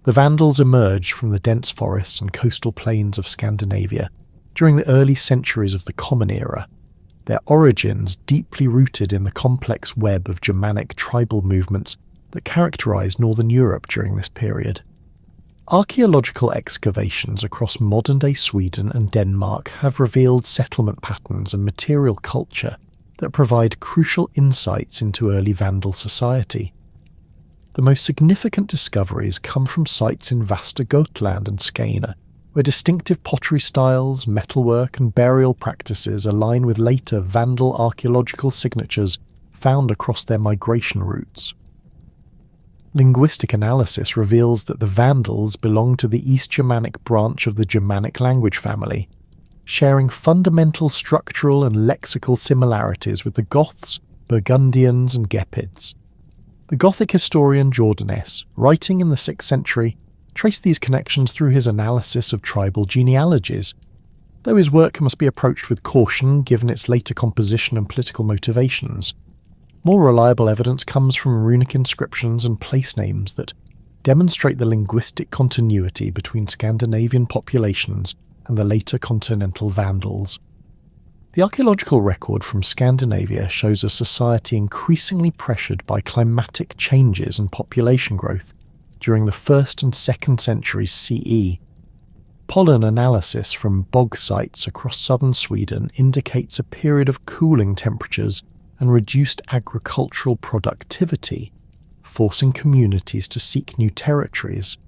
The Vandals emerged from the dense forests and coastal plains of Scandinavia during the early centuries of the Common Era, their origins deeply rooted in the complex web of Germanic tribal movements that characterized northern Europe during this period. Archaeological excavations across modern-day Sweden and Denmark have revealed settlement patterns and material culture that provide crucial insights into early Vandal society. The most significant discoveries come from sites in Västergötland and Skåne, where distinctive pottery styles, metalwork and burial practices align with later Vandal archaeological signatures found across their migration routes. Linguistic analysis reveals that the Vandals belong to the East Germanic branch of the Germanic language family, sharing fundamental structural and lexical similarities with the Goths, Burgundians and Gepids. The Gothic historian Jordanes, writing in the 6th century, traced these connections through his analysis of tribal genealogies, though his work must be approached with caution given its later composition and political motivations. More reliable evidence comes from runic inscriptions and place names that demonstrate the linguistic continuity between Scandinavian populations and the later continental Vandals. The archaeological record from Scandinavia shows a society increasingly pressured by climatic changes and population growth during the 1st and 2nd centuries CE. Pollen analysis from bog sites across southern Sweden indicates a period of cooling temperatures and reduced agricultural productivity, forcing communities to seek new territories.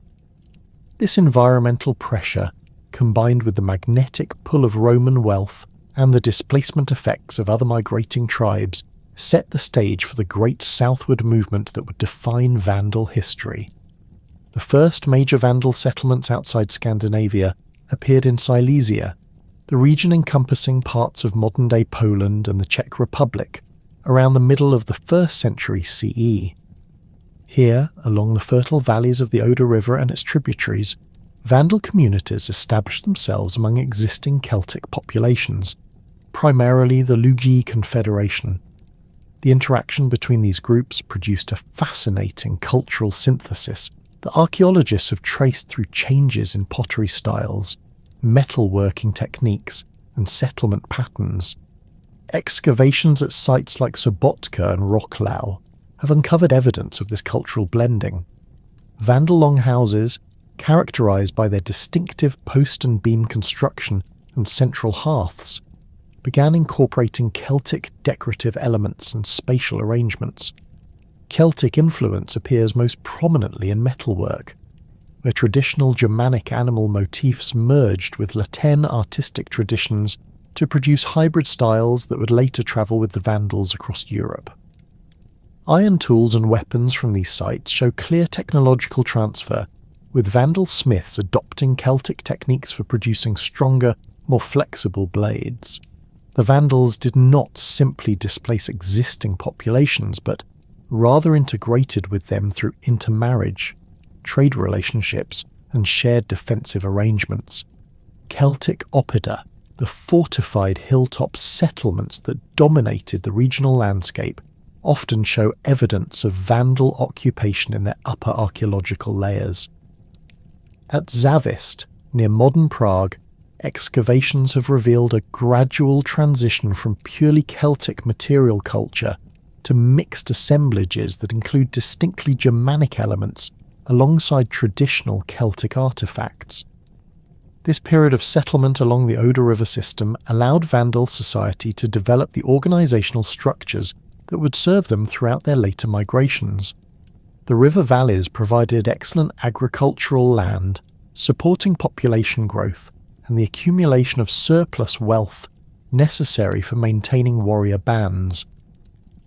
This environmental pressure, combined with the magnetic pull of Roman wealth and the displacement effects of other migrating tribes, set the stage for the great southward movement that would define Vandal history. The first major Vandal settlements outside Scandinavia appeared in Silesia, the region encompassing parts of modern-day Poland and the Czech Republic, around the middle of the 1st century CE. Here, along the fertile valleys of the Oder River and its tributaries, Vandal communities established themselves among existing Celtic populations, primarily the Lugi Confederation. The interaction between these groups produced a fascinating cultural synthesis that archaeologists have traced through changes in pottery styles, metalworking techniques, and settlement patterns. Excavations at sites like Sobotka and Rocklau have uncovered evidence of this cultural blending. Vandal longhouses, characterized by their distinctive post and beam construction and central hearths, began incorporating Celtic decorative elements and spatial arrangements. Celtic influence appears most prominently in metalwork, where traditional Germanic animal motifs merged with Latin artistic traditions to produce hybrid styles that would later travel with the Vandals across Europe. Iron tools and weapons from these sites show clear technological transfer, with Vandal smiths adopting Celtic techniques for producing stronger, more flexible blades. The Vandals did not simply displace existing populations, but rather integrated with them through intermarriage, trade relationships, and shared defensive arrangements. Celtic oppida, the fortified hilltop settlements that dominated the regional landscape, often show evidence of Vandal occupation in their upper archaeological layers. At Zavist, near modern Prague, excavations have revealed a gradual transition from purely Celtic material culture to mixed assemblages that include distinctly Germanic elements alongside traditional Celtic artifacts. This period of settlement along the Oder River system allowed Vandal society to develop the organizational structures that would serve them throughout their later migrations. The river valleys provided excellent agricultural land, supporting population growth and the accumulation of surplus wealth necessary for maintaining warrior bands.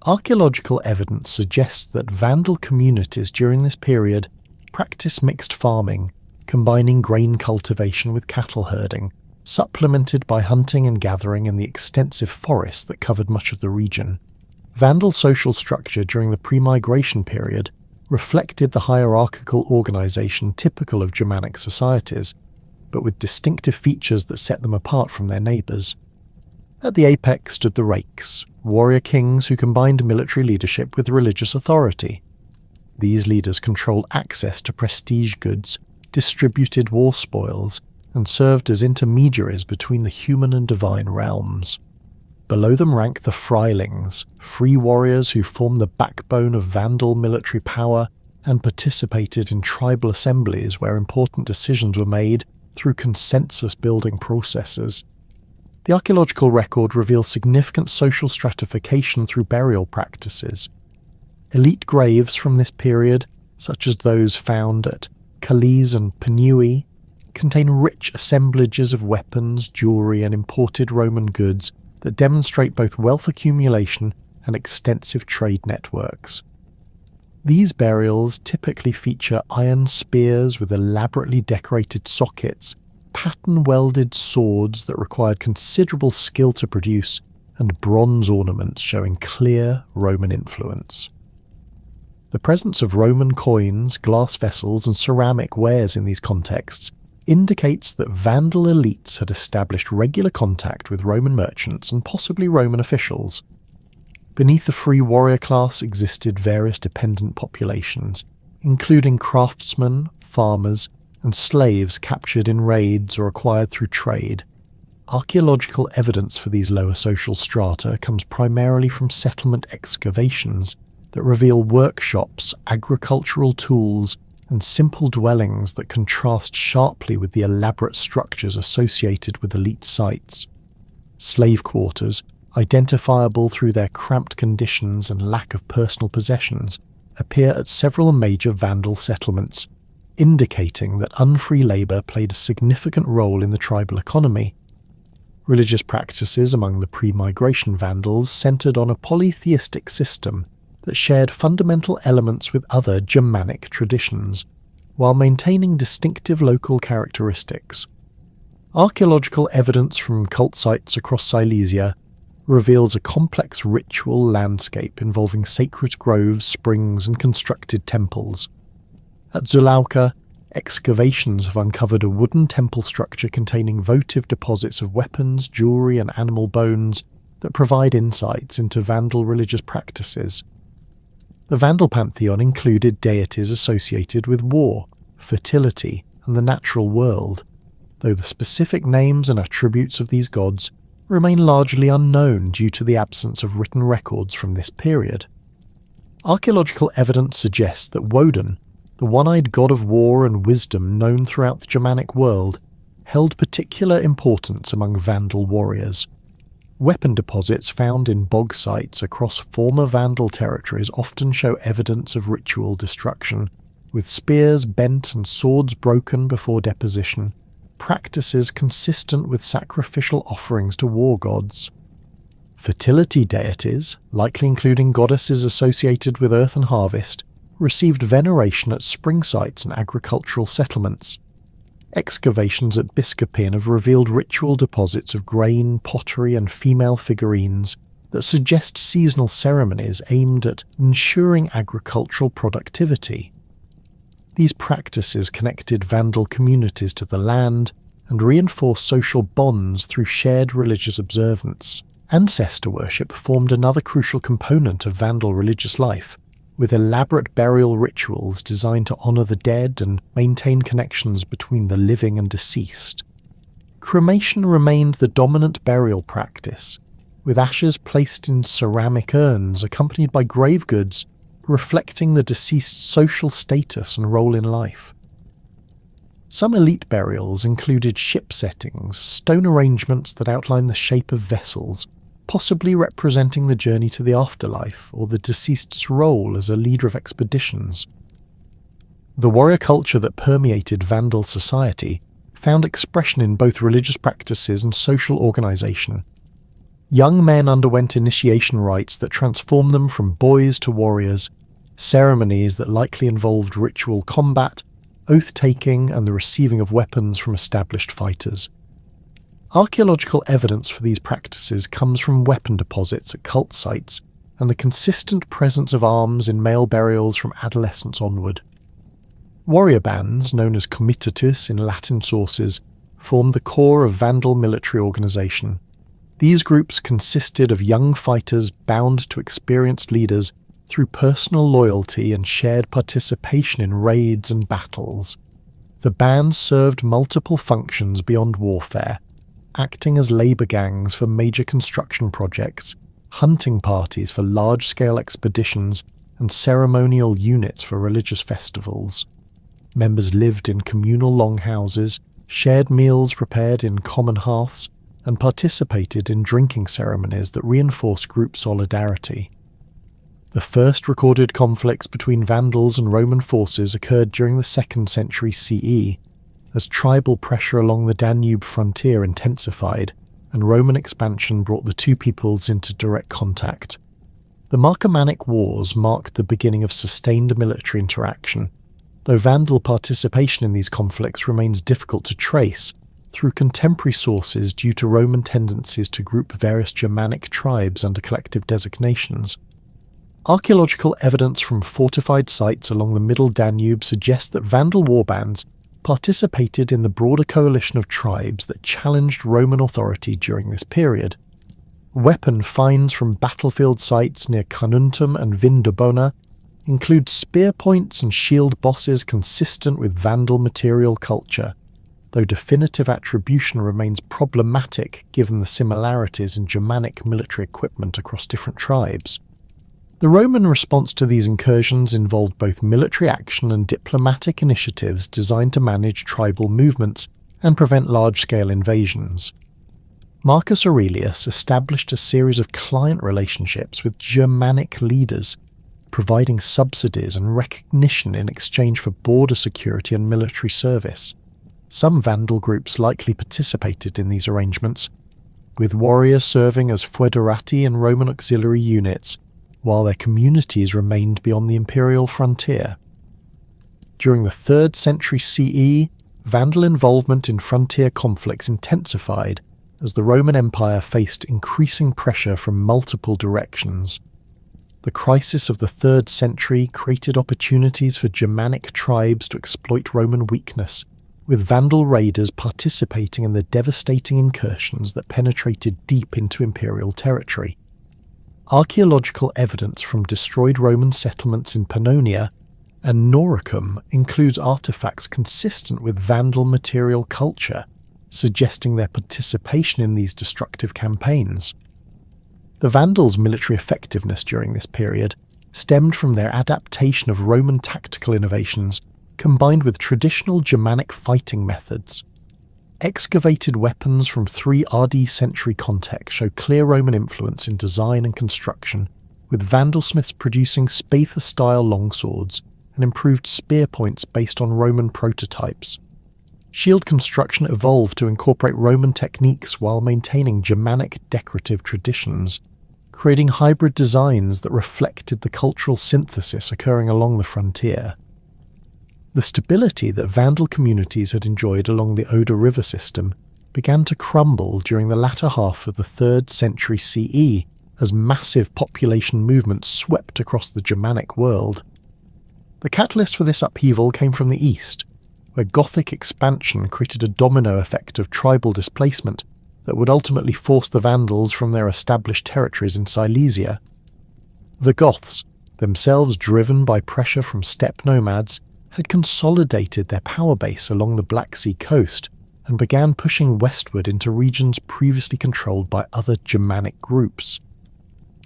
Archaeological evidence suggests that Vandal communities during this period practiced mixed farming, combining grain cultivation with cattle herding, supplemented by hunting and gathering in the extensive forests that covered much of the region. Vandal social structure during the pre-migration period reflected the hierarchical organization typical of Germanic societies, but with distinctive features that set them apart from their neighbors. At the apex stood the rakes, warrior kings who combined military leadership with religious authority. These leaders controlled access to prestige goods, distributed war spoils, and served as intermediaries between the human and divine realms. Below them rank the Frylings, free warriors who formed the backbone of Vandal military power and participated in tribal assemblies where important decisions were made through consensus-building processes. The archaeological record reveals significant social stratification through burial practices. Elite graves from this period, such as those found at Calais and Penui, contain rich assemblages of weapons, jewellery and imported Roman goods that demonstrate both wealth accumulation and extensive trade networks. These burials typically feature iron spears with elaborately decorated sockets, pattern-welded swords that required considerable skill to produce, and bronze ornaments showing clear Roman influence. The presence of Roman coins, glass vessels, and ceramic wares in these contexts indicates that Vandal elites had established regular contact with Roman merchants and possibly Roman officials. Beneath the free warrior class existed various dependent populations, including craftsmen, farmers, and slaves captured in raids or acquired through trade. Archaeological evidence for these lower social strata comes primarily from settlement excavations that reveal workshops, agricultural tools, and simple dwellings that contrast sharply with the elaborate structures associated with elite sites. Slave quarters, identifiable through their cramped conditions and lack of personal possessions, appear at several major Vandal settlements, indicating that unfree labour played a significant role in the tribal economy. Religious practices among the pre-migration Vandals centred on a polytheistic system that shared fundamental elements with other Germanic traditions, while maintaining distinctive local characteristics. Archaeological evidence from cult sites across Silesia reveals a complex ritual landscape involving sacred groves, springs, and constructed temples. At Zulauka, excavations have uncovered a wooden temple structure containing votive deposits of weapons, jewellery, and animal bones that provide insights into Vandal religious practices. The Vandal pantheon included deities associated with war, fertility, and the natural world, though the specific names and attributes of these gods remain largely unknown due to the absence of written records from this period. Archaeological evidence suggests that Woden, the one-eyed god of war and wisdom known throughout the Germanic world, held particular importance among Vandal warriors. Weapon deposits found in bog sites across former Vandal territories often show evidence of ritual destruction, with spears bent and swords broken before deposition, practices consistent with sacrificial offerings to war gods. Fertility deities, likely including goddesses associated with earth and harvest, received veneration at spring sites and agricultural settlements. Excavations at Biskopin have revealed ritual deposits of grain, pottery, and female figurines that suggest seasonal ceremonies aimed at ensuring agricultural productivity. These practices connected Vandal communities to the land and reinforced social bonds through shared religious observance. Ancestor worship formed another crucial component of Vandal religious life, with elaborate burial rituals designed to honour the dead and maintain connections between the living and deceased. Cremation remained the dominant burial practice, with ashes placed in ceramic urns accompanied by grave goods reflecting the deceased's social status and role in life. Some elite burials included ship settings, stone arrangements that outline the shape of vessels, possibly representing the journey to the afterlife or the deceased's role as a leader of expeditions. The warrior culture that permeated Vandal society found expression in both religious practices and social organisation. Young men underwent initiation rites that transformed them from boys to warriors, ceremonies that likely involved ritual combat, oath-taking, and the receiving of weapons from established fighters. Archaeological evidence for these practices comes from weapon deposits at cult sites and the consistent presence of arms in male burials from adolescence onward. Warrior bands, known as comitatus in Latin sources, formed the core of Vandal military organisation. These groups consisted of young fighters bound to experienced leaders through personal loyalty and shared participation in raids and battles. The bands served multiple functions beyond warfare, acting as labour gangs for major construction projects, hunting parties for large-scale expeditions, and ceremonial units for religious festivals. Members lived in communal longhouses, shared meals prepared in common hearths, and participated in drinking ceremonies that reinforced group solidarity. The first recorded conflicts between Vandals and Roman forces occurred during the 2nd century CE, as tribal pressure along the Danube frontier intensified and Roman expansion brought the two peoples into direct contact. The Marcomannic Wars marked the beginning of sustained military interaction, though Vandal participation in these conflicts remains difficult to trace through contemporary sources due to Roman tendencies to group various Germanic tribes under collective designations. Archaeological evidence from fortified sites along the Middle Danube suggests that Vandal warbands participated in the broader coalition of tribes that challenged Roman authority during this period. Weapon finds from battlefield sites near Carnuntum and Vindobona include spear points and shield bosses consistent with Vandal material culture, though definitive attribution remains problematic given the similarities in Germanic military equipment across different tribes. The Roman response to these incursions involved both military action and diplomatic initiatives designed to manage tribal movements and prevent large-scale invasions. Marcus Aurelius established a series of client relationships with Germanic leaders, providing subsidies and recognition in exchange for border security and military service. Some Vandal groups likely participated in these arrangements, with warriors serving as foederati in Roman auxiliary units, while their communities remained beyond the imperial frontier. During the 3rd century CE, Vandal involvement in frontier conflicts intensified as the Roman Empire faced increasing pressure from multiple directions. The crisis of the 3rd century created opportunities for Germanic tribes to exploit Roman weakness, with Vandal raiders participating in the devastating incursions that penetrated deep into imperial territory. Archaeological evidence from destroyed Roman settlements in Pannonia and Noricum includes artifacts consistent with Vandal material culture, suggesting their participation in these destructive campaigns. The Vandals' military effectiveness during this period stemmed from their adaptation of Roman tactical innovations combined with traditional Germanic fighting methods. Excavated weapons from 3 RD century contexts show clear Roman influence in design and construction, with Vandalsmiths producing Spather-style longswords and improved spear points based on Roman prototypes. Shield construction evolved to incorporate Roman techniques while maintaining Germanic decorative traditions, creating hybrid designs that reflected the cultural synthesis occurring along the frontier. The stability that Vandal communities had enjoyed along the Oder River system began to crumble during the latter half of the 3rd century CE as massive population movements swept across the Germanic world. The catalyst for this upheaval came from the east, where Gothic expansion created a domino effect of tribal displacement that would ultimately force the Vandals from their established territories in Silesia. The Goths, themselves driven by pressure from steppe nomads, had consolidated their power base along the Black Sea coast and began pushing westward into regions previously controlled by other Germanic groups.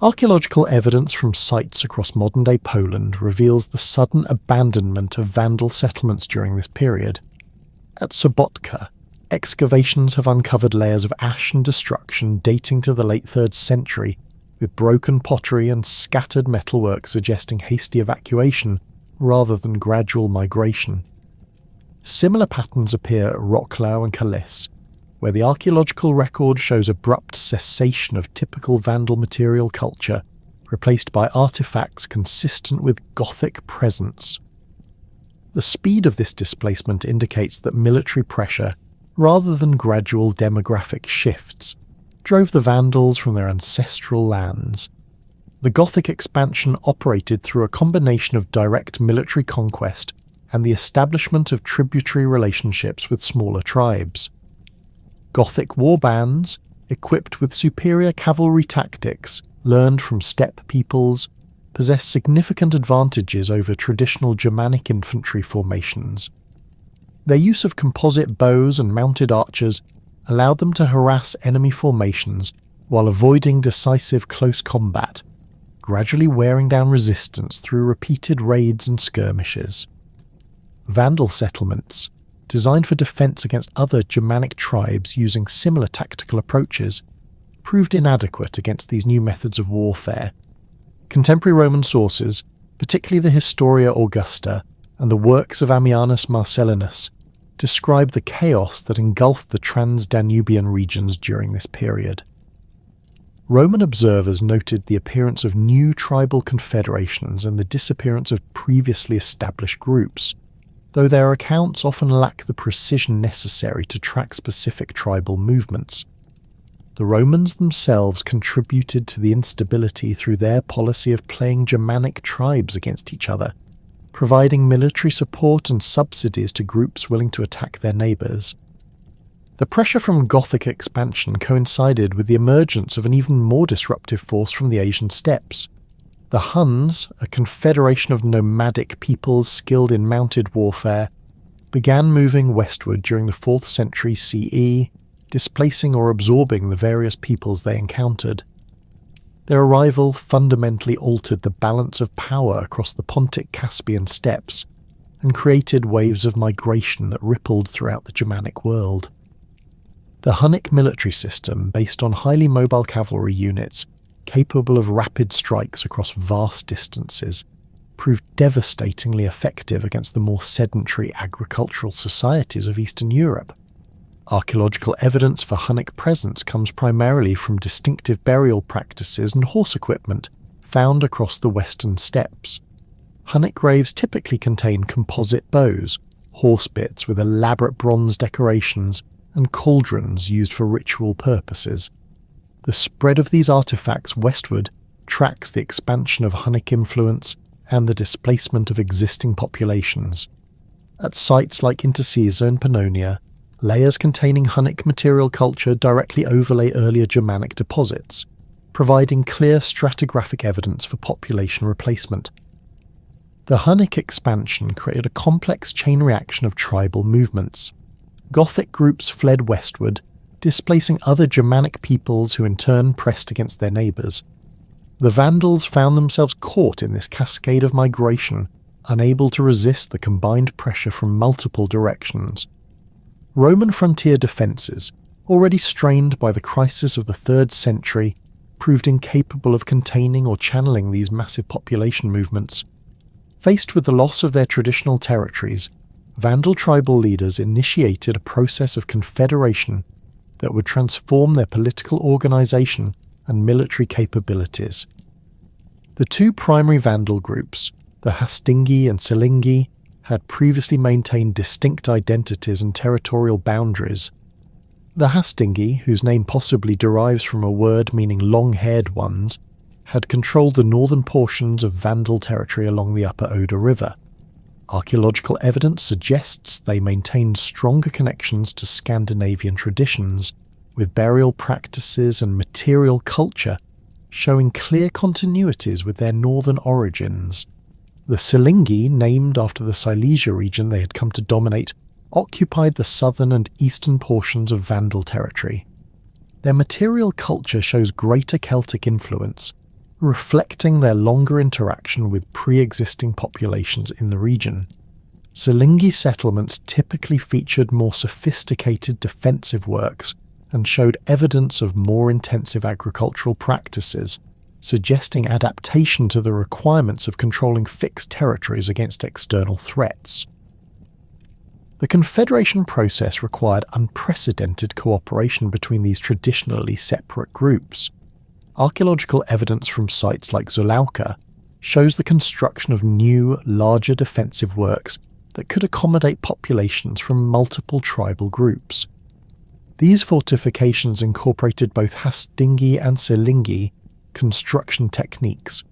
Archaeological evidence from sites across modern-day Poland reveals the sudden abandonment of Vandal settlements during this period. At Sobotka, excavations have uncovered layers of ash and destruction dating to the late 3rd century, with broken pottery and scattered metalwork suggesting hasty evacuation rather than gradual migration. Similar patterns appear at Wrocław and Kalisz, where the archaeological record shows abrupt cessation of typical Vandal material culture, replaced by artifacts consistent with Gothic presence. The speed of this displacement indicates that military pressure, rather than gradual demographic shifts, drove the Vandals from their ancestral lands. The Gothic expansion operated through a combination of direct military conquest and the establishment of tributary relationships with smaller tribes. Gothic warbands, equipped with superior cavalry tactics learned from steppe peoples, possessed significant advantages over traditional Germanic infantry formations. Their use of composite bows and mounted archers allowed them to harass enemy formations while avoiding decisive close combat, gradually wearing down resistance through repeated raids and skirmishes. Vandal settlements, designed for defense against other Germanic tribes using similar tactical approaches, proved inadequate against these new methods of warfare. Contemporary Roman sources, particularly the Historia Augusta and the works of Ammianus Marcellinus, describe the chaos that engulfed the Trans-Danubian regions during this period. Roman observers noted the appearance of new tribal confederations and the disappearance of previously established groups, though their accounts often lack the precision necessary to track specific tribal movements. The Romans themselves contributed to the instability through their policy of playing Germanic tribes against each other, providing military support and subsidies to groups willing to attack their neighbours. The pressure from Gothic expansion coincided with the emergence of an even more disruptive force from the Asian steppes. The Huns, a confederation of nomadic peoples skilled in mounted warfare, began moving westward during the 4th century CE, displacing or absorbing the various peoples they encountered. Their arrival fundamentally altered the balance of power across the Pontic-Caspian steppes and created waves of migration that rippled throughout the Germanic world. The Hunnic military system, based on highly mobile cavalry units capable of rapid strikes across vast distances, proved devastatingly effective against the more sedentary agricultural societies of Eastern Europe. Archaeological evidence for Hunnic presence comes primarily from distinctive burial practices and horse equipment found across the western steppes. Hunnic graves typically contain composite bows, horse bits with elaborate bronze decorations, and cauldrons used for ritual purposes. The spread of these artifacts westward tracks the expansion of Hunnic influence and the displacement of existing populations. At sites like Intercisa and Pannonia, layers containing Hunnic material culture directly overlay earlier Germanic deposits, providing clear stratigraphic evidence for population replacement. The Hunnic expansion created a complex chain reaction of tribal movements. Gothic groups fled westward, displacing other Germanic peoples who in turn pressed against their neighbours. The Vandals found themselves caught in this cascade of migration, unable to resist the combined pressure from multiple directions. Roman frontier defences, already strained by the crisis of the 3rd century, proved incapable of containing or channeling these massive population movements. Faced with the loss of their traditional territories, Vandal tribal leaders initiated a process of confederation that would transform their political organisation and military capabilities. The two primary Vandal groups, the Hastingi and Silingi, had previously maintained distinct identities and territorial boundaries. The Hastingi, whose name possibly derives from a word meaning long-haired ones, had controlled the northern portions of Vandal territory along the upper Oder River. Archaeological evidence suggests they maintained stronger connections to Scandinavian traditions, with burial practices and material culture showing clear continuities with their northern origins. The Silingi, named after the Silesia region they had come to dominate, occupied the southern and eastern portions of Vandal territory. Their material culture shows greater Celtic influence, reflecting their longer interaction with pre-existing populations in the region. Silingi settlements typically featured more sophisticated defensive works and showed evidence of more intensive agricultural practices, suggesting adaptation to the requirements of controlling fixed territories against external threats. The Confederation process required unprecedented cooperation between these traditionally separate groups. Archaeological evidence from sites like Zulauka shows the construction of new, larger defensive works that could accommodate populations from multiple tribal groups. These fortifications incorporated both Hastingi and Silingi construction techniques,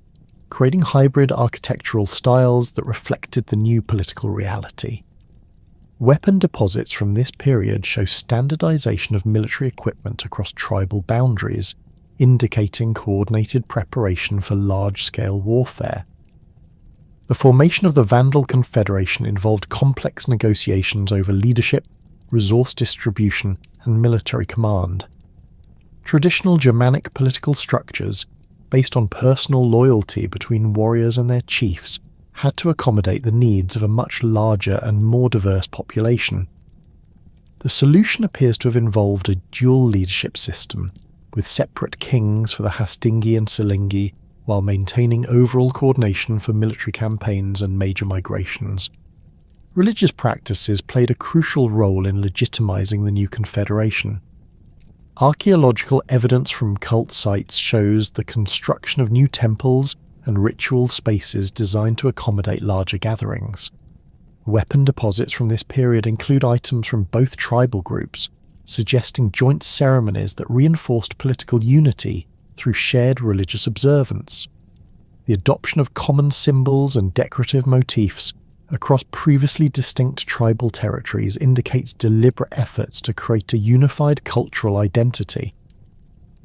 creating hybrid architectural styles that reflected the new political reality. Weapon deposits from this period show standardization of military equipment across tribal boundaries, indicating coordinated preparation for large-scale warfare. The formation of the Vandal Confederation involved complex negotiations over leadership, resource distribution, and military command. Traditional Germanic political structures, based on personal loyalty between warriors and their chiefs, had to accommodate the needs of a much larger and more diverse population. The solution appears to have involved a dual leadership system, with separate kings for the Hastingi and Silingi, while maintaining overall coordination for military campaigns and major migrations. Religious practices played a crucial role in legitimizing the new confederation. Archaeological evidence from cult sites shows the construction of new temples and ritual spaces designed to accommodate larger gatherings. Weapon deposits from this period include items from both tribal groups, suggesting joint ceremonies that reinforced political unity through shared religious observance. The adoption of common symbols and decorative motifs across previously distinct tribal territories indicates deliberate efforts to create a unified cultural identity.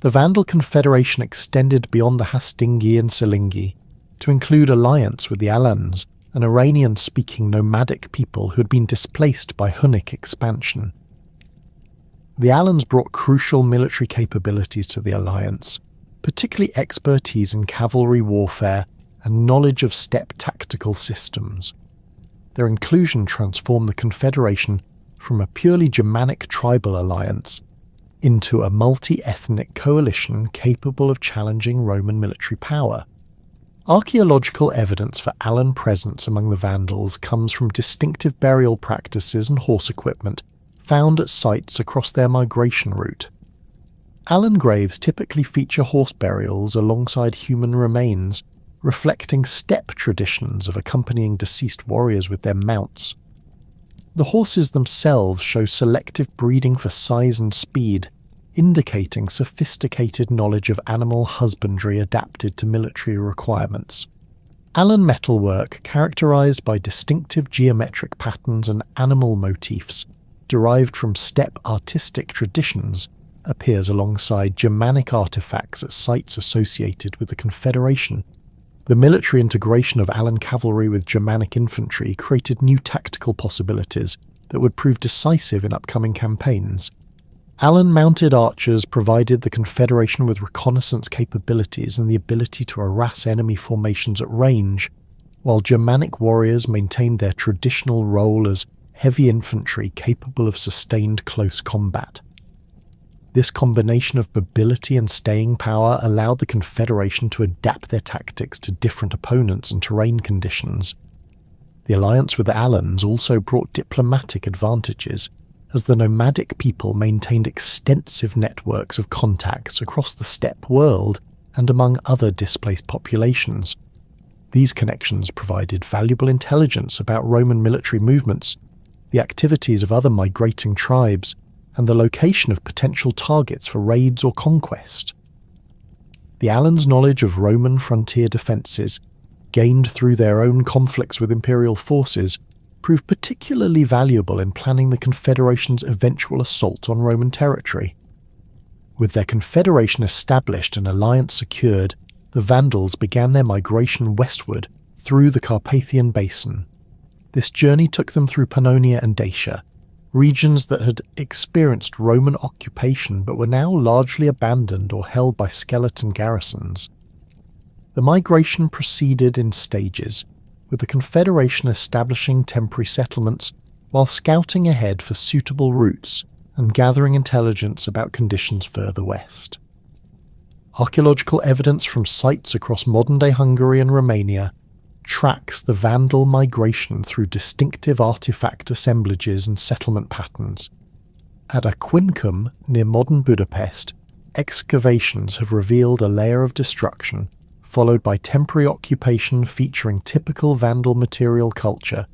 The Vandal Confederation extended beyond the Hastingi and Silingi to include alliance with the Alans, an Iranian-speaking nomadic people who had been displaced by Hunnic expansion. The Alans brought crucial military capabilities to the alliance, particularly expertise in cavalry warfare and knowledge of steppe tactical systems. Their inclusion transformed the Confederation from a purely Germanic tribal alliance into a multi-ethnic coalition capable of challenging Roman military power. Archaeological evidence for Alan presence among the Vandals comes from distinctive burial practices and horse equipment found at sites across their migration route. Alan graves typically feature horse burials alongside human remains, reflecting steppe traditions of accompanying deceased warriors with their mounts. The horses themselves show selective breeding for size and speed, indicating sophisticated knowledge of animal husbandry adapted to military requirements. Alan metalwork, characterized by distinctive geometric patterns and animal motifs derived from steppe artistic traditions, appears alongside Germanic artifacts at sites associated with the Confederation. The military integration of Alan cavalry with Germanic infantry created new tactical possibilities that would prove decisive in upcoming campaigns. Alan mounted archers provided the Confederation with reconnaissance capabilities and the ability to harass enemy formations at range, while Germanic warriors maintained their traditional role as heavy infantry capable of sustained close combat. This combination of mobility and staying power allowed the Confederation to adapt their tactics to different opponents and terrain conditions. The alliance with the Alans also brought diplomatic advantages, as the nomadic people maintained extensive networks of contacts across the steppe world and among other displaced populations. These connections provided valuable intelligence about Roman military movements, the activities of other migrating tribes, and the location of potential targets for raids or conquest. The Alans' knowledge of Roman frontier defences, gained through their own conflicts with imperial forces, proved particularly valuable in planning the Confederation's eventual assault on Roman territory. With their confederation established and alliance secured, the Vandals began their migration westward through the Carpathian Basin. This journey took them through Pannonia and Dacia, regions that had experienced Roman occupation but were now largely abandoned or held by skeleton garrisons. The migration proceeded in stages, with the Confederation establishing temporary settlements while scouting ahead for suitable routes and gathering intelligence about conditions further west. Archaeological evidence from sites across modern-day Hungary and Romania tracks the Vandal migration through distinctive artifact assemblages and settlement patterns. At Aquincum, near modern Budapest, excavations have revealed a layer of destruction, followed by temporary occupation featuring typical Vandal material culture.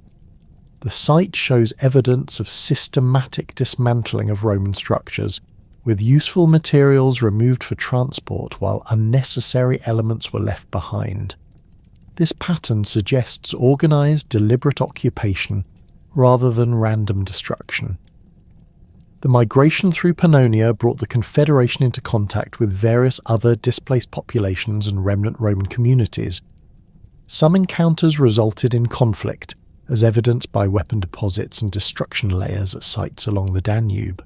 The site shows evidence of systematic dismantling of Roman structures, with useful materials removed for transport while unnecessary elements were left behind. This pattern suggests organised, deliberate occupation rather than random destruction. The migration through Pannonia brought the Confederation into contact with various other displaced populations and remnant Roman communities. Some encounters resulted in conflict, as evidenced by weapon deposits and destruction layers at sites along the Danube.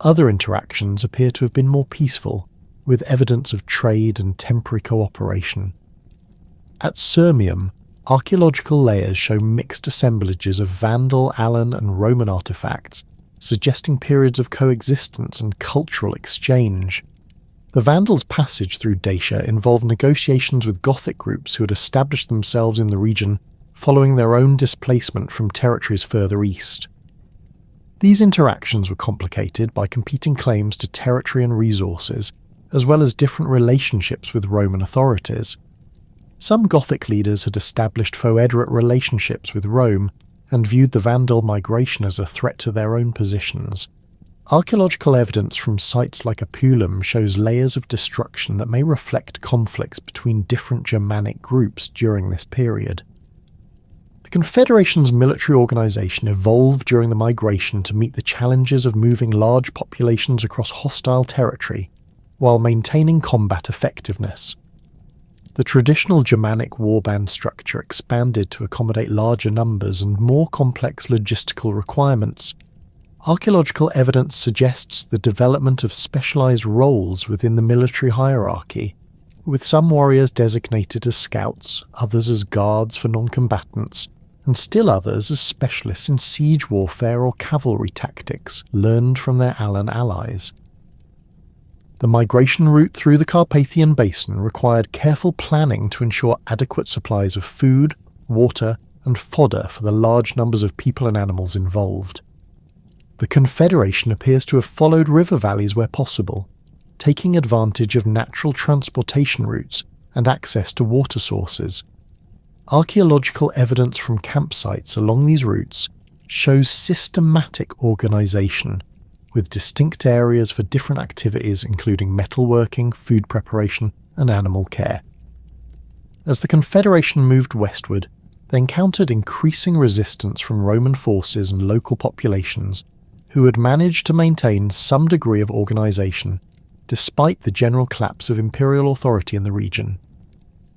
Other interactions appear to have been more peaceful, with evidence of trade and temporary cooperation. At Sirmium, archaeological layers show mixed assemblages of Vandal, Allan and Roman artifacts, suggesting periods of coexistence and cultural exchange. The Vandals' passage through Dacia involved negotiations with Gothic groups who had established themselves in the region following their own displacement from territories further east. These interactions were complicated by competing claims to territory and resources, as well as different relationships with Roman authorities. Some Gothic leaders had established foederate relationships with Rome and viewed the Vandal migration as a threat to their own positions. Archaeological evidence from sites like Apulum shows layers of destruction that may reflect conflicts between different Germanic groups during this period. The Confederation's military organization evolved during the migration to meet the challenges of moving large populations across hostile territory, while maintaining combat effectiveness. The traditional Germanic warband structure expanded to accommodate larger numbers and more complex logistical requirements. Archaeological evidence suggests the development of specialized roles within the military hierarchy, with some warriors designated as scouts, others as guards for non-combatants, and still others as specialists in siege warfare or cavalry tactics learned from their Allan allies. The migration route through the Carpathian Basin required careful planning to ensure adequate supplies of food, water, and fodder for the large numbers of people and animals involved. The Confederation appears to have followed river valleys where possible, taking advantage of natural transportation routes and access to water sources. Archaeological evidence from campsites along these routes shows systematic organization, with distinct areas for different activities including metalworking, food preparation, and animal care. As the Confederation moved westward, they encountered increasing resistance from Roman forces and local populations who had managed to maintain some degree of organization despite the general collapse of imperial authority in the region.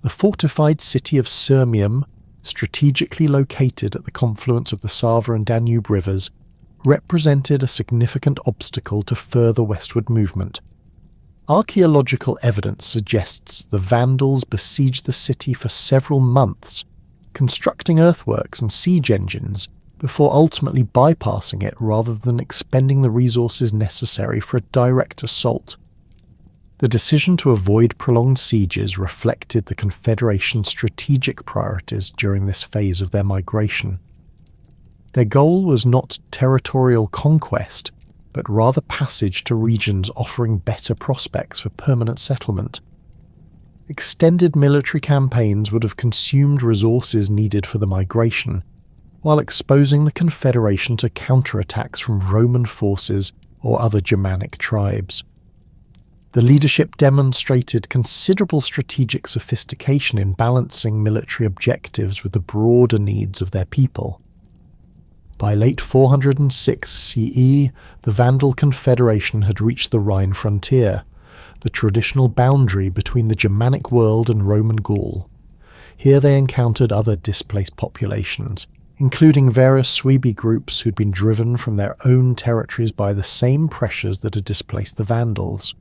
The fortified city of Sirmium, strategically located at the confluence of the Sava and Danube rivers, represented a significant obstacle to further westward movement. Archaeological evidence suggests the Vandals besieged the city for several months, constructing earthworks and siege engines before ultimately bypassing it rather than expending the resources necessary for a direct assault. The decision to avoid prolonged sieges reflected the Confederation's strategic priorities during this phase of their migration. Their goal was not territorial conquest, but rather passage to regions offering better prospects for permanent settlement. Extended military campaigns would have consumed resources needed for the migration, while exposing the Confederation to counterattacks from Roman forces or other Germanic tribes. The leadership demonstrated considerable strategic sophistication in balancing military objectives with the broader needs of their people. By late 406 CE, the Vandal Confederation had reached the Rhine frontier, the traditional boundary between the Germanic world and Roman Gaul. Here they encountered other displaced populations, including various Suebi groups who'd been driven from their own territories by the same pressures that had displaced the Vandals.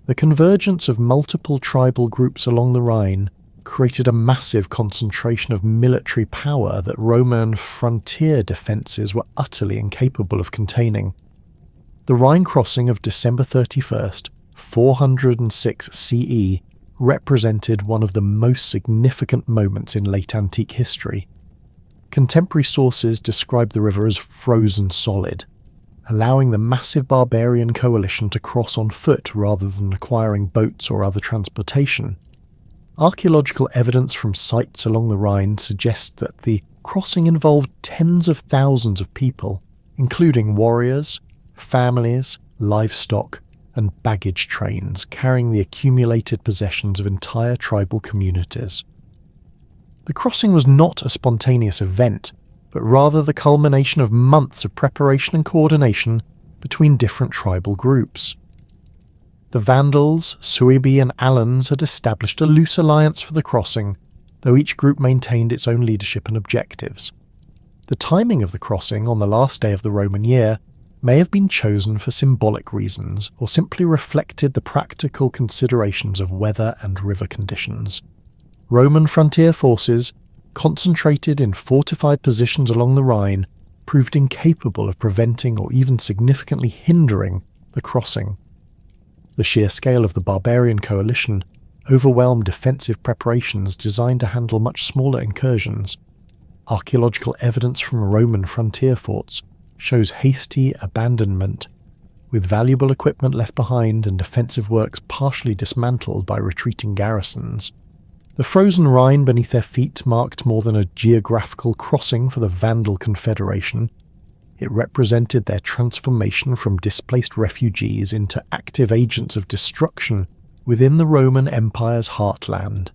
The convergence of multiple tribal groups along the Rhine created a massive concentration of military power that Roman frontier defences were utterly incapable of containing. The Rhine crossing of December 31st, 406 CE, represented one of the most significant moments in late antique history. Contemporary sources describe the river as frozen solid, allowing the massive barbarian coalition to cross on foot rather than requiring boats or other transportation. Archaeological evidence from sites along the Rhine suggests that the crossing involved tens of thousands of people, including warriors, families, livestock, and baggage trains carrying the accumulated possessions of entire tribal communities. The crossing was not a spontaneous event, but rather the culmination of months of preparation and coordination between different tribal groups. The Vandals, Suebi and Alans had established a loose alliance for the crossing, though each group maintained its own leadership and objectives. The timing of the crossing on the last day of the Roman year may have been chosen for symbolic reasons or simply reflected the practical considerations of weather and river conditions. Roman frontier forces, concentrated in fortified positions along the Rhine, proved incapable of preventing or even significantly hindering the crossing. The sheer scale of the barbarian coalition overwhelmed defensive preparations designed to handle much smaller incursions. Archaeological evidence from Roman frontier forts shows hasty abandonment, with valuable equipment left behind and defensive works partially dismantled by retreating garrisons. The frozen Rhine beneath their feet marked more than a geographical crossing for the Vandal Confederation. It represented their transformation from displaced refugees into active agents of destruction within the Roman Empire's heartland.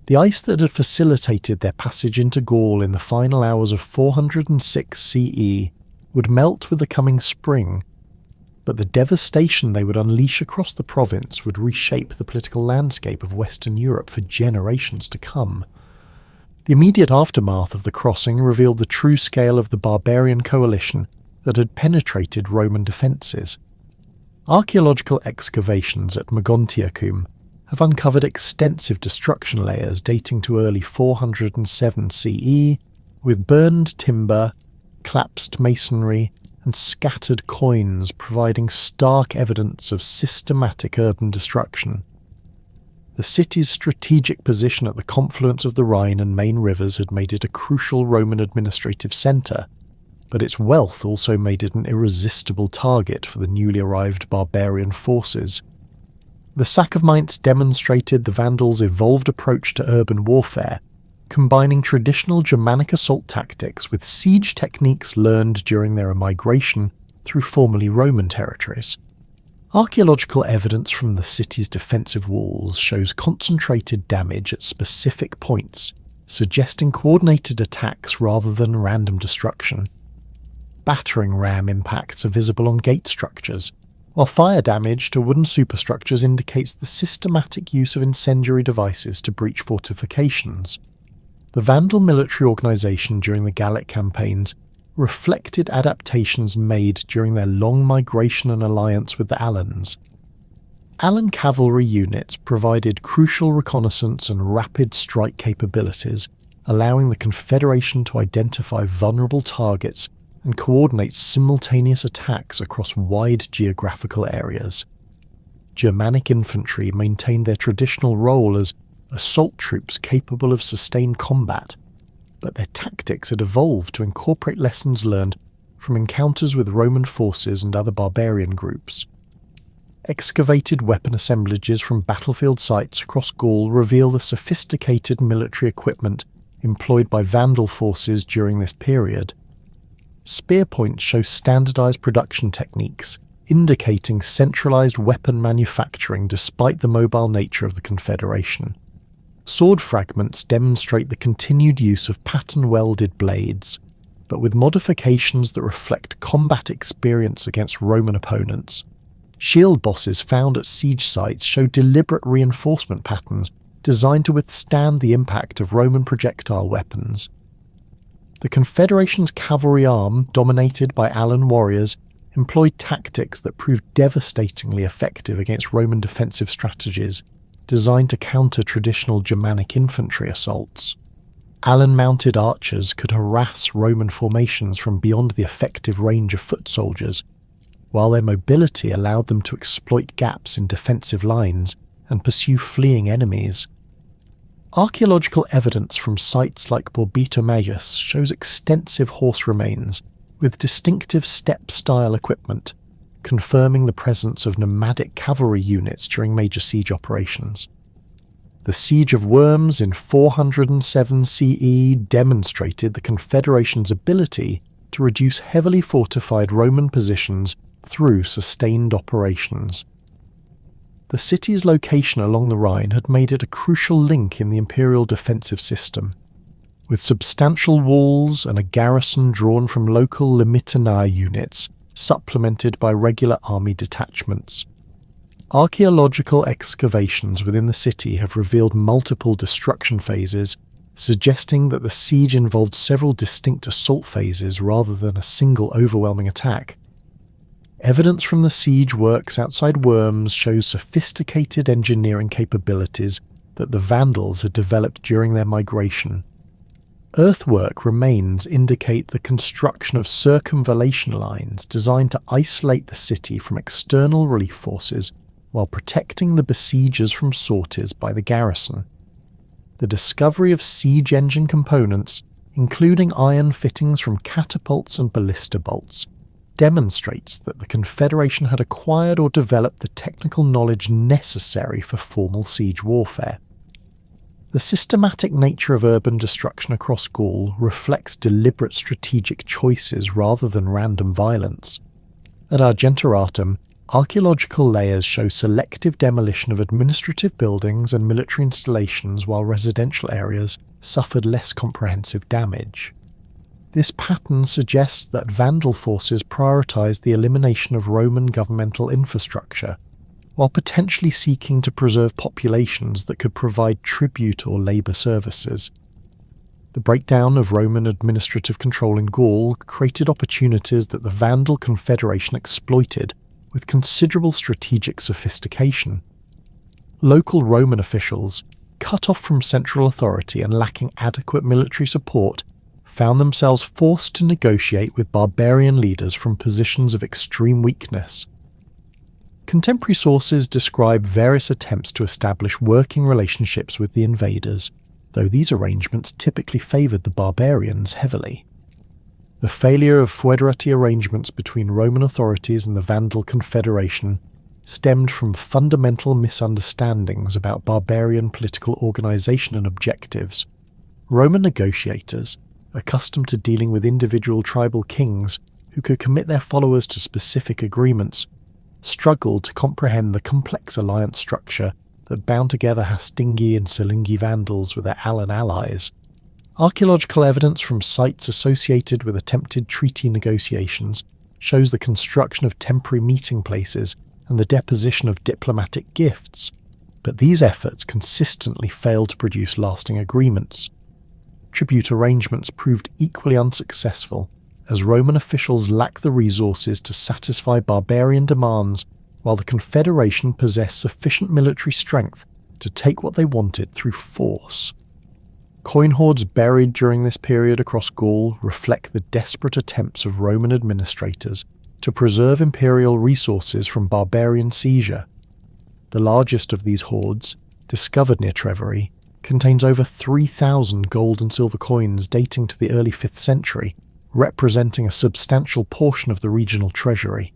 The ice that had facilitated their passage into Gaul in the final hours of 406 CE would melt with the coming spring, but the devastation they would unleash across the province would reshape the political landscape of Western Europe for generations to come. The immediate aftermath of the crossing revealed the true scale of the barbarian coalition that had penetrated Roman defences. Archaeological excavations at Mogontiacum have uncovered extensive destruction layers dating to early 407 CE, with burned timber, collapsed masonry, and scattered coins providing stark evidence of systematic urban destruction. The city's strategic position at the confluence of the Rhine and main rivers had made it a crucial Roman administrative centre, but its wealth also made it an irresistible target for the newly arrived barbarian forces. The sack of Mainz demonstrated the Vandals' evolved approach to urban warfare, combining traditional Germanic assault tactics with siege techniques learned during their migration through formerly Roman territories. Archaeological evidence from the city's defensive walls shows concentrated damage at specific points, suggesting coordinated attacks rather than random destruction. Battering ram impacts are visible on gate structures, while fire damage to wooden superstructures indicates the systematic use of incendiary devices to breach fortifications. The Vandal military organisation during the Gallic campaigns reflected adaptations made during their long migration and alliance with the Alans. Alan cavalry units provided crucial reconnaissance and rapid strike capabilities, allowing the Confederation to identify vulnerable targets and coordinate simultaneous attacks across wide geographical areas. Germanic infantry maintained their traditional role as assault troops capable of sustained combat, but their tactics had evolved to incorporate lessons learned from encounters with Roman forces and other barbarian groups. Excavated weapon assemblages from battlefield sites across Gaul reveal the sophisticated military equipment employed by Vandal forces during this period. Spear points show standardized production techniques, indicating centralized weapon manufacturing despite the mobile nature of the Confederation. Sword fragments demonstrate the continued use of pattern-welded blades, but with modifications that reflect combat experience against Roman opponents. Shield bosses found at siege sites show deliberate reinforcement patterns designed to withstand the impact of Roman projectile weapons. The Confederation's cavalry arm, dominated by Alan warriors, employed tactics that proved devastatingly effective against Roman defensive strategies designed to counter traditional Germanic infantry assaults. Alan-mounted archers could harass Roman formations from beyond the effective range of foot soldiers, while their mobility allowed them to exploit gaps in defensive lines and pursue fleeing enemies. Archaeological evidence from sites like Borbito Maius shows extensive horse remains with distinctive step-style equipment, confirming the presence of nomadic cavalry units during major siege operations. The Siege of Worms in 407 CE demonstrated the Confederation's ability to reduce heavily fortified Roman positions through sustained operations. The city's location along the Rhine had made it a crucial link in the imperial defensive system. With substantial walls and a garrison drawn from local Limitanae units, supplemented by regular army detachments. Archaeological excavations within the city have revealed multiple destruction phases, suggesting that the siege involved several distinct assault phases rather than a single overwhelming attack. Evidence from the siege works outside Worms shows sophisticated engineering capabilities that the Vandals had developed during their migration. Earthwork remains indicate the construction of circumvallation lines designed to isolate the city from external relief forces while protecting the besiegers from sorties by the garrison. The discovery of siege engine components, including iron fittings from catapults and ballista bolts, demonstrates that the Confederation had acquired or developed the technical knowledge necessary for formal siege warfare. The systematic nature of urban destruction across Gaul reflects deliberate strategic choices rather than random violence. At Argentoratum, archaeological layers show selective demolition of administrative buildings and military installations while residential areas suffered less comprehensive damage. This pattern suggests that Vandal forces prioritized the elimination of Roman governmental infrastructure, while potentially seeking to preserve populations that could provide tribute or labour services. The breakdown of Roman administrative control in Gaul created opportunities that the Vandal Confederation exploited with considerable strategic sophistication. Local Roman officials, cut off from central authority and lacking adequate military support, found themselves forced to negotiate with barbarian leaders from positions of extreme weakness. Contemporary sources describe various attempts to establish working relationships with the invaders, though these arrangements typically favoured the barbarians heavily. The failure of foederati arrangements between Roman authorities and the Vandal Confederation stemmed from fundamental misunderstandings about barbarian political organisation and objectives. Roman negotiators, accustomed to dealing with individual tribal kings who could commit their followers to specific agreements, struggled to comprehend the complex alliance structure that bound together Hastingi and Silingi Vandals with their Alan allies. Archaeological evidence from sites associated with attempted treaty negotiations shows the construction of temporary meeting places and the deposition of diplomatic gifts, but these efforts consistently failed to produce lasting agreements. Tribute arrangements proved equally unsuccessful, as Roman officials lacked the resources to satisfy barbarian demands, while the Confederation possessed sufficient military strength to take what they wanted through force. Coin hoards buried during this period across Gaul reflect the desperate attempts of Roman administrators to preserve imperial resources from barbarian seizure. The largest of these hoards, discovered near Treveri, contains over 3,000 gold and silver coins dating to the early 5th century, representing a substantial portion of the regional treasury.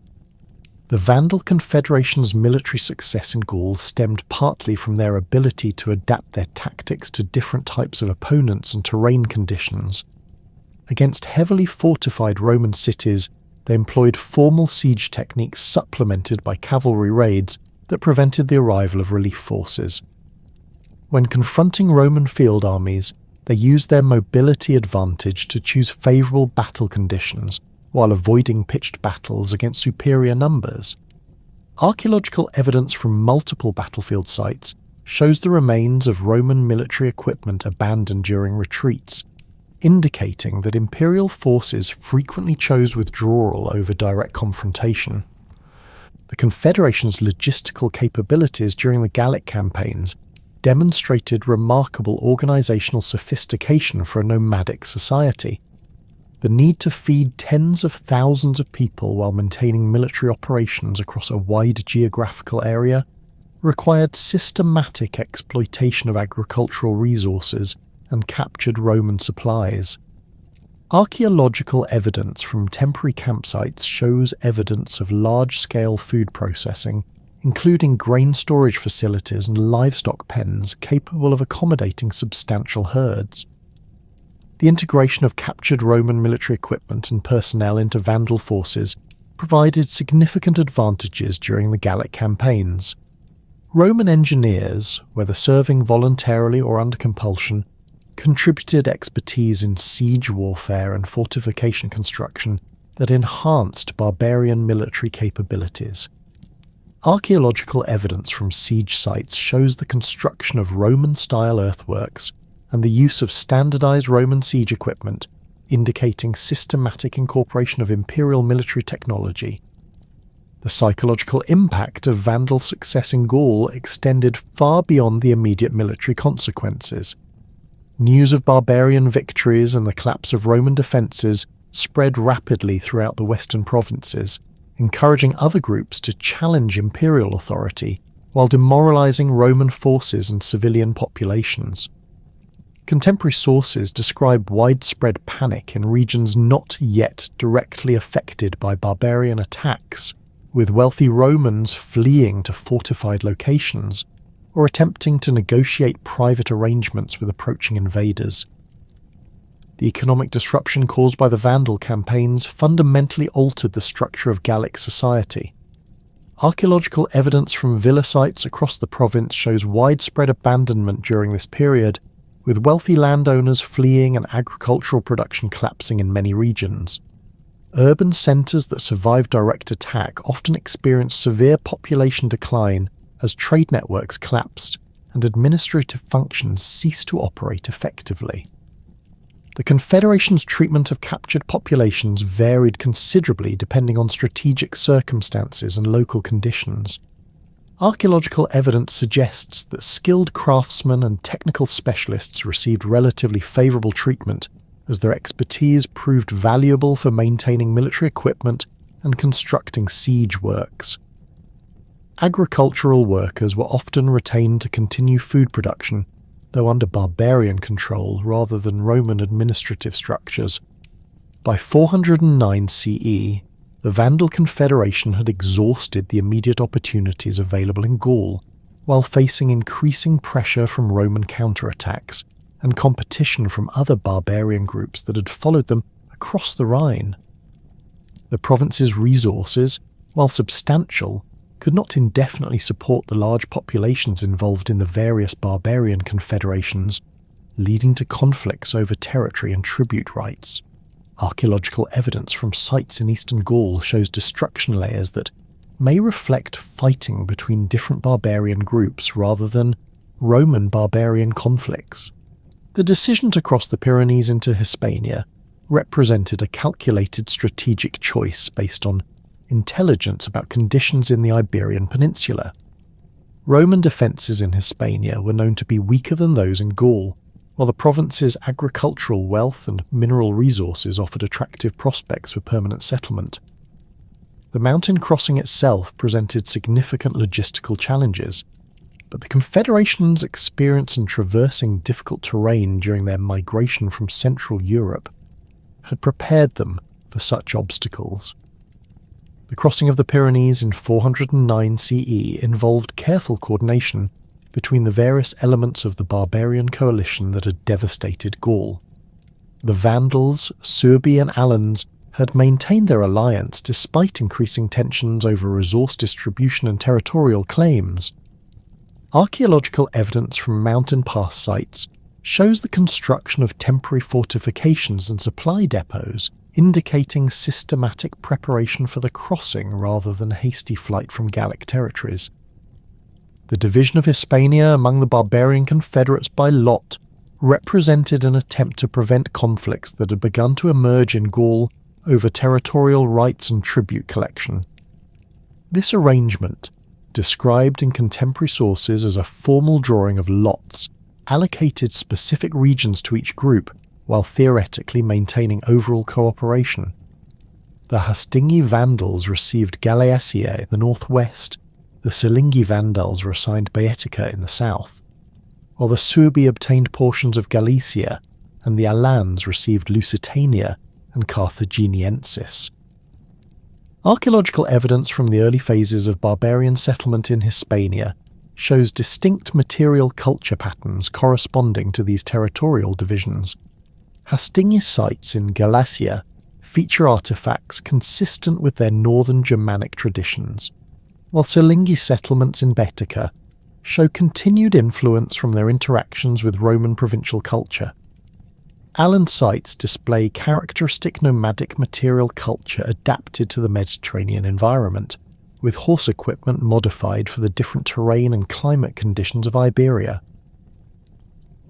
The Vandal Confederation's military success in Gaul stemmed partly from their ability to adapt their tactics to different types of opponents and terrain conditions. Against heavily fortified Roman cities, they employed formal siege techniques supplemented by cavalry raids that prevented the arrival of relief forces. When confronting Roman field armies, they used their mobility advantage to choose favourable battle conditions while avoiding pitched battles against superior numbers. Archaeological evidence from multiple battlefield sites shows the remains of Roman military equipment abandoned during retreats, indicating that imperial forces frequently chose withdrawal over direct confrontation. The Confederation's logistical capabilities during the Gallic campaigns demonstrated remarkable organisational sophistication for a nomadic society. The need to feed tens of thousands of people while maintaining military operations across a wide geographical area required systematic exploitation of agricultural resources and captured Roman supplies. Archaeological evidence from temporary campsites shows evidence of large-scale food processing, including grain storage facilities and livestock pens capable of accommodating substantial herds. The integration of captured Roman military equipment and personnel into Vandal forces provided significant advantages during the Gallic campaigns. Roman engineers, whether serving voluntarily or under compulsion, contributed expertise in siege warfare and fortification construction that enhanced barbarian military capabilities. Archaeological evidence from siege sites shows the construction of Roman-style earthworks and the use of standardized Roman siege equipment, indicating systematic incorporation of imperial military technology. The psychological impact of Vandal success in Gaul extended far beyond the immediate military consequences. News of barbarian victories and the collapse of Roman defences spread rapidly throughout the western provinces, encouraging other groups to challenge imperial authority while demoralizing Roman forces and civilian populations. Contemporary sources describe widespread panic in regions not yet directly affected by barbarian attacks, with wealthy Romans fleeing to fortified locations or attempting to negotiate private arrangements with approaching invaders. The economic disruption caused by the Vandal campaigns fundamentally altered the structure of Gallic society. Archaeological evidence from villa sites across the province shows widespread abandonment during this period, with wealthy landowners fleeing and agricultural production collapsing in many regions. Urban centres that survived direct attack often experienced severe population decline as trade networks collapsed and administrative functions ceased to operate effectively. The Confederation's treatment of captured populations varied considerably depending on strategic circumstances and local conditions. Archaeological evidence suggests that skilled craftsmen and technical specialists received relatively favourable treatment as their expertise proved valuable for maintaining military equipment and constructing siege works. Agricultural workers were often retained to continue food production, though under barbarian control rather than Roman administrative structures. By 409 CE, the Vandal Confederation had exhausted the immediate opportunities available in Gaul, while facing increasing pressure from Roman counterattacks and competition from other barbarian groups that had followed them across the Rhine. The province's resources, while substantial, could not indefinitely support the large populations involved in the various barbarian confederations, leading to conflicts over territory and tribute rights. Archaeological evidence from sites in eastern Gaul shows destruction layers that may reflect fighting between different barbarian groups rather than Roman barbarian conflicts. The decision to cross the Pyrenees into Hispania represented a calculated strategic choice based on intelligence about conditions in the Iberian Peninsula. Roman defences in Hispania were known to be weaker than those in Gaul, while the province's agricultural wealth and mineral resources offered attractive prospects for permanent settlement. The mountain crossing itself presented significant logistical challenges, but the Confederation's experience in traversing difficult terrain during their migration from Central Europe had prepared them for such obstacles. The crossing of the Pyrenees in 409 CE involved careful coordination between the various elements of the barbarian coalition that had devastated Gaul. The Vandals, Suebi and Alans had maintained their alliance despite increasing tensions over resource distribution and territorial claims. Archaeological evidence from mountain pass sites shows the construction of temporary fortifications and supply depots, indicating systematic preparation for the crossing rather than hasty flight from Gallic territories. The division of Hispania among the barbarian confederates by lot represented an attempt to prevent conflicts that had begun to emerge in Gaul over territorial rights and tribute collection. This arrangement, described in contemporary sources as a formal drawing of lots, allocated specific regions to each group while theoretically maintaining overall cooperation. The Hastingi Vandals received Gallaecia in the northwest, the Silingi Vandals were assigned Baetica in the south, while the Suebi obtained portions of Galicia and the Alans received Lusitania and Carthaginiensis. Archaeological evidence from the early phases of barbarian settlement in Hispania shows distinct material culture patterns corresponding to these territorial divisions. Hastingi sites in Galatia feature artifacts consistent with their northern Germanic traditions, while Silingi settlements in Baetica show continued influence from their interactions with Roman provincial culture. Allen sites display characteristic nomadic material culture adapted to the Mediterranean environment, with horse equipment modified for the different terrain and climate conditions of Iberia.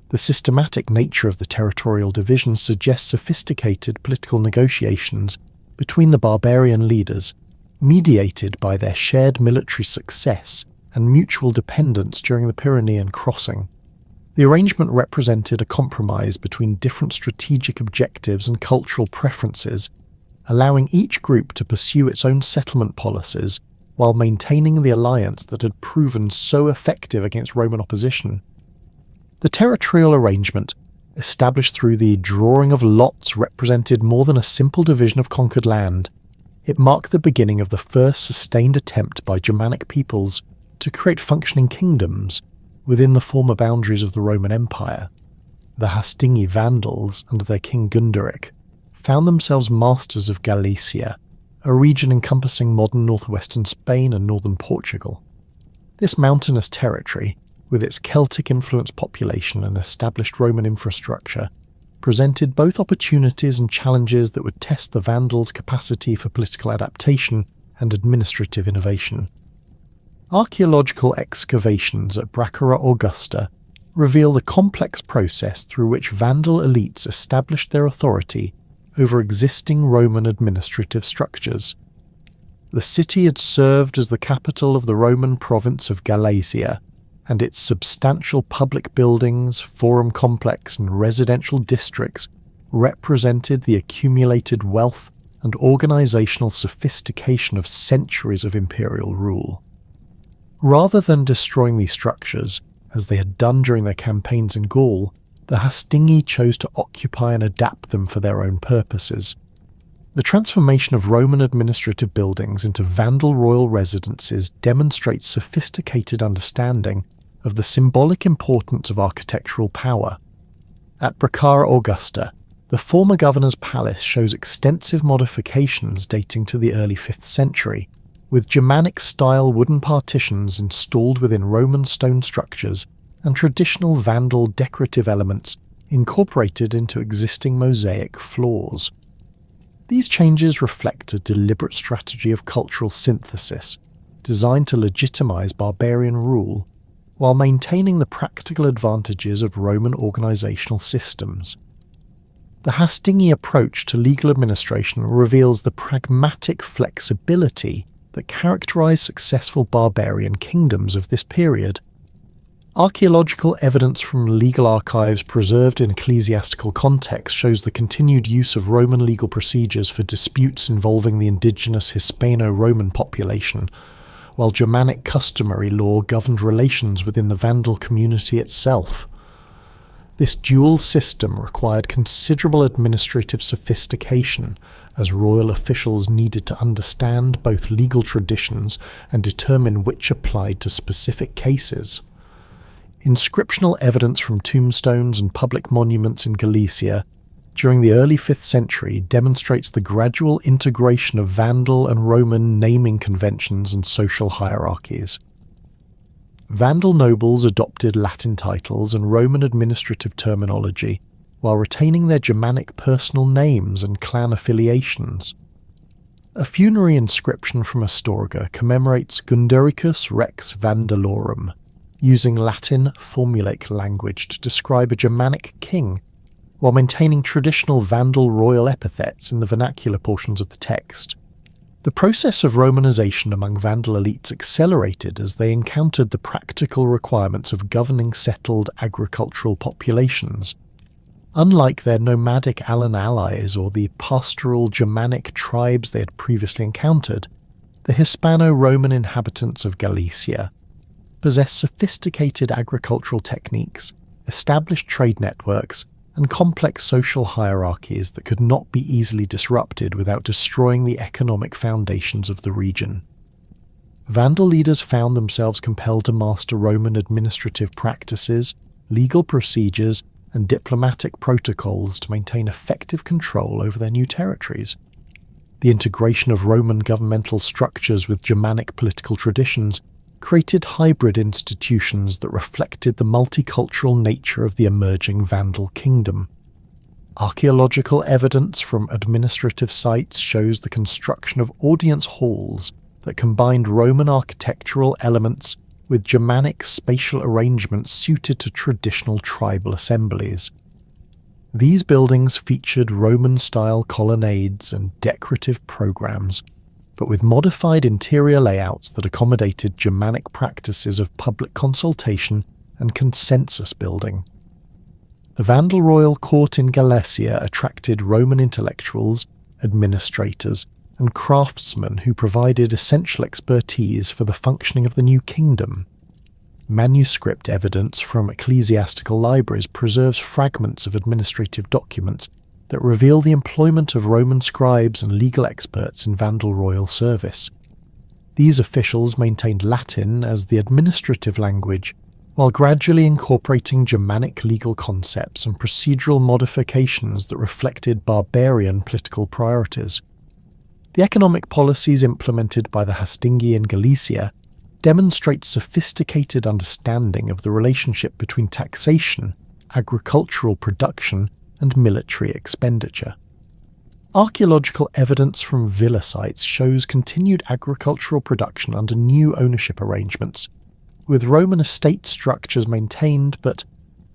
The systematic nature of the territorial division suggests sophisticated political negotiations between the barbarian leaders, mediated by their shared military success and mutual dependence during the Pyrenean crossing. The arrangement represented a compromise between different strategic objectives and cultural preferences, allowing each group to pursue its own settlement policies while maintaining the alliance that had proven so effective against Roman opposition. The territorial arrangement, established through the drawing of lots, represented more than a simple division of conquered land. It marked the beginning of the first sustained attempt by Germanic peoples to create functioning kingdoms within the former boundaries of the Roman Empire. The Hastingi Vandals, under their king Genseric, found themselves masters of Galicia, a region encompassing modern northwestern Spain and northern Portugal. This mountainous territory, with its Celtic-influenced population and established Roman infrastructure, presented both opportunities and challenges that would test the Vandals' capacity for political adaptation and administrative innovation. Archaeological excavations at Bracara Augusta reveal the complex process through which Vandal elites established their authority over existing Roman administrative structures. The city had served as the capital of the Roman province of Galatia, and its substantial public buildings, forum complex, and residential districts represented the accumulated wealth and organizational sophistication of centuries of imperial rule. Rather than destroying these structures, as they had done during their campaigns in Gaul, the Hastingi chose to occupy and adapt them for their own purposes. The transformation of Roman administrative buildings into Vandal royal residences demonstrates sophisticated understanding of the symbolic importance of architectural power. At Bracara Augusta, the former governor's palace shows extensive modifications dating to the early 5th century, with Germanic-style wooden partitions installed within Roman stone structures and traditional Vandal decorative elements incorporated into existing mosaic floors. These changes reflect a deliberate strategy of cultural synthesis, designed to legitimize barbarian rule, while maintaining the practical advantages of Roman organizational systems. The Hastingi approach to legal administration reveals the pragmatic flexibility that characterized successful barbarian kingdoms of this period. Archaeological evidence from legal archives preserved in ecclesiastical context shows the continued use of Roman legal procedures for disputes involving the indigenous Hispano-Roman population, while Germanic customary law governed relations within the Vandal community itself. This dual system required considerable administrative sophistication, as royal officials needed to understand both legal traditions and determine which applied to specific cases. Inscriptional evidence from tombstones and public monuments in Galicia during the early 5th century demonstrates the gradual integration of Vandal and Roman naming conventions and social hierarchies. Vandal nobles adopted Latin titles and Roman administrative terminology, while retaining their Germanic personal names and clan affiliations. A funerary inscription from Astorga commemorates Gundericus Rex Vandalorum, using Latin formulaic language to describe a Germanic king, while maintaining traditional Vandal royal epithets in the vernacular portions of the text. The process of Romanization among Vandal elites accelerated as they encountered the practical requirements of governing settled agricultural populations. Unlike their nomadic Allan allies or the pastoral Germanic tribes they had previously encountered, the Hispano-Roman inhabitants of Galicia possessed sophisticated agricultural techniques, established trade networks, and complex social hierarchies that could not be easily disrupted without destroying the economic foundations of the region. Vandal leaders found themselves compelled to master Roman administrative practices, legal procedures, and diplomatic protocols to maintain effective control over their new territories. The integration of Roman governmental structures with Germanic political traditions created hybrid institutions that reflected the multicultural nature of the emerging Vandal kingdom. Archaeological evidence from administrative sites shows the construction of audience halls that combined Roman architectural elements with Germanic spatial arrangements suited to traditional tribal assemblies. These buildings featured Roman-style colonnades and decorative programs, but with modified interior layouts that accommodated Germanic practices of public consultation and consensus building. The Vandal royal court in Galicia attracted Roman intellectuals, administrators, and craftsmen who provided essential expertise for the functioning of the new kingdom. Manuscript evidence from ecclesiastical libraries preserves fragments of administrative documents that reveal the employment of Roman scribes and legal experts in Vandal royal service. These officials maintained Latin as the administrative language, while gradually incorporating Germanic legal concepts and procedural modifications that reflected barbarian political priorities. The economic policies implemented by the Hastingi in Galicia demonstrate sophisticated understanding of the relationship between taxation, agricultural production, and military expenditure. Archaeological evidence from villa sites shows continued agricultural production under new ownership arrangements, with Roman estate structures maintained but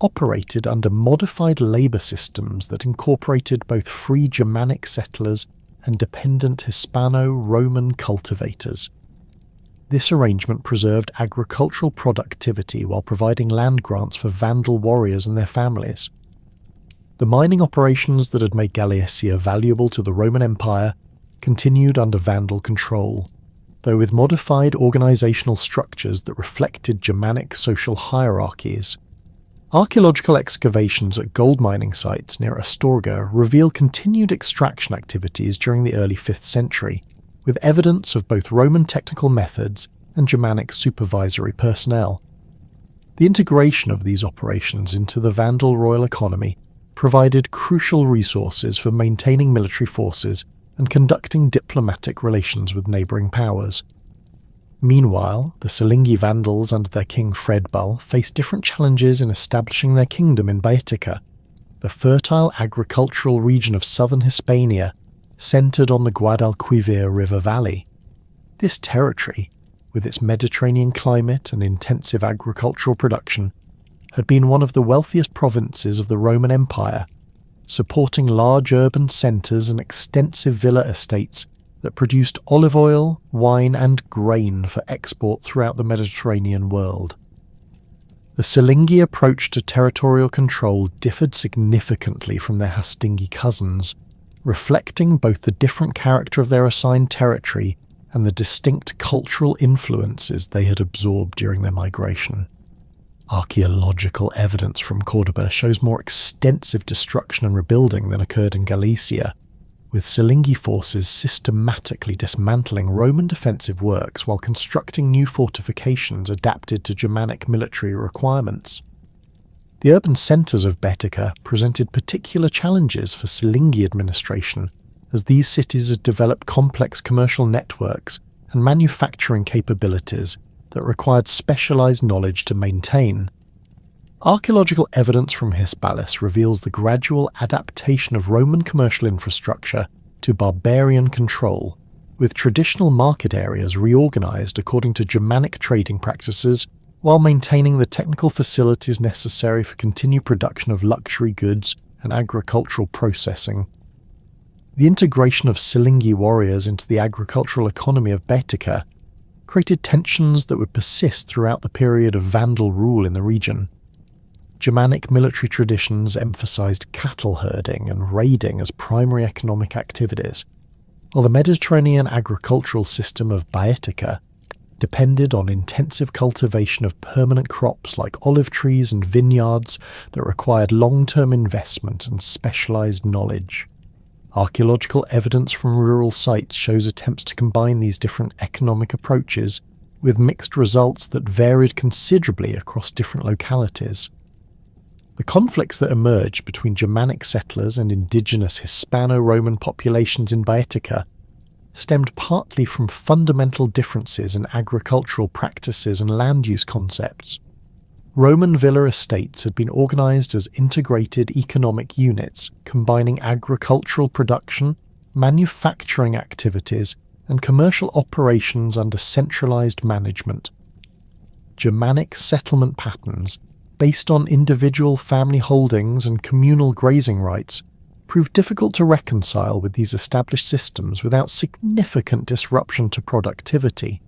operated under modified labour systems that incorporated both free Germanic settlers and dependent Hispano-Roman cultivators. This arrangement preserved agricultural productivity while providing land grants for Vandal warriors and their families. The mining operations that had made Galicia valuable to the Roman Empire continued under Vandal control, though with modified organisational structures that reflected Germanic social hierarchies. Archaeological excavations at gold mining sites near Astorga reveal continued extraction activities during the early 5th century, with evidence of both Roman technical methods and Germanic supervisory personnel. The integration of these operations into the Vandal royal economy provided crucial resources for maintaining military forces and conducting diplomatic relations with neighbouring powers. Meanwhile, the Silingi Vandals under their king Fredbal faced different challenges in establishing their kingdom in Baetica, the fertile agricultural region of southern Hispania, centred on the Guadalquivir River Valley. This territory, with its Mediterranean climate and intensive agricultural production, had been one of the wealthiest provinces of the Roman Empire, supporting large urban centres and extensive villa estates that produced olive oil, wine and grain for export throughout the Mediterranean world. The Silingi approach to territorial control differed significantly from their Hastingi cousins, reflecting both the different character of their assigned territory and the distinct cultural influences they had absorbed during their migration. Archaeological evidence from Cordoba shows more extensive destruction and rebuilding than occurred in Galicia, with Silingi forces systematically dismantling Roman defensive works while constructing new fortifications adapted to Germanic military requirements. The urban centres of Baetica presented particular challenges for Silingi administration, as these cities had developed complex commercial networks and manufacturing capabilities that required specialised knowledge to maintain. Archaeological evidence from Hispalis reveals the gradual adaptation of Roman commercial infrastructure to barbarian control, with traditional market areas reorganised according to Germanic trading practices while maintaining the technical facilities necessary for continued production of luxury goods and agricultural processing. The integration of Silingi warriors into the agricultural economy of Baetica created tensions that would persist throughout the period of Vandal rule in the region. Germanic military traditions emphasised cattle herding and raiding as primary economic activities, while the Mediterranean agricultural system of Baetica depended on intensive cultivation of permanent crops like olive trees and vineyards that required long-term investment and specialised knowledge. Archaeological evidence from rural sites shows attempts to combine these different economic approaches with mixed results that varied considerably across different localities. The conflicts that emerged between Germanic settlers and indigenous Hispano-Roman populations in Baetica stemmed partly from fundamental differences in agricultural practices and land use concepts. Roman villa estates had been organised as integrated economic units combining agricultural production, manufacturing activities, and commercial operations under centralised management. Germanic settlement patterns, based on individual family holdings and communal grazing rights, proved difficult to reconcile with these established systems without significant disruption to productivity.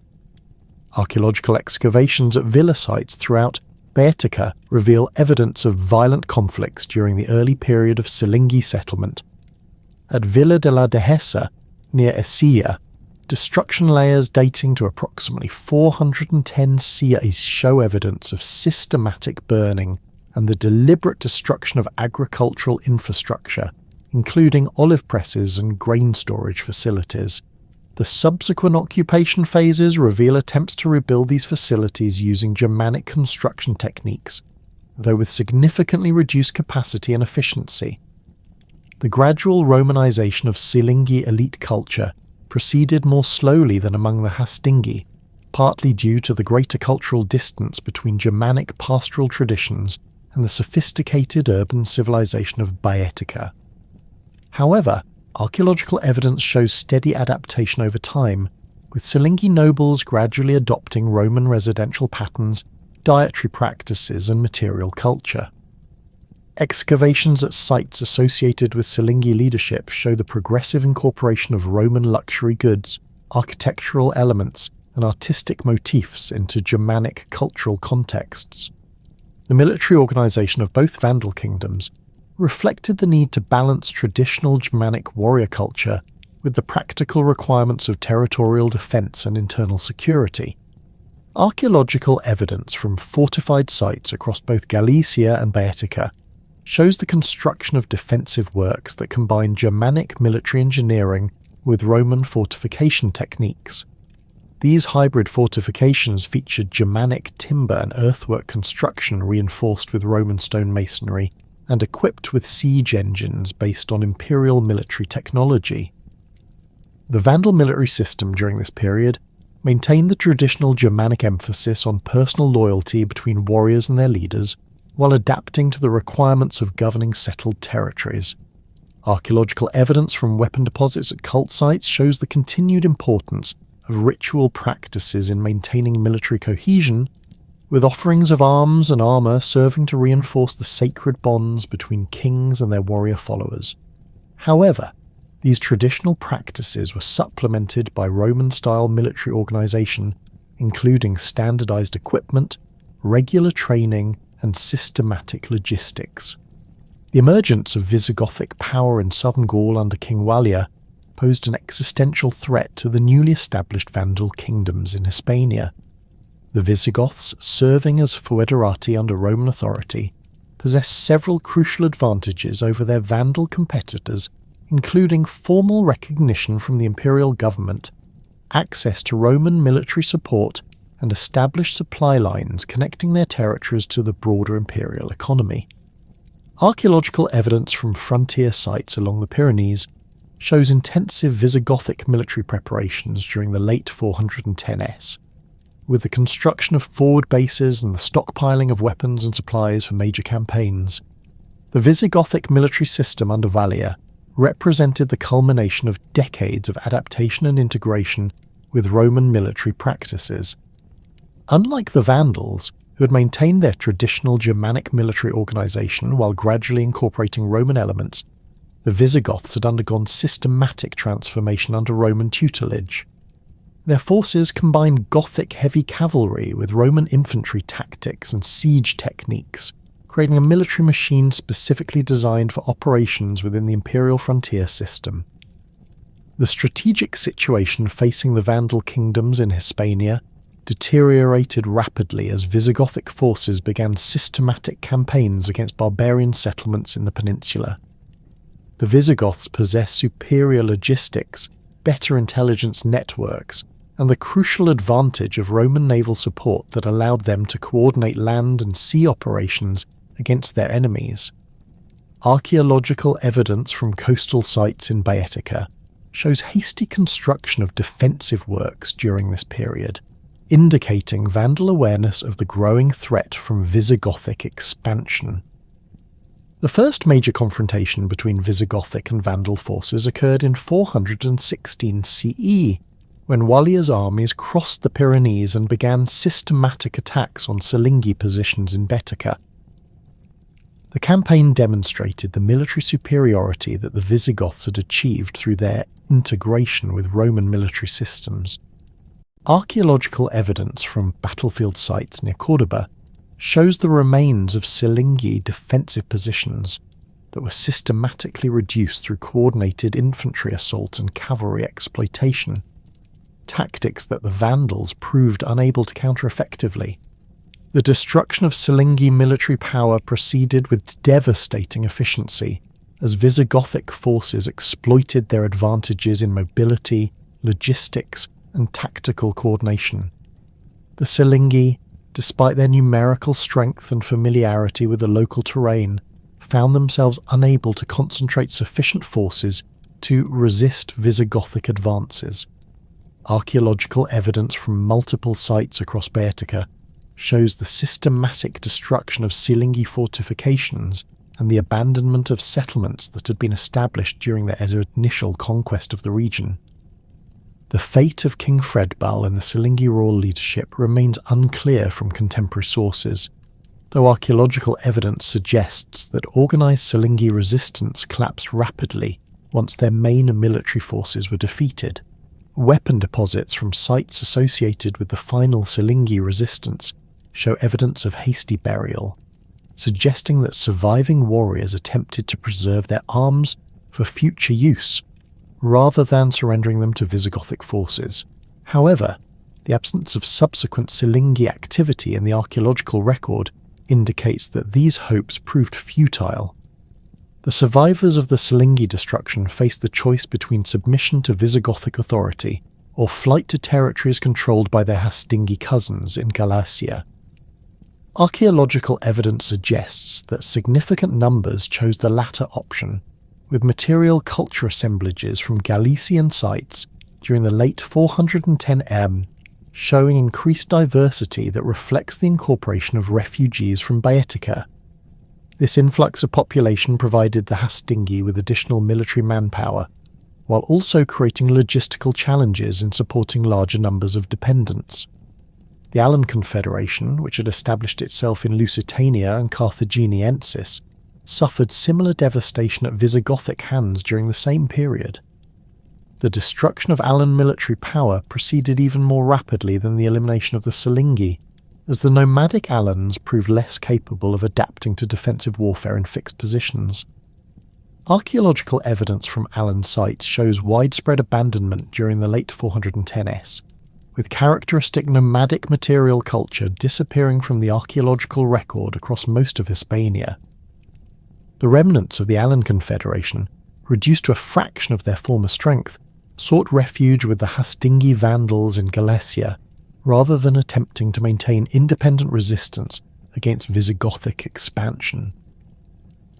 Archaeological excavations at villa sites throughout Baetica reveal evidence of violent conflicts during the early period of Silingi settlement. At Villa de la Dehesa, near Esilla, destruction layers dating to approximately 410 CE show evidence of systematic burning and the deliberate destruction of agricultural infrastructure, including olive presses and grain storage facilities. The subsequent occupation phases reveal attempts to rebuild these facilities using Germanic construction techniques, though with significantly reduced capacity and efficiency. The gradual Romanization of Silingi elite culture proceeded more slowly than among the Hastingi, partly due to the greater cultural distance between Germanic pastoral traditions and the sophisticated urban civilization of Baetica. However, archaeological evidence shows steady adaptation over time, with Silingi nobles gradually adopting Roman residential patterns, dietary practices, and material culture. Excavations at sites associated with Silingi leadership show the progressive incorporation of Roman luxury goods, architectural elements, and artistic motifs into Germanic cultural contexts. The military organisation of both Vandal kingdoms reflected the need to balance traditional Germanic warrior culture with the practical requirements of territorial defence and internal security. Archaeological evidence from fortified sites across both Galicia and Baetica shows the construction of defensive works that combine Germanic military engineering with Roman fortification techniques. These hybrid fortifications featured Germanic timber and earthwork construction reinforced with Roman stone masonry and equipped with siege engines based on imperial military technology. The Vandal military system during this period maintained the traditional Germanic emphasis on personal loyalty between warriors and their leaders, while adapting to the requirements of governing settled territories. Archaeological evidence from weapon deposits at cult sites shows the continued importance of ritual practices in maintaining military cohesion, with offerings of arms and armour serving to reinforce the sacred bonds between kings and their warrior followers. However, these traditional practices were supplemented by Roman-style military organisation, including standardised equipment, regular training, and systematic logistics. The emergence of Visigothic power in southern Gaul under King Wallia posed an existential threat to the newly established Vandal kingdoms in Hispania. The Visigoths, serving as foederati under Roman authority, possessed several crucial advantages over their Vandal competitors, including formal recognition from the imperial government, access to Roman military support, and established supply lines connecting their territories to the broader imperial economy. Archaeological evidence from frontier sites along the Pyrenees shows intensive Visigothic military preparations during the late 410s. With the construction of forward bases and the stockpiling of weapons and supplies for major campaigns. The Visigothic military system under Wallia represented the culmination of decades of adaptation and integration with Roman military practices. Unlike the Vandals, who had maintained their traditional Germanic military organisation while gradually incorporating Roman elements, the Visigoths had undergone systematic transformation under Roman tutelage. Their forces combined Gothic heavy cavalry with Roman infantry tactics and siege techniques, creating a military machine specifically designed for operations within the imperial frontier system. The strategic situation facing the Vandal kingdoms in Hispania deteriorated rapidly as Visigothic forces began systematic campaigns against barbarian settlements in the peninsula. The Visigoths possessed superior logistics, better intelligence networks, and the crucial advantage of Roman naval support that allowed them to coordinate land and sea operations against their enemies. Archaeological evidence from coastal sites in Baetica shows hasty construction of defensive works during this period. indicating Vandal awareness of the growing threat from Visigothic expansion. The first major confrontation between Visigothic and Vandal forces occurred in 416 CE, when Wallia's armies crossed the Pyrenees and began systematic attacks on Silingi positions in Baetica. The campaign demonstrated the military superiority that the Visigoths had achieved through their integration with Roman military systems. Archaeological evidence from battlefield sites near Cordoba shows the remains of Silingi defensive positions that were systematically reduced through coordinated infantry assault and cavalry exploitation, tactics that the Vandals proved unable to counter effectively. The destruction of Silingi military power proceeded with devastating efficiency as Visigothic forces exploited their advantages in mobility, logistics, and tactical coordination. The Silingi, despite their numerical strength and familiarity with the local terrain, found themselves unable to concentrate sufficient forces to resist Visigothic advances. Archaeological evidence from multiple sites across Baetica shows the systematic destruction of Silingi fortifications and the abandonment of settlements that had been established during their initial conquest of the region. The fate of King Fredbal and the Silingi royal leadership remains unclear from contemporary sources, though archaeological evidence suggests that organised Silingi resistance collapsed rapidly once their main military forces were defeated. Weapon deposits from sites associated with the final Silingi resistance show evidence of hasty burial, suggesting that surviving warriors attempted to preserve their arms for future use, rather than surrendering them to Visigothic forces. However, the absence of subsequent Silingi activity in the archaeological record indicates that these hopes proved futile. The survivors of the Silingi destruction faced the choice between submission to Visigothic authority or flight to territories controlled by their Hastingi cousins in Galatia. Archaeological evidence suggests that significant numbers chose the latter option, with material culture assemblages from Galician sites during the late 410 M showing increased diversity that reflects the incorporation of refugees from Baetica. This influx of population provided the Hastingi with additional military manpower, while also creating logistical challenges in supporting larger numbers of dependents. The Alan Confederation, which had established itself in Lusitania and Carthaginiensis, suffered similar devastation at Visigothic hands during the same period. The destruction of Alan military power proceeded even more rapidly than the elimination of the Silingi, as the nomadic Alans proved less capable of adapting to defensive warfare in fixed positions. Archaeological evidence from Alan sites shows widespread abandonment during the late 410s, with characteristic nomadic material culture disappearing from the archaeological record across most of Hispania. The remnants of the Alan Confederation, reduced to a fraction of their former strength, sought refuge with the Hastingi Vandals in Galicia, rather than attempting to maintain independent resistance against Visigothic expansion.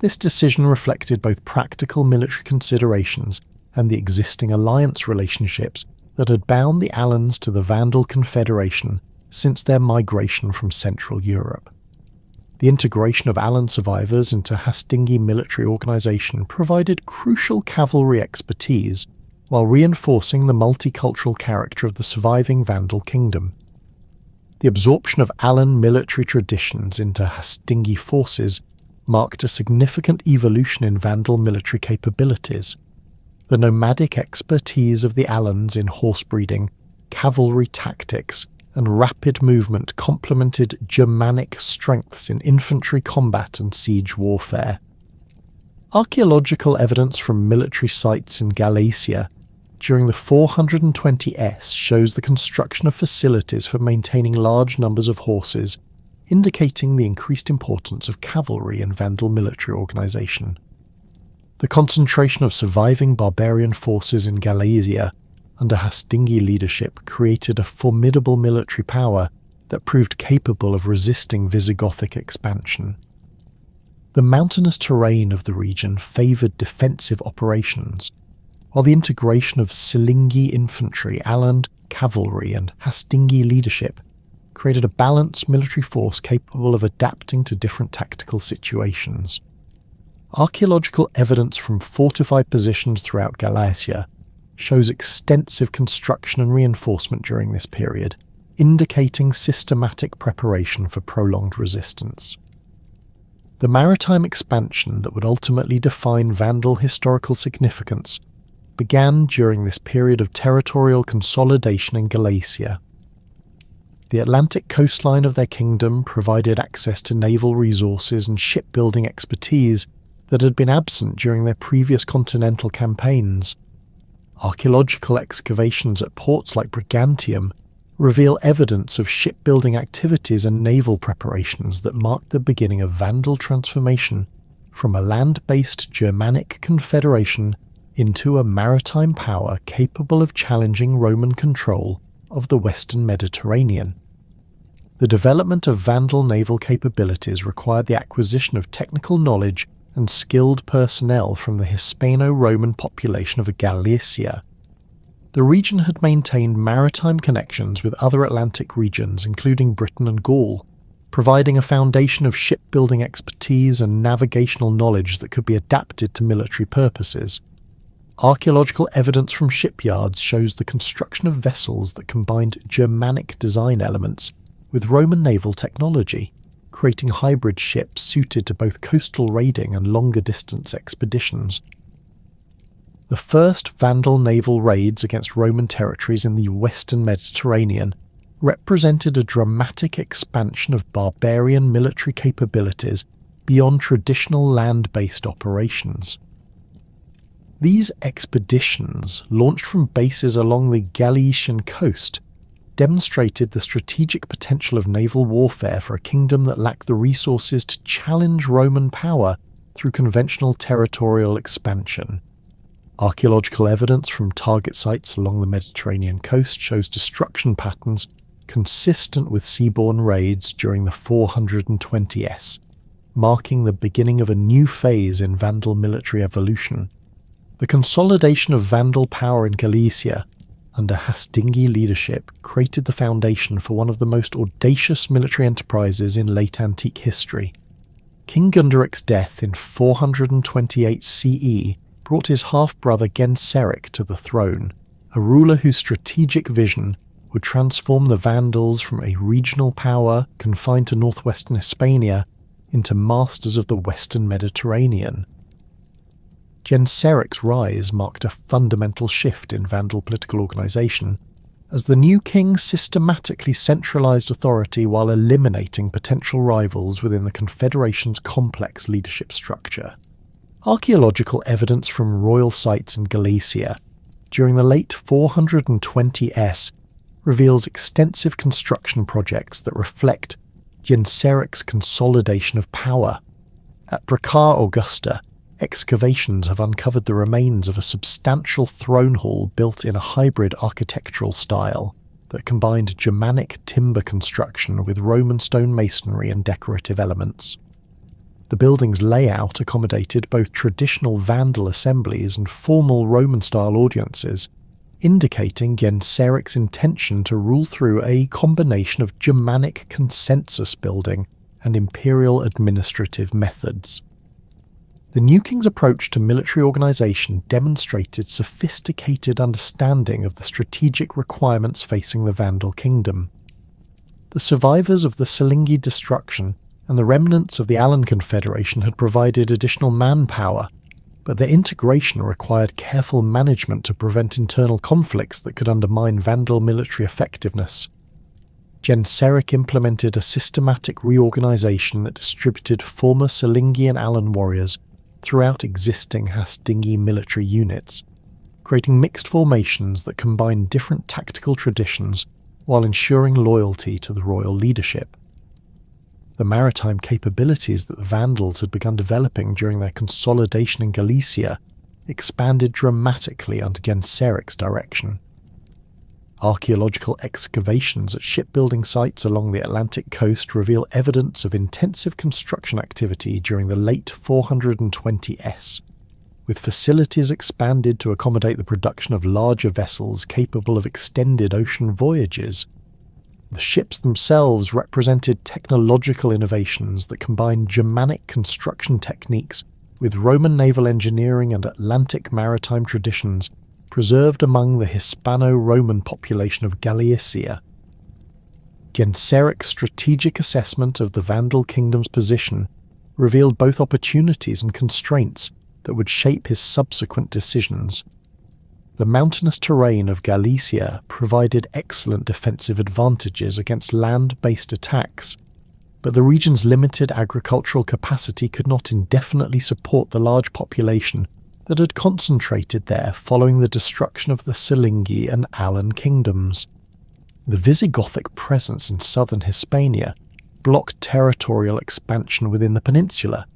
This decision reflected both practical military considerations and the existing alliance relationships that had bound the Alans to the Vandal Confederation since their migration from Central Europe. The integration of Alan survivors into Hastingi military organisation provided crucial cavalry expertise while reinforcing the multicultural character of the surviving Vandal kingdom. The absorption of Alan military traditions into Hastingi forces marked a significant evolution in Vandal military capabilities. The nomadic expertise of the Alans in horse breeding, cavalry tactics, and rapid movement complemented Germanic strengths in infantry combat and siege warfare. Archaeological evidence from military sites in Galicia during the 420s shows the construction of facilities for maintaining large numbers of horses, indicating the increased importance of cavalry in Vandal military organisation. The concentration of surviving barbarian forces in Galicia under Hastingi leadership created a formidable military power that proved capable of resisting Visigothic expansion. The mountainous terrain of the region favoured defensive operations, while the integration of Silingi infantry, Alan, cavalry and Hastingi leadership created a balanced military force capable of adapting to different tactical situations. Archaeological evidence from fortified positions throughout Galatia shows extensive construction and reinforcement during this period, indicating systematic preparation for prolonged resistance. The maritime expansion that would ultimately define Vandal historical significance began during this period of territorial consolidation in Galatia. The Atlantic coastline of their kingdom provided access to naval resources and shipbuilding expertise that had been absent during their previous continental campaigns. Archaeological excavations at ports like Brigantium reveal evidence of shipbuilding activities and naval preparations that marked the beginning of Vandal transformation from a land-based Germanic confederation into a maritime power capable of challenging Roman control of the Western Mediterranean. The development of Vandal naval capabilities required the acquisition of technical knowledge and skilled personnel from the Hispano-Roman population of Galicia. The region had maintained maritime connections with other Atlantic regions, including Britain and Gaul, providing a foundation of shipbuilding expertise and navigational knowledge that could be adapted to military purposes. Archaeological evidence from shipyards shows the construction of vessels that combined Germanic design elements with Roman naval technology, creating hybrid ships suited to both coastal raiding and longer-distance expeditions. The first Vandal naval raids against Roman territories in the Western Mediterranean represented a dramatic expansion of barbarian military capabilities beyond traditional land-based operations. These expeditions, launched from bases along the Galician coast, demonstrated the strategic potential of naval warfare for a kingdom that lacked the resources to challenge Roman power through conventional territorial expansion. Archaeological evidence from target sites along the Mediterranean coast shows destruction patterns consistent with seaborne raids during the 420s, marking the beginning of a new phase in Vandal military evolution. The consolidation of Vandal power in Galicia under Hastingi leadership created the foundation for one of the most audacious military enterprises in late antique history. King Genseric's death in 428 CE brought his half-brother Genseric to the throne, a ruler whose strategic vision would transform the Vandals from a regional power confined to northwestern Hispania into masters of the western Mediterranean. Genseric's rise marked a fundamental shift in Vandal political organisation, as the new king systematically centralised authority while eliminating potential rivals within the Confederation's complex leadership structure. Archaeological evidence from royal sites in Galicia during the late 420s reveals extensive construction projects that reflect Genseric's consolidation of power. At Bracar Augusta, excavations have uncovered the remains of a substantial throne hall built in a hybrid architectural style that combined Germanic timber construction with Roman stone masonry and decorative elements. The building's layout accommodated both traditional Vandal assemblies and formal Roman-style audiences, indicating Genseric's intention to rule through a combination of Germanic consensus building and imperial administrative methods. The new king's approach to military organisation demonstrated sophisticated understanding of the strategic requirements facing the Vandal kingdom. The survivors of the Silingi destruction and the remnants of the Alan Confederation had provided additional manpower, but their integration required careful management to prevent internal conflicts that could undermine Vandal military effectiveness. Genseric implemented a systematic reorganisation that distributed former Silingi and Alan warriors throughout existing Hastingi military units, creating mixed formations that combined different tactical traditions while ensuring loyalty to the royal leadership. The maritime capabilities that the Vandals had begun developing during their consolidation in Galicia expanded dramatically under Genseric's direction. Archaeological excavations at shipbuilding sites along the Atlantic coast reveal evidence of intensive construction activity during the late 420s, with facilities expanded to accommodate the production of larger vessels capable of extended ocean voyages. The ships themselves represented technological innovations that combined Germanic construction techniques with Roman naval engineering and Atlantic maritime traditions preserved among the Hispano-Roman population of Galicia. Genseric's strategic assessment of the Vandal kingdom's position revealed both opportunities and constraints that would shape his subsequent decisions. The mountainous terrain of Galicia provided excellent defensive advantages against land-based attacks, but the region's limited agricultural capacity could not indefinitely support the large population that had concentrated there following the destruction of the Silingi and Alan kingdoms. The Visigothic presence in southern Hispania blocked territorial expansion within the peninsula,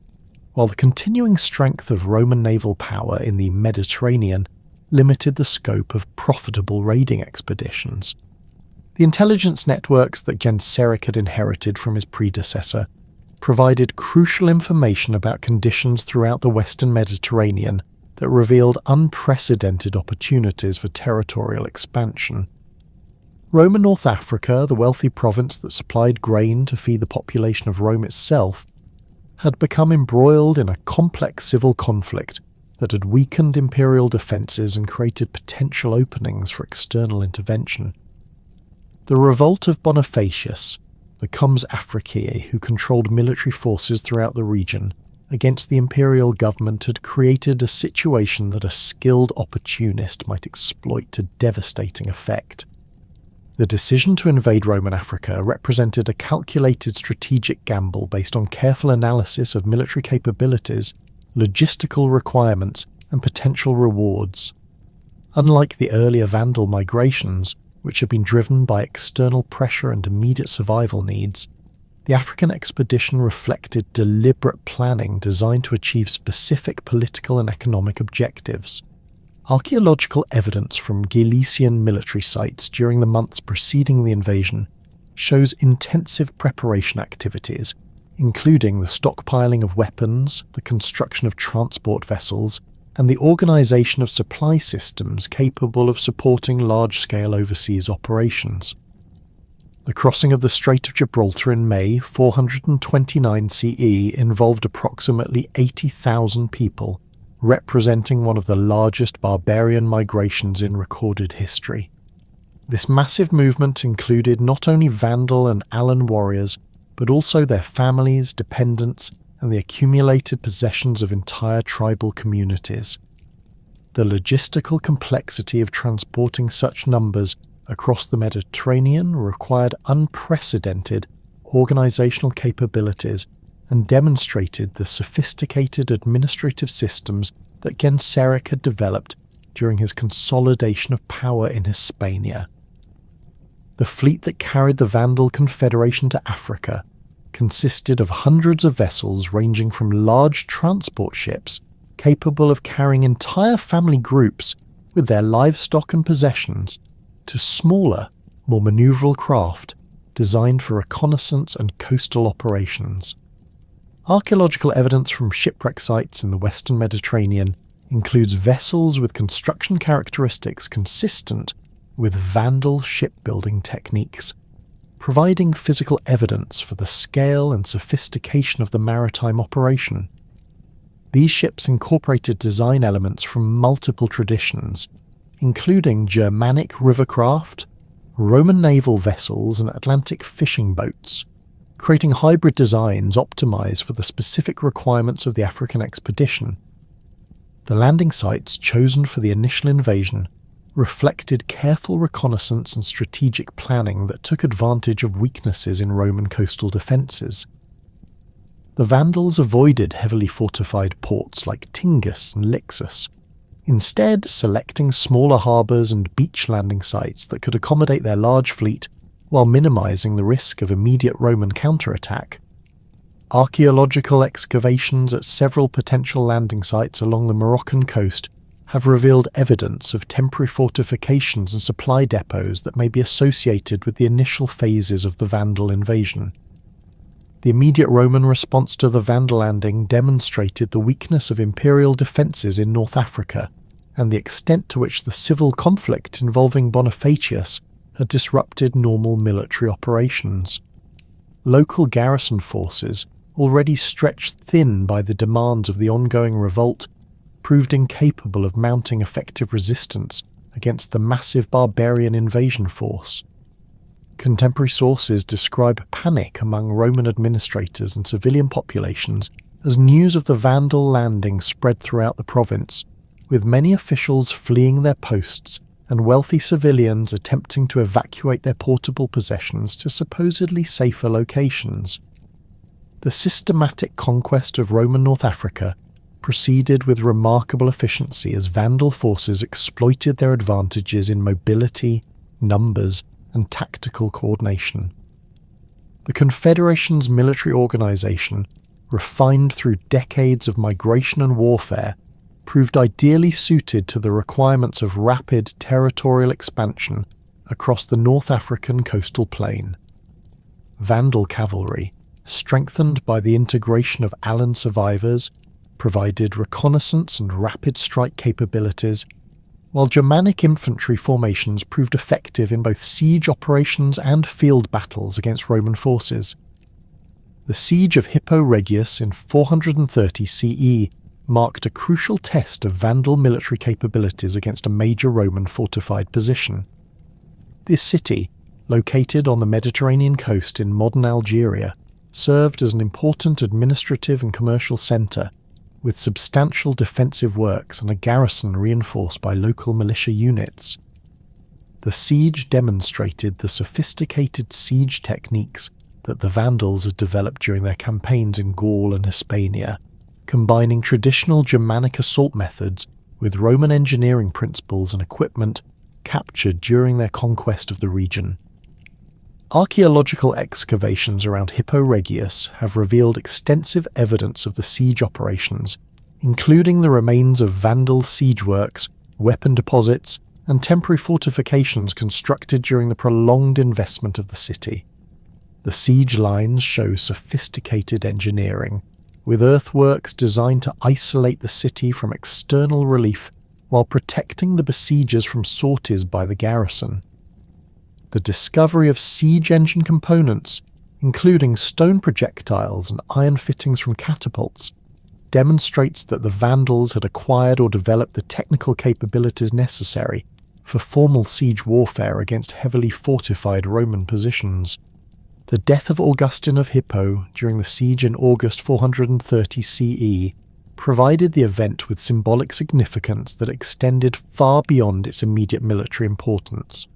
while the continuing strength of Roman naval power in the Mediterranean limited the scope of profitable raiding expeditions. The intelligence networks that Genseric had inherited from his predecessor provided crucial information about conditions throughout the western Mediterranean that revealed unprecedented opportunities for territorial expansion. Roman North Africa, the wealthy province that supplied grain to feed the population of Rome itself, had become embroiled in a complex civil conflict that had weakened imperial defences and created potential openings for external intervention. The revolt of Bonifacius, the Comes Africae, who controlled military forces throughout the region, against the imperial government had created a situation that a skilled opportunist might exploit to devastating effect. The decision to invade Roman Africa represented a calculated strategic gamble based on careful analysis of military capabilities, logistical requirements, and potential rewards. Unlike the earlier Vandal migrations, which had been driven by external pressure and immediate survival needs, the African expedition reflected deliberate planning designed to achieve specific political and economic objectives. Archaeological evidence from Galician military sites during the months preceding the invasion shows intensive preparation activities, including the stockpiling of weapons, the construction of transport vessels, and the organisation of supply systems capable of supporting large-scale overseas operations. The crossing of the Strait of Gibraltar in May 429 CE involved approximately 80,000 people, representing one of the largest barbarian migrations in recorded history. This massive movement included not only Vandal and Alan warriors, but also their families, dependents, and the accumulated possessions of entire tribal communities. The logistical complexity of transporting such numbers across the Mediterranean required unprecedented organizational capabilities and demonstrated the sophisticated administrative systems that Genseric had developed during his consolidation of power in Hispania. The fleet that carried the Vandal Confederation to Africa consisted of hundreds of vessels ranging from large transport ships capable of carrying entire family groups with their livestock and possessions, to smaller, more maneuverable craft designed for reconnaissance and coastal operations. Archaeological evidence from shipwreck sites in the western Mediterranean includes vessels with construction characteristics consistent with Vandal shipbuilding techniques, providing physical evidence for the scale and sophistication of the maritime operation. These ships incorporated design elements from multiple traditions, including Germanic rivercraft, Roman naval vessels, and Atlantic fishing boats, creating hybrid designs optimized for the specific requirements of the African expedition. The landing sites chosen for the initial invasion reflected careful reconnaissance and strategic planning that took advantage of weaknesses in Roman coastal defences. The Vandals avoided heavily fortified ports like Tingis and Lixus, instead selecting smaller harbours and beach landing sites that could accommodate their large fleet while minimising the risk of immediate Roman counterattack. Archaeological excavations at several potential landing sites along the Moroccan coast have revealed evidence of temporary fortifications and supply depots that may be associated with the initial phases of the Vandal invasion. The immediate Roman response to the Vandal landing demonstrated the weakness of imperial defences in North Africa and the extent to which the civil conflict involving Bonifacius had disrupted normal military operations. Local garrison forces, already stretched thin by the demands of the ongoing revolt, proved incapable of mounting effective resistance against the massive barbarian invasion force. Contemporary sources describe panic among Roman administrators and civilian populations as news of the Vandal landing spread throughout the province, with many officials fleeing their posts and wealthy civilians attempting to evacuate their portable possessions to supposedly safer locations. The systematic conquest of Roman North Africa proceeded with remarkable efficiency as Vandal forces exploited their advantages in mobility, numbers, and tactical coordination. The Confederation's military organization, refined through decades of migration and warfare, proved ideally suited to the requirements of rapid territorial expansion across the North African coastal plain. Vandal cavalry, strengthened by the integration of Allan survivors, provided reconnaissance and rapid strike capabilities, while Germanic infantry formations proved effective in both siege operations and field battles against Roman forces. The siege of Hippo Regius in 430 CE marked a crucial test of Vandal military capabilities against a major Roman fortified position. This city, located on the Mediterranean coast in modern Algeria, served as an important administrative and commercial centre, with substantial defensive works and a garrison reinforced by local militia units. The siege demonstrated the sophisticated siege techniques that the Vandals had developed during their campaigns in Gaul and Hispania, combining traditional Germanic assault methods with Roman engineering principles and equipment captured during their conquest of the region. Archaeological excavations around Hippo Regius have revealed extensive evidence of the siege operations, including the remains of Vandal siege works, weapon deposits, and temporary fortifications constructed during the prolonged investment of the city. The siege lines show sophisticated engineering, with earthworks designed to isolate the city from external relief while protecting the besiegers from sorties by the garrison. The discovery of siege engine components, including stone projectiles and iron fittings from catapults, demonstrates that the Vandals had acquired or developed the technical capabilities necessary for formal siege warfare against heavily fortified Roman positions. The death of Augustine of Hippo during the siege in August 430 CE provided the event with symbolic significance that extended far beyond its immediate military importance.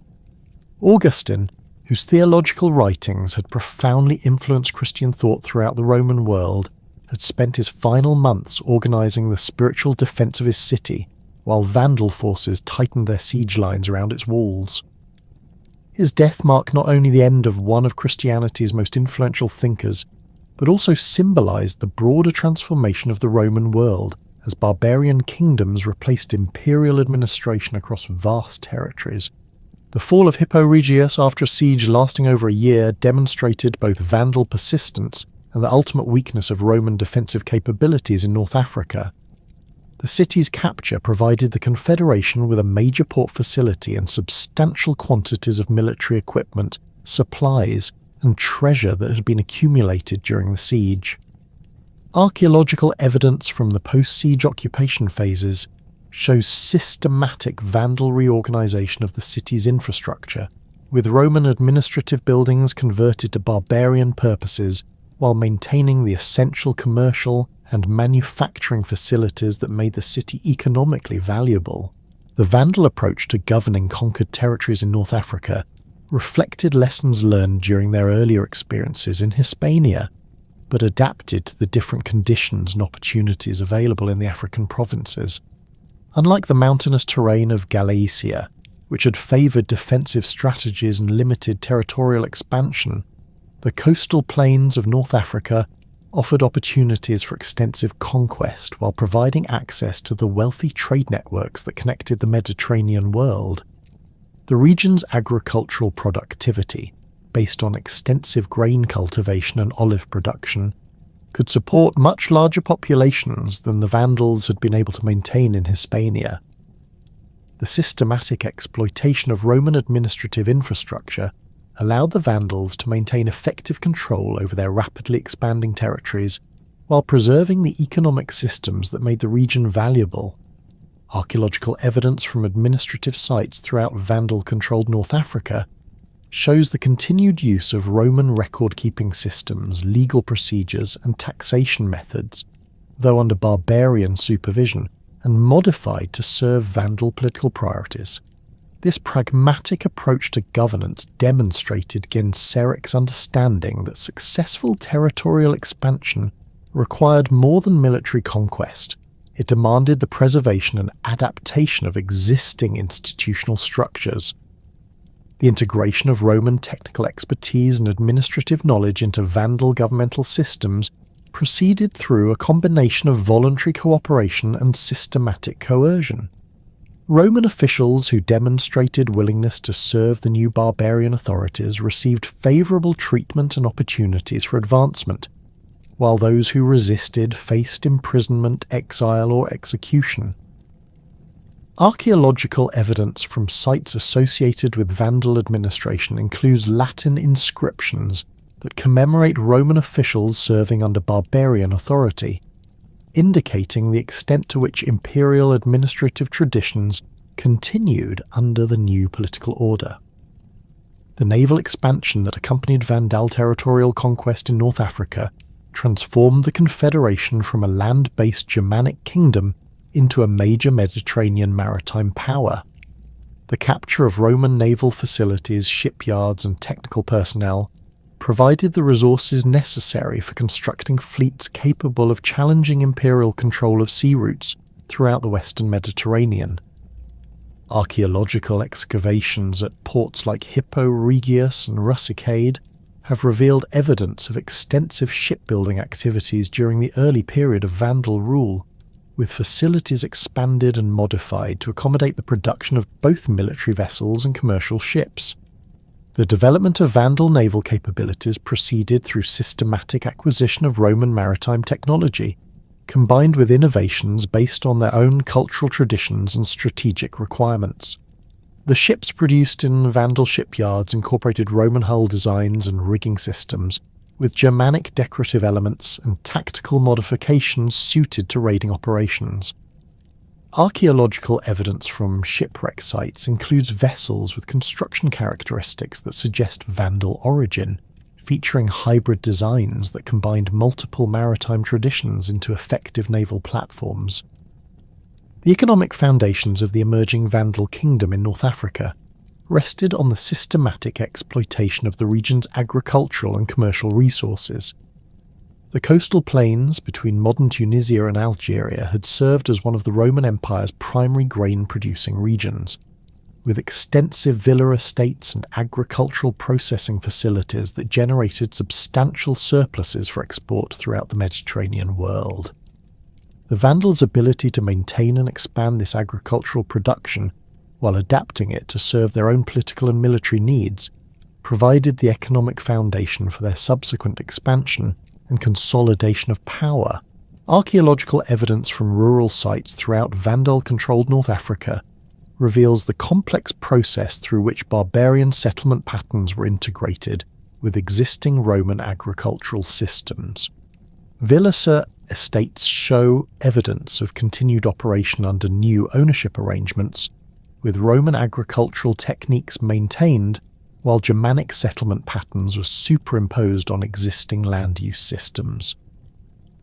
Augustine, whose theological writings had profoundly influenced Christian thought throughout the Roman world, had spent his final months organising the spiritual defence of his city, while Vandal forces tightened their siege lines around its walls. His death marked not only the end of one of Christianity's most influential thinkers, but also symbolised the broader transformation of the Roman world as barbarian kingdoms replaced imperial administration across vast territories. The fall of Hippo Regius after a siege lasting over a year demonstrated both Vandal persistence and the ultimate weakness of Roman defensive capabilities in North Africa. The city's capture provided the Confederation with a major port facility and substantial quantities of military equipment, supplies, and treasure that had been accumulated during the siege. Archaeological evidence from the post-siege occupation phases shows systematic Vandal reorganisation of the city's infrastructure, with Roman administrative buildings converted to barbarian purposes while maintaining the essential commercial and manufacturing facilities that made the city economically valuable. The Vandal approach to governing conquered territories in North Africa reflected lessons learned during their earlier experiences in Hispania, but adapted to the different conditions and opportunities available in the African provinces. Unlike the mountainous terrain of Galatia, which had favoured defensive strategies and limited territorial expansion, the coastal plains of North Africa offered opportunities for extensive conquest while providing access to the wealthy trade networks that connected the Mediterranean world. The region's agricultural productivity, based on extensive grain cultivation and olive production, could support much larger populations than the Vandals had been able to maintain in Hispania. The systematic exploitation of Roman administrative infrastructure allowed the Vandals to maintain effective control over their rapidly expanding territories while preserving the economic systems that made the region valuable. Archaeological evidence from administrative sites throughout Vandal-controlled North Africa shows the continued use of Roman record-keeping systems, legal procedures, and taxation methods, though under barbarian supervision and modified to serve Vandal political priorities. This pragmatic approach to governance demonstrated Genseric's understanding that successful territorial expansion required more than military conquest. It demanded the preservation and adaptation of existing institutional structures. The integration of Roman technical expertise and administrative knowledge into Vandal governmental systems proceeded through a combination of voluntary cooperation and systematic coercion. Roman officials who demonstrated willingness to serve the new barbarian authorities received favourable treatment and opportunities for advancement, while those who resisted faced imprisonment, exile, or execution. Archaeological evidence from sites associated with Vandal administration includes Latin inscriptions that commemorate Roman officials serving under barbarian authority, indicating the extent to which imperial administrative traditions continued under the new political order. The naval expansion that accompanied Vandal territorial conquest in North Africa transformed the Confederation from a land-based Germanic kingdom into a major Mediterranean maritime power. The capture of Roman naval facilities, shipyards, and technical personnel provided the resources necessary for constructing fleets capable of challenging imperial control of sea routes throughout the western Mediterranean. Archaeological excavations at ports like Hippo Regius and Rusicade have revealed evidence of extensive shipbuilding activities during the early period of Vandal rule, with facilities expanded and modified to accommodate the production of both military vessels and commercial ships. The development of Vandal naval capabilities proceeded through systematic acquisition of Roman maritime technology, combined with innovations based on their own cultural traditions and strategic requirements. The ships produced in Vandal shipyards incorporated Roman hull designs and rigging systems, with Germanic decorative elements and tactical modifications suited to raiding operations. Archaeological evidence from shipwreck sites includes vessels with construction characteristics that suggest Vandal origin, featuring hybrid designs that combined multiple maritime traditions into effective naval platforms. The economic foundations of the emerging Vandal kingdom in North Africa rested on the systematic exploitation of the region's agricultural and commercial resources. The coastal plains between modern Tunisia and Algeria had served as one of the Roman Empire's primary grain-producing regions, with extensive villa estates and agricultural processing facilities that generated substantial surpluses for export throughout the Mediterranean world. The Vandals' ability to maintain and expand this agricultural production while adapting it to serve their own political and military needs provided the economic foundation for their subsequent expansion and consolidation of power. Archaeological evidence from rural sites throughout Vandal-controlled North Africa reveals the complex process through which barbarian settlement patterns were integrated with existing Roman agricultural systems. Villa estates show evidence of continued operation under new ownership arrangements, with Roman agricultural techniques maintained while Germanic settlement patterns were superimposed on existing land use systems.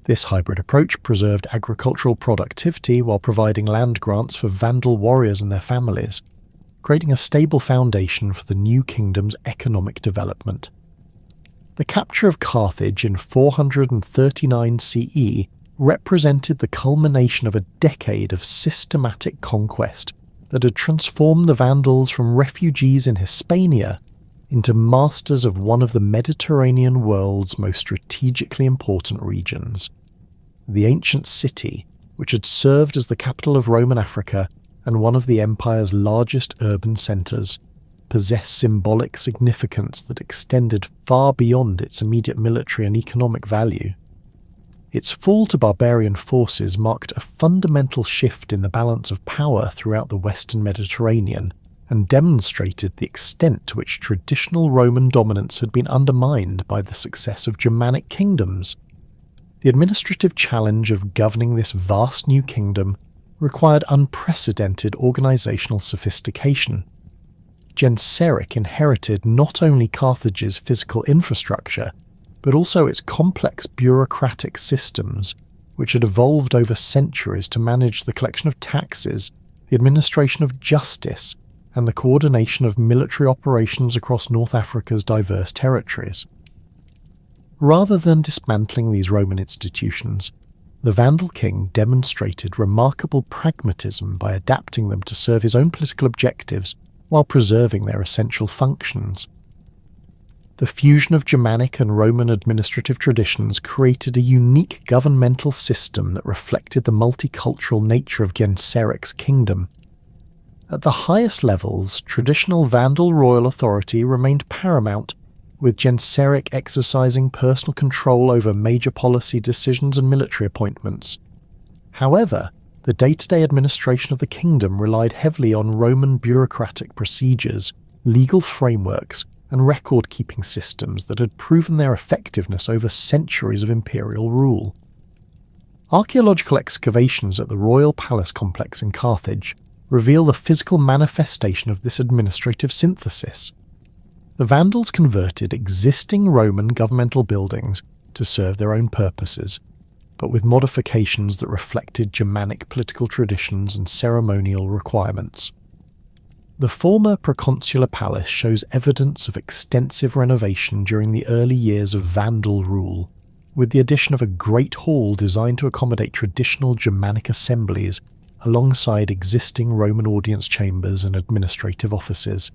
This hybrid approach preserved agricultural productivity while providing land grants for Vandal warriors and their families, creating a stable foundation for the new kingdom's economic development. The capture of Carthage in 439 CE represented the culmination of a decade of systematic conquest that had transformed the Vandals from refugees in Hispania into masters of one of the Mediterranean world's most strategically important regions. The ancient city, which had served as the capital of Roman Africa and one of the empire's largest urban centres, possessed symbolic significance that extended far beyond its immediate military and economic value. Its fall to barbarian forces marked a fundamental shift in the balance of power throughout the Western Mediterranean and demonstrated the extent to which traditional Roman dominance had been undermined by the success of Germanic kingdoms. The administrative challenge of governing this vast new kingdom required unprecedented organisational sophistication. Genseric inherited not only Carthage's physical infrastructure, but also its complex bureaucratic systems, which had evolved over centuries to manage the collection of taxes, the administration of justice, and the coordination of military operations across North Africa's diverse territories. Rather than dismantling these Roman institutions, the Vandal king demonstrated remarkable pragmatism by adapting them to serve his own political objectives while preserving their essential functions. The fusion of Germanic and Roman administrative traditions created a unique governmental system that reflected the multicultural nature of Genseric's kingdom. At the highest levels, traditional Vandal royal authority remained paramount, with Genseric exercising personal control over major policy decisions and military appointments. However, the day-to-day administration of the kingdom relied heavily on Roman bureaucratic procedures, legal frameworks, and record-keeping systems that had proven their effectiveness over centuries of imperial rule. Archaeological excavations at the royal palace complex in Carthage reveal the physical manifestation of this administrative synthesis. The Vandals converted existing Roman governmental buildings to serve their own purposes, but with modifications that reflected Germanic political traditions and ceremonial requirements. The former proconsular palace shows evidence of extensive renovation during the early years of Vandal rule, with the addition of a great hall designed to accommodate traditional Germanic assemblies alongside existing Roman audience chambers and administrative offices.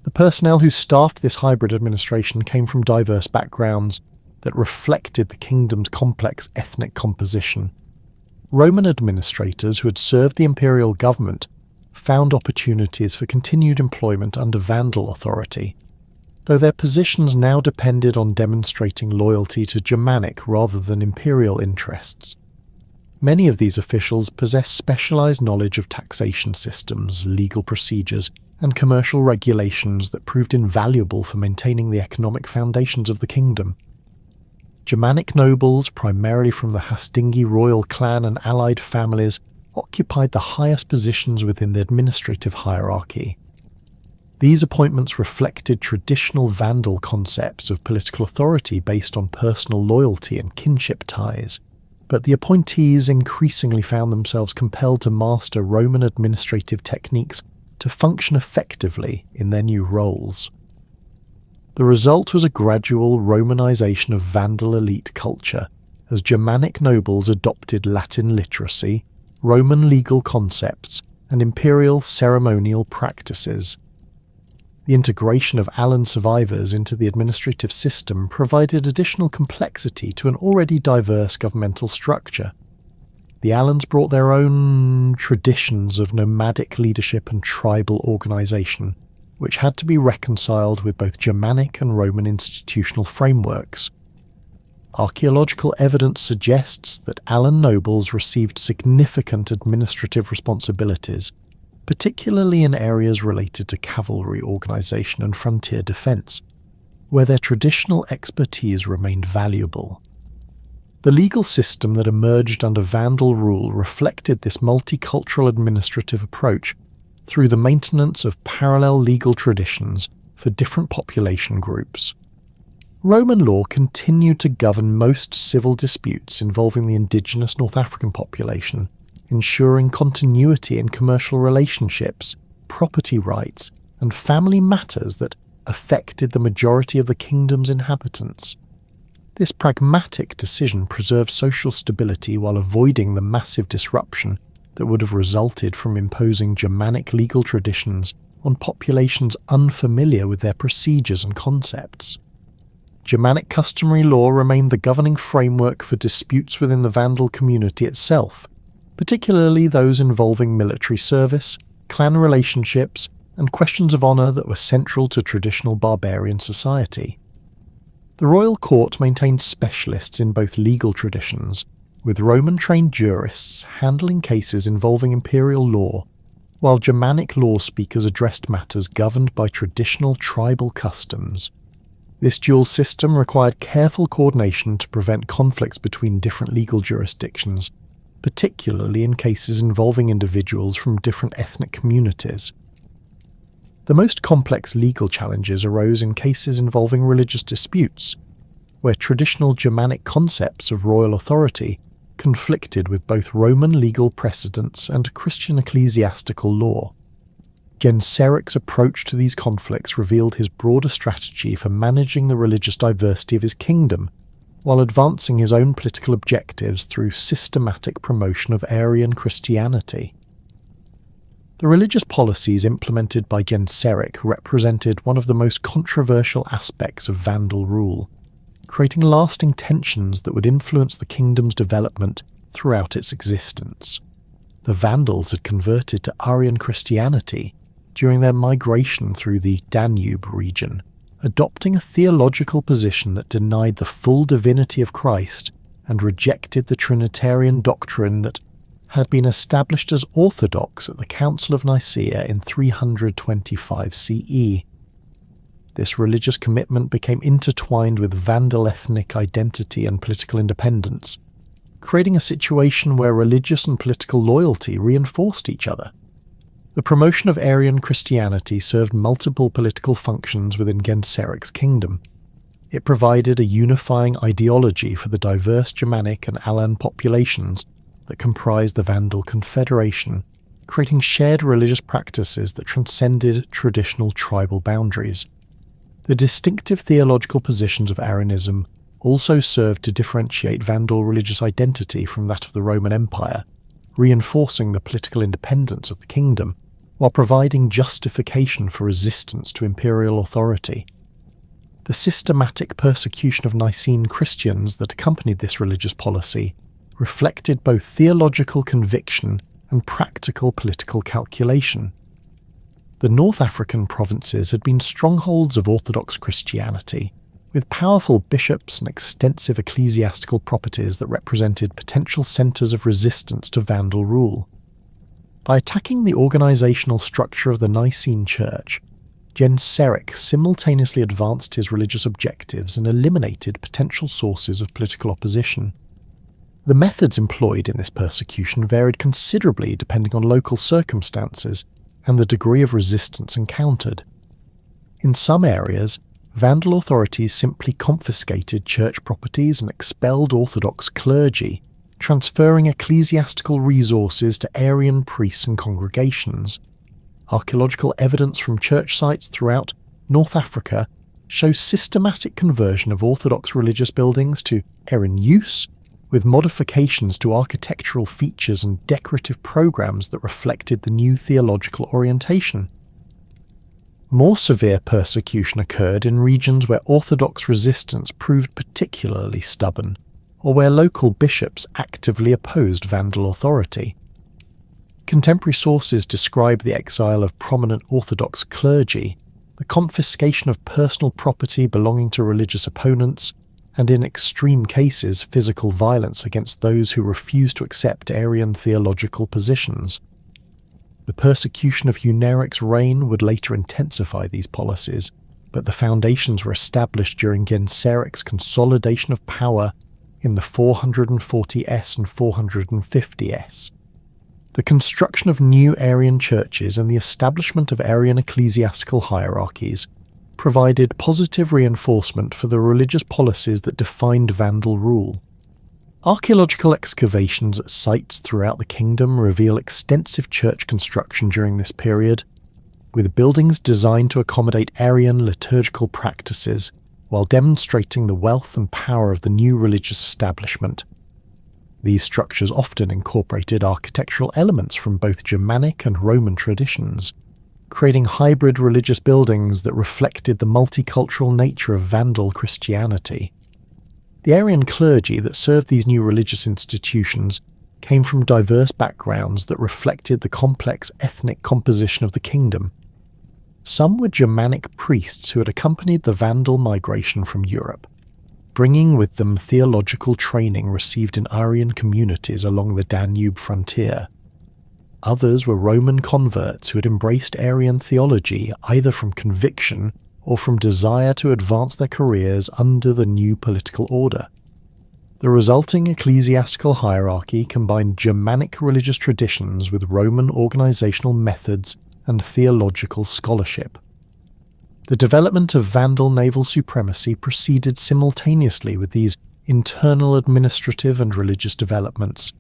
The personnel who staffed this hybrid administration came from diverse backgrounds that reflected the kingdom's complex ethnic composition. Roman administrators who had served the imperial government found opportunities for continued employment under Vandal authority, though their positions now depended on demonstrating loyalty to Germanic rather than imperial interests. Many of these officials possessed specialized knowledge of taxation systems, legal procedures, and commercial regulations that proved invaluable for maintaining the economic foundations of the kingdom. Germanic nobles, primarily from the Hastingi royal clan and allied families, occupied the highest positions within the administrative hierarchy. These appointments reflected traditional Vandal concepts of political authority based on personal loyalty and kinship ties, but the appointees increasingly found themselves compelled to master Roman administrative techniques to function effectively in their new roles. The result was a gradual Romanization of Vandal elite culture, as Germanic nobles adopted Latin literacy, Roman legal concepts, and imperial ceremonial practices. The integration of Alan survivors into the administrative system provided additional complexity to an already diverse governmental structure. The Alans brought their own traditions of nomadic leadership and tribal organization, which had to be reconciled with both Germanic and Roman institutional frameworks. Archaeological evidence suggests that Alan nobles received significant administrative responsibilities, particularly in areas related to cavalry organization and frontier defense, where their traditional expertise remained valuable. The legal system that emerged under Vandal rule reflected this multicultural administrative approach through the maintenance of parallel legal traditions for different population groups. Roman law continued to govern most civil disputes involving the indigenous North African population, ensuring continuity in commercial relationships, property rights, and family matters that affected the majority of the kingdom's inhabitants. This pragmatic decision preserved social stability while avoiding the massive disruption that would have resulted from imposing Germanic legal traditions on populations unfamiliar with their procedures and concepts. Germanic customary law remained the governing framework for disputes within the Vandal community itself, particularly those involving military service, clan relationships, and questions of honour that were central to traditional barbarian society. The royal court maintained specialists in both legal traditions, with Roman-trained jurists handling cases involving imperial law, while Germanic law speakers addressed matters governed by traditional tribal customs. This dual system required careful coordination to prevent conflicts between different legal jurisdictions, particularly in cases involving individuals from different ethnic communities. The most complex legal challenges arose in cases involving religious disputes, where traditional Germanic concepts of royal authority conflicted with both Roman legal precedents and Christian ecclesiastical law. Genseric's approach to these conflicts revealed his broader strategy for managing the religious diversity of his kingdom, while advancing his own political objectives through systematic promotion of Arian Christianity. The religious policies implemented by Genseric represented one of the most controversial aspects of Vandal rule, creating lasting tensions that would influence the kingdom's development throughout its existence. The Vandals had converted to Arian Christianity during their migration through the Danube region, adopting a theological position that denied the full divinity of Christ and rejected the Trinitarian doctrine that had been established as orthodox at the Council of Nicaea in 325 CE. This religious commitment became intertwined with Vandal ethnic identity and political independence, creating a situation where religious and political loyalty reinforced each other. The promotion of Arian Christianity served multiple political functions within Genseric's kingdom. It provided a unifying ideology for the diverse Germanic and Alan populations that comprised the Vandal Confederation, creating shared religious practices that transcended traditional tribal boundaries. The distinctive theological positions of Arianism also served to differentiate Vandal religious identity from that of the Roman Empire, reinforcing the political independence of the kingdom, while providing justification for resistance to imperial authority. The systematic persecution of Nicene Christians that accompanied this religious policy reflected both theological conviction and practical political calculation. The North African provinces had been strongholds of Orthodox Christianity, with powerful bishops and extensive ecclesiastical properties that represented potential centres of resistance to Vandal rule. By attacking the organisational structure of the Nicene Church, Genseric simultaneously advanced his religious objectives and eliminated potential sources of political opposition. The methods employed in this persecution varied considerably depending on local circumstances and the degree of resistance encountered. In some areas, Vandal authorities simply confiscated church properties and expelled Orthodox clergy, transferring ecclesiastical resources to Arian priests and congregations. Archaeological evidence from church sites throughout North Africa shows systematic conversion of Orthodox religious buildings to Arian use, with modifications to architectural features and decorative programs that reflected the new theological orientation. More severe persecution occurred in regions where Orthodox resistance proved particularly stubborn, or where local bishops actively opposed Vandal authority. Contemporary sources describe the exile of prominent Orthodox clergy, the confiscation of personal property belonging to religious opponents, and in extreme cases physical violence against those who refused to accept Arian theological positions. The persecution of Huneric's reign would later intensify these policies, but the foundations were established during Genseric's consolidation of power in the 440s and 450s. The construction of new Arian churches and the establishment of Arian ecclesiastical hierarchies provided positive reinforcement for the religious policies that defined Vandal rule. Archaeological excavations at sites throughout the kingdom reveal extensive church construction during this period, with buildings designed to accommodate Arian liturgical practices while demonstrating the wealth and power of the new religious establishment. These structures often incorporated architectural elements from both Germanic and Roman traditions, creating hybrid religious buildings that reflected the multicultural nature of Vandal Christianity. The Arian clergy that served these new religious institutions came from diverse backgrounds that reflected the complex ethnic composition of the kingdom. Some were Germanic priests who had accompanied the Vandal migration from Europe, bringing with them theological training received in Aryan communities along the Danube frontier. Others were Roman converts who had embraced Arian theology either from conviction or from desire to advance their careers under the new political order. The resulting ecclesiastical hierarchy combined Germanic religious traditions with Roman organizational methods and theological scholarship. The development of Vandal naval supremacy proceeded simultaneously with these internal administrative and religious developments,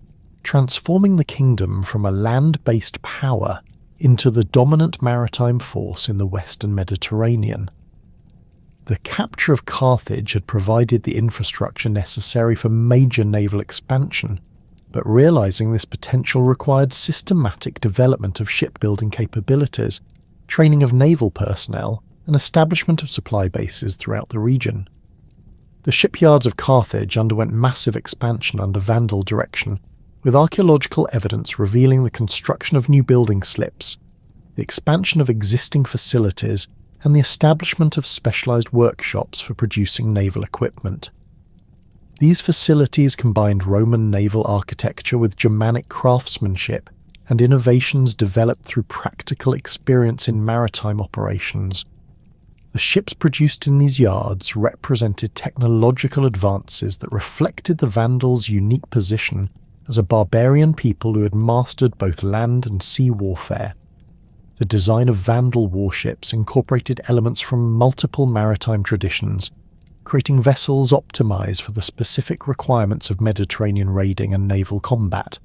transforming the kingdom from a land-based power into the dominant maritime force in the Western Mediterranean. The capture of Carthage had provided the infrastructure necessary for major naval expansion, but realizing this potential required systematic development of shipbuilding capabilities, training of naval personnel, and establishment of supply bases throughout the region. The shipyards of Carthage underwent massive expansion under Vandal direction, with archaeological evidence revealing the construction of new building slips, the expansion of existing facilities, and the establishment of specialized workshops for producing naval equipment. These facilities combined Roman naval architecture with Germanic craftsmanship and innovations developed through practical experience in maritime operations. The ships produced in these yards represented technological advances that reflected the Vandals' unique position as a barbarian people who had mastered both land and sea warfare. The design of Vandal warships incorporated elements from multiple maritime traditions, creating vessels optimized for the specific requirements of Mediterranean raiding and naval combat.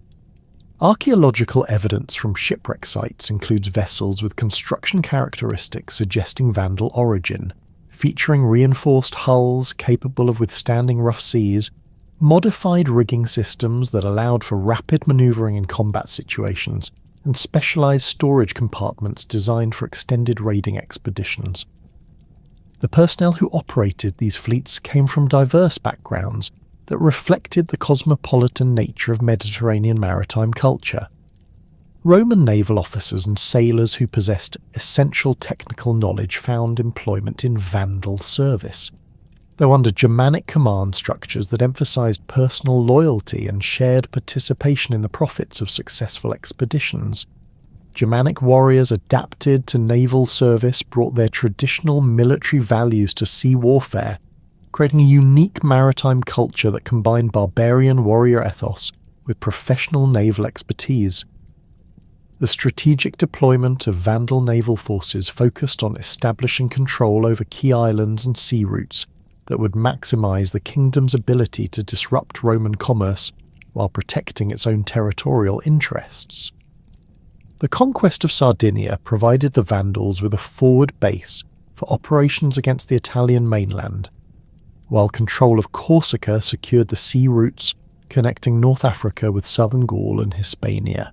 Archaeological evidence from shipwreck sites includes vessels with construction characteristics suggesting Vandal origin, featuring reinforced hulls capable of withstanding rough seas, modified rigging systems that allowed for rapid maneuvering in combat situations, and specialized storage compartments designed for extended raiding expeditions. The personnel who operated these fleets came from diverse backgrounds that reflected the cosmopolitan nature of Mediterranean maritime culture. Roman naval officers and sailors who possessed essential technical knowledge found employment in Vandal service, though under Germanic command structures that emphasized personal loyalty and shared participation in the profits of successful expeditions. Germanic warriors adapted to naval service brought their traditional military values to sea warfare, creating a unique maritime culture that combined barbarian warrior ethos with professional naval expertise. The strategic deployment of Vandal naval forces focused on establishing control over key islands and sea routes that would maximize the kingdom's ability to disrupt Roman commerce while protecting its own territorial interests. The conquest of Sardinia provided the Vandals with a forward base for operations against the Italian mainland, while control of Corsica secured the sea routes connecting North Africa with southern Gaul and Hispania.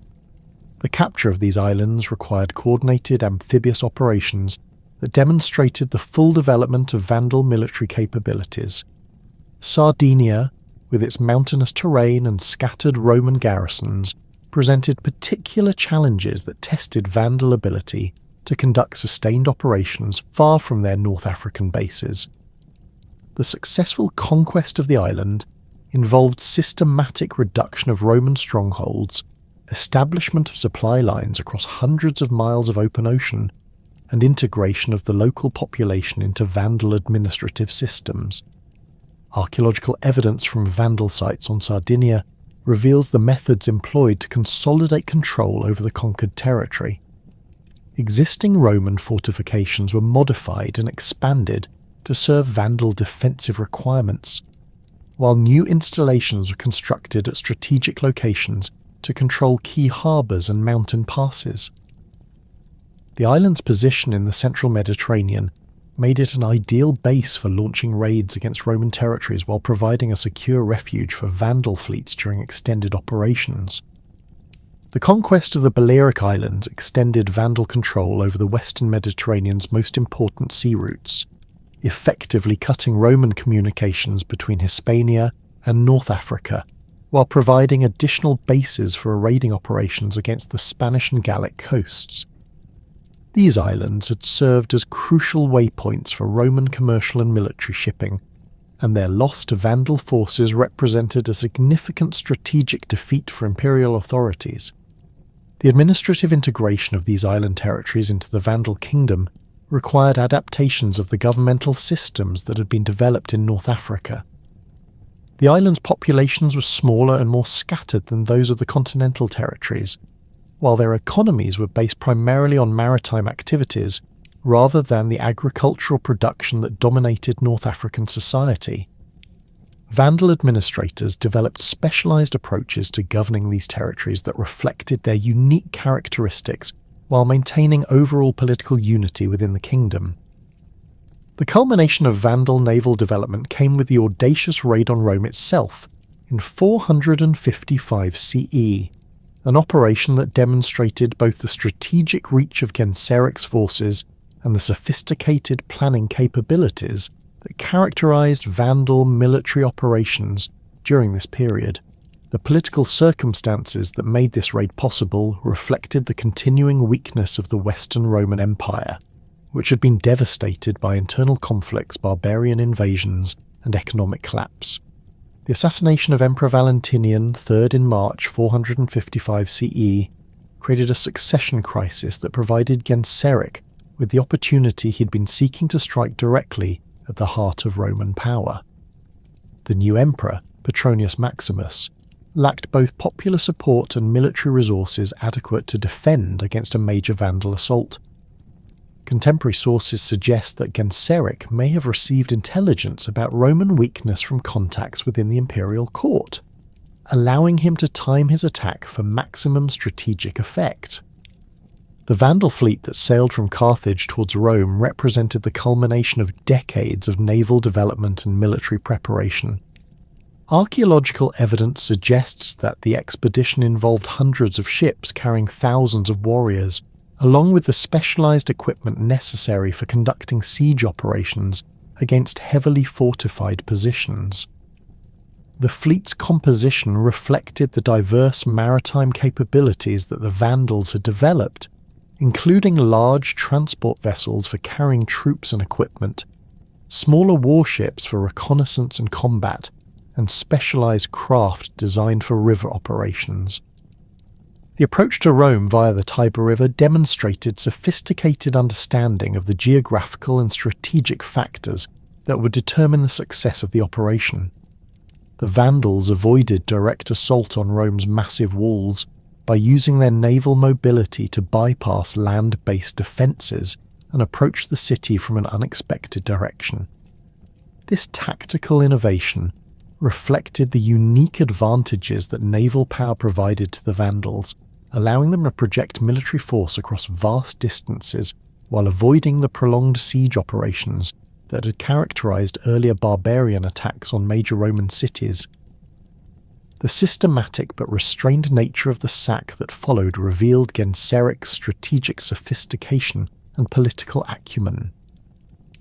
The capture of these islands required coordinated amphibious operations that demonstrated the full development of Vandal military capabilities. Sardinia, with its mountainous terrain and scattered Roman garrisons, presented particular challenges that tested Vandal ability to conduct sustained operations far from their North African bases. The successful conquest of the island involved systematic reduction of Roman strongholds, establishment of supply lines across hundreds of miles of open ocean, and integration of the local population into Vandal administrative systems. Archaeological evidence from Vandal sites on Sardinia reveals the methods employed to consolidate control over the conquered territory. Existing Roman fortifications were modified and expanded to serve Vandal defensive requirements, while new installations were constructed at strategic locations to control key harbours and mountain passes. The island's position in the central Mediterranean made it an ideal base for launching raids against Roman territories while providing a secure refuge for Vandal fleets during extended operations. The conquest of the Balearic Islands extended Vandal control over the western Mediterranean's most important sea routes, effectively cutting Roman communications between Hispania and North Africa, while providing additional bases for raiding operations against the Spanish and Gallic coasts. These islands had served as crucial waypoints for Roman commercial and military shipping, and their loss to Vandal forces represented a significant strategic defeat for imperial authorities. The administrative integration of these island territories into the Vandal kingdom required adaptations of the governmental systems that had been developed in North Africa. The islands' populations were smaller and more scattered than those of the continental territories, while their economies were based primarily on maritime activities rather than the agricultural production that dominated North African society. Vandal administrators developed specialized approaches to governing these territories that reflected their unique characteristics while maintaining overall political unity within the kingdom. The culmination of Vandal naval development came with the audacious raid on Rome itself in 455 CE, an operation that demonstrated both the strategic reach of Genseric's forces and the sophisticated planning capabilities that characterized Vandal military operations during this period. The political circumstances that made this raid possible reflected the continuing weakness of the Western Roman Empire, which had been devastated by internal conflicts, barbarian invasions, and economic collapse. The assassination of Emperor Valentinian, 3rd in March 455 CE, created a succession crisis that provided Genseric with the opportunity he'd been seeking to strike directly at the heart of Roman power. The new emperor, Petronius Maximus, lacked both popular support and military resources adequate to defend against a major Vandal assault. Contemporary sources suggest that Genseric may have received intelligence about Roman weakness from contacts within the imperial court, allowing him to time his attack for maximum strategic effect. The Vandal fleet that sailed from Carthage towards Rome represented the culmination of decades of naval development and military preparation. Archaeological evidence suggests that the expedition involved hundreds of ships carrying thousands of warriors, along with the specialized equipment necessary for conducting siege operations against heavily fortified positions. The fleet's composition reflected the diverse maritime capabilities that the Vandals had developed, including large transport vessels for carrying troops and equipment, smaller warships for reconnaissance and combat, and specialized craft designed for river operations. The approach to Rome via the Tiber River demonstrated sophisticated understanding of the geographical and strategic factors that would determine the success of the operation. The Vandals avoided direct assault on Rome's massive walls by using their naval mobility to bypass land-based defences and approach the city from an unexpected direction. This tactical innovation reflected the unique advantages that naval power provided to the Vandals, allowing them to project military force across vast distances while avoiding the prolonged siege operations that had characterized earlier barbarian attacks on major Roman cities. The systematic but restrained nature of the sack that followed revealed Genseric's strategic sophistication and political acumen.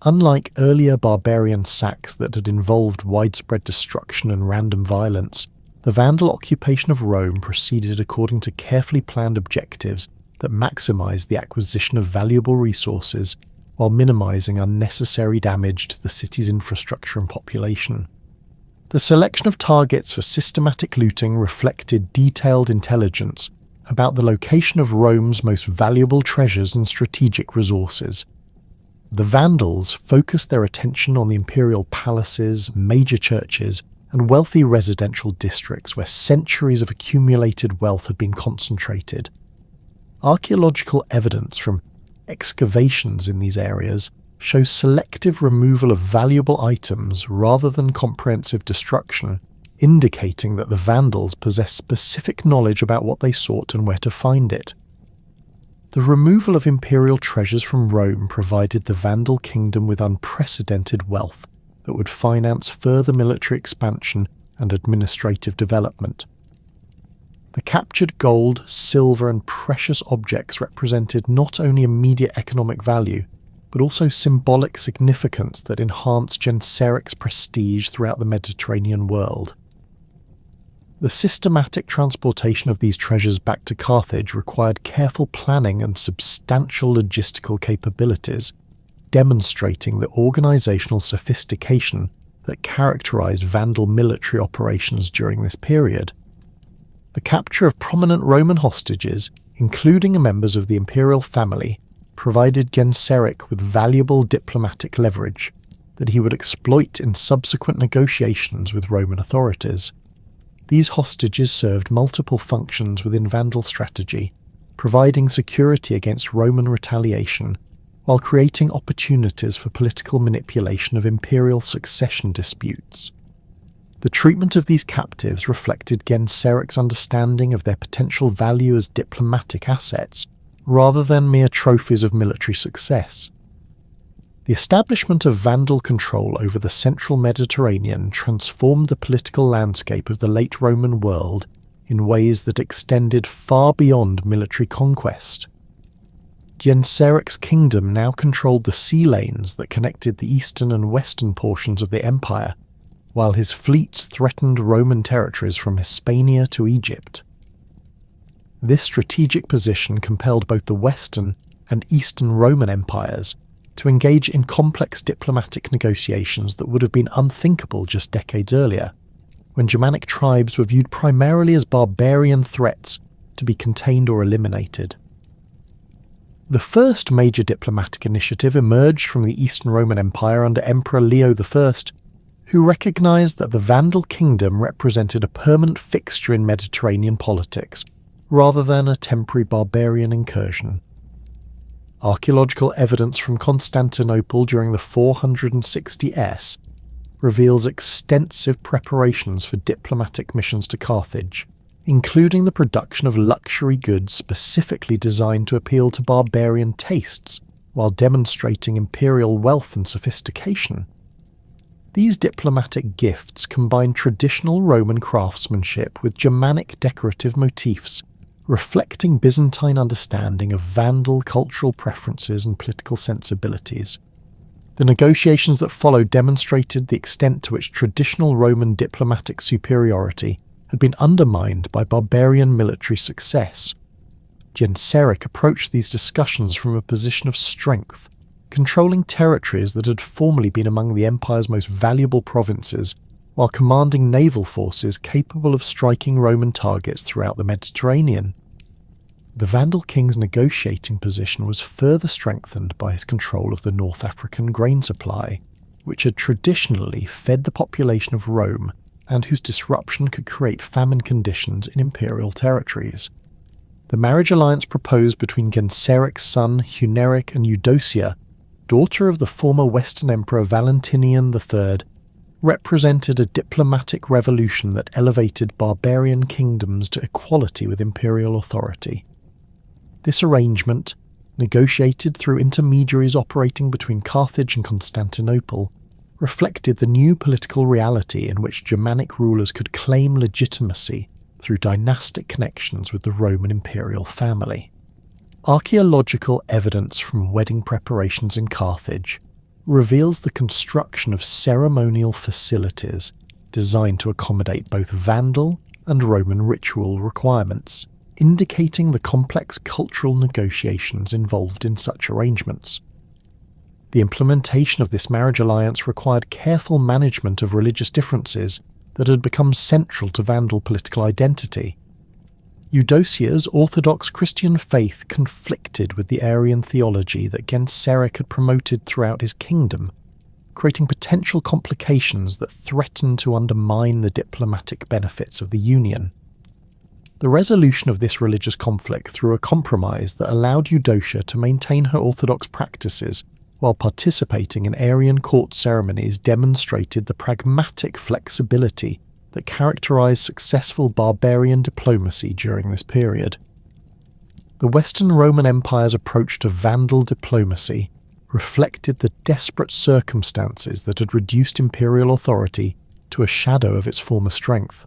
Unlike earlier barbarian sacks that had involved widespread destruction and random violence, the Vandal occupation of Rome proceeded according to carefully planned objectives that maximized the acquisition of valuable resources while minimizing unnecessary damage to the city's infrastructure and population. The selection of targets for systematic looting reflected detailed intelligence about the location of Rome's most valuable treasures and strategic resources. The Vandals focused their attention on the imperial palaces, major churches, and wealthy residential districts where centuries of accumulated wealth had been concentrated. Archaeological evidence from excavations in these areas shows selective removal of valuable items rather than comprehensive destruction, indicating that the Vandals possessed specific knowledge about what they sought and where to find it. The removal of imperial treasures from Rome provided the Vandal kingdom with unprecedented wealth that would finance further military expansion and administrative development. The captured gold, silver, and precious objects represented not only immediate economic value, but also symbolic significance that enhanced Genseric's prestige throughout the Mediterranean world. The systematic transportation of these treasures back to Carthage required careful planning and substantial logistical capabilities, demonstrating the organizational sophistication that characterized Vandal military operations during this period. The capture of prominent Roman hostages, including members of the imperial family, provided Genseric with valuable diplomatic leverage that he would exploit in subsequent negotiations with Roman authorities. These hostages served multiple functions within Vandal strategy, providing security against Roman retaliation, while creating opportunities for political manipulation of imperial succession disputes. The treatment of these captives reflected Genseric's understanding of their potential value as diplomatic assets, rather than mere trophies of military success. The establishment of Vandal control over the central Mediterranean transformed the political landscape of the late Roman world in ways that extended far beyond military conquest. Genseric's kingdom now controlled the sea lanes that connected the eastern and western portions of the empire, while his fleets threatened Roman territories from Hispania to Egypt. This strategic position compelled both the Western and Eastern Roman empires to engage in complex diplomatic negotiations that would have been unthinkable just decades earlier, when Germanic tribes were viewed primarily as barbarian threats to be contained or eliminated. The first major diplomatic initiative emerged from the Eastern Roman Empire under Emperor Leo I, who recognized that the Vandal kingdom represented a permanent fixture in Mediterranean politics, rather than a temporary barbarian incursion. Archaeological evidence from Constantinople during the 460 s reveals extensive preparations for diplomatic missions to Carthage, including the production of luxury goods specifically designed to appeal to barbarian tastes while demonstrating imperial wealth and sophistication. These diplomatic gifts combine traditional Roman craftsmanship with Germanic decorative motifs, reflecting Byzantine understanding of Vandal cultural preferences and political sensibilities. The negotiations that followed demonstrated the extent to which traditional Roman diplomatic superiority had been undermined by barbarian military success. Genseric approached these discussions from a position of strength, controlling territories that had formerly been among the empire's most valuable provinces, while commanding naval forces capable of striking Roman targets throughout the Mediterranean. The Vandal king's negotiating position was further strengthened by his control of the North African grain supply, which had traditionally fed the population of Rome and whose disruption could create famine conditions in imperial territories. The marriage alliance proposed between Genseric's son Huneric and Eudocia, daughter of the former Western Emperor Valentinian III, represented a diplomatic revolution that elevated barbarian kingdoms to equality with imperial authority. This arrangement, negotiated through intermediaries operating between Carthage and Constantinople, reflected the new political reality in which Germanic rulers could claim legitimacy through dynastic connections with the Roman imperial family. Archaeological evidence from wedding preparations in Carthage reveals the construction of ceremonial facilities designed to accommodate both Vandal and Roman ritual requirements, indicating the complex cultural negotiations involved in such arrangements. The implementation of this marriage alliance required careful management of religious differences that had become central to Vandal political identity. Eudocia's Orthodox Christian faith conflicted with the Arian theology that Genseric had promoted throughout his kingdom, creating potential complications that threatened to undermine the diplomatic benefits of the union. The resolution of this religious conflict through a compromise that allowed Eudocia to maintain her Orthodox practices while participating in Arian court ceremonies demonstrated the pragmatic flexibility that characterized successful barbarian diplomacy during this period. The Western Roman Empire's approach to Vandal diplomacy reflected the desperate circumstances that had reduced imperial authority to a shadow of its former strength.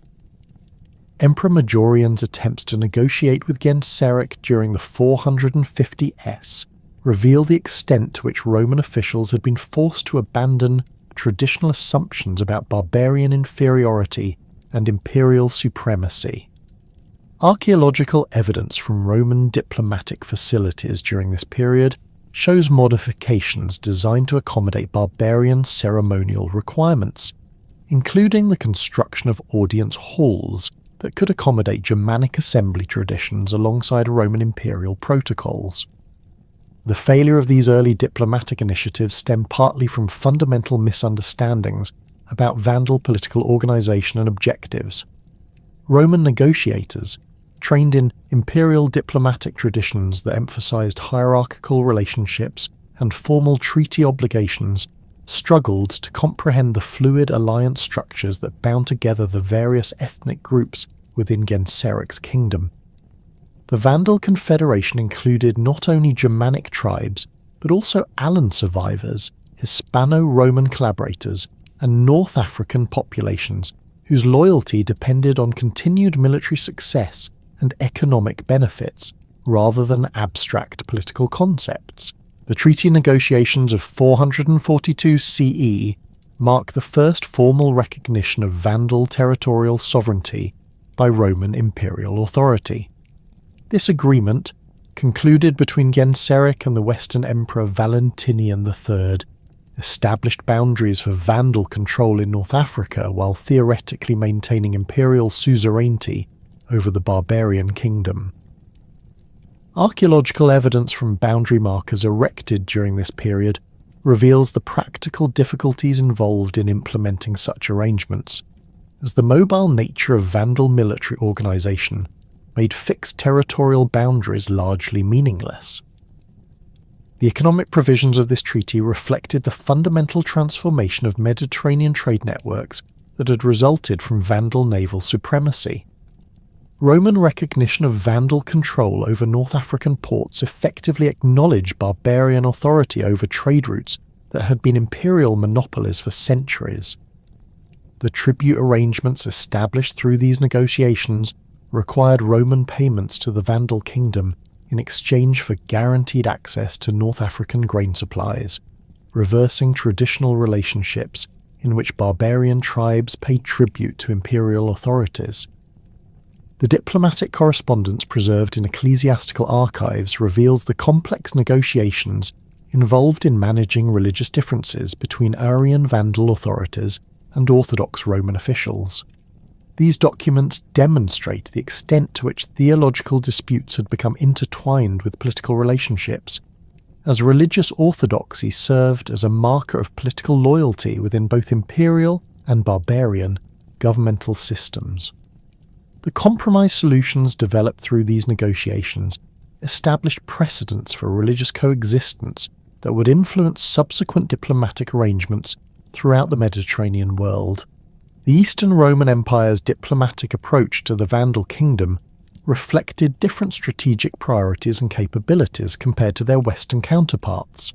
Emperor Majorian's attempts to negotiate with Genseric during the 450 s reveal the extent to which Roman officials had been forced to abandon traditional assumptions about barbarian inferiority and imperial supremacy. Archaeological evidence from Roman diplomatic facilities during this period shows modifications designed to accommodate barbarian ceremonial requirements, including the construction of audience halls that could accommodate Germanic assembly traditions alongside Roman imperial protocols. The failure of these early diplomatic initiatives stemmed partly from fundamental misunderstandings about Vandal political organisation and objectives. Roman negotiators, trained in imperial diplomatic traditions that emphasised hierarchical relationships and formal treaty obligations, struggled to comprehend the fluid alliance structures that bound together the various ethnic groups within Genseric's kingdom. The Vandal Confederation included not only Germanic tribes, but also Allan survivors, Hispano-Roman collaborators, and North African populations whose loyalty depended on continued military success and economic benefits, rather than abstract political concepts. The treaty negotiations of 442 CE mark the first formal recognition of Vandal territorial sovereignty by Roman imperial authority. This agreement, concluded between Genseric and the Western Emperor Valentinian III, established boundaries for Vandal control in North Africa while theoretically maintaining imperial suzerainty over the barbarian kingdom. Archaeological evidence from boundary markers erected during this period reveals the practical difficulties involved in implementing such arrangements, as the mobile nature of Vandal military organisation made fixed territorial boundaries largely meaningless. The economic provisions of this treaty reflected the fundamental transformation of Mediterranean trade networks that had resulted from Vandal naval supremacy. Roman recognition of Vandal control over North African ports effectively acknowledged barbarian authority over trade routes that had been imperial monopolies for centuries. The tribute arrangements established through these negotiations required Roman payments to the Vandal kingdom in exchange for guaranteed access to North African grain supplies, reversing traditional relationships in which barbarian tribes paid tribute to imperial authorities. The diplomatic correspondence preserved in ecclesiastical archives reveals the complex negotiations involved in managing religious differences between Arian Vandal authorities and Orthodox Roman officials. These documents demonstrate the extent to which theological disputes had become intertwined with political relationships, as religious orthodoxy served as a marker of political loyalty within both imperial and barbarian governmental systems. The compromise solutions developed through these negotiations established precedents for religious coexistence that would influence subsequent diplomatic arrangements throughout the Mediterranean world. The Eastern Roman Empire's diplomatic approach to the Vandal kingdom reflected different strategic priorities and capabilities compared to their Western counterparts.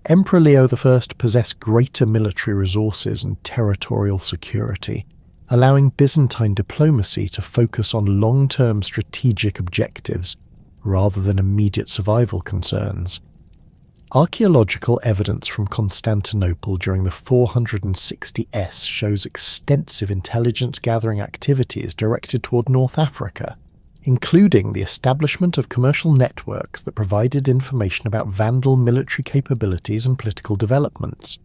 Emperor Leo I possessed greater military resources and territorial security, allowing Byzantine diplomacy to focus on long-term strategic objectives rather than immediate survival concerns. Archaeological evidence from Constantinople during the 460s shows extensive intelligence-gathering activities directed toward North Africa, including the establishment of commercial networks that provided information about Vandal military capabilities and political developments.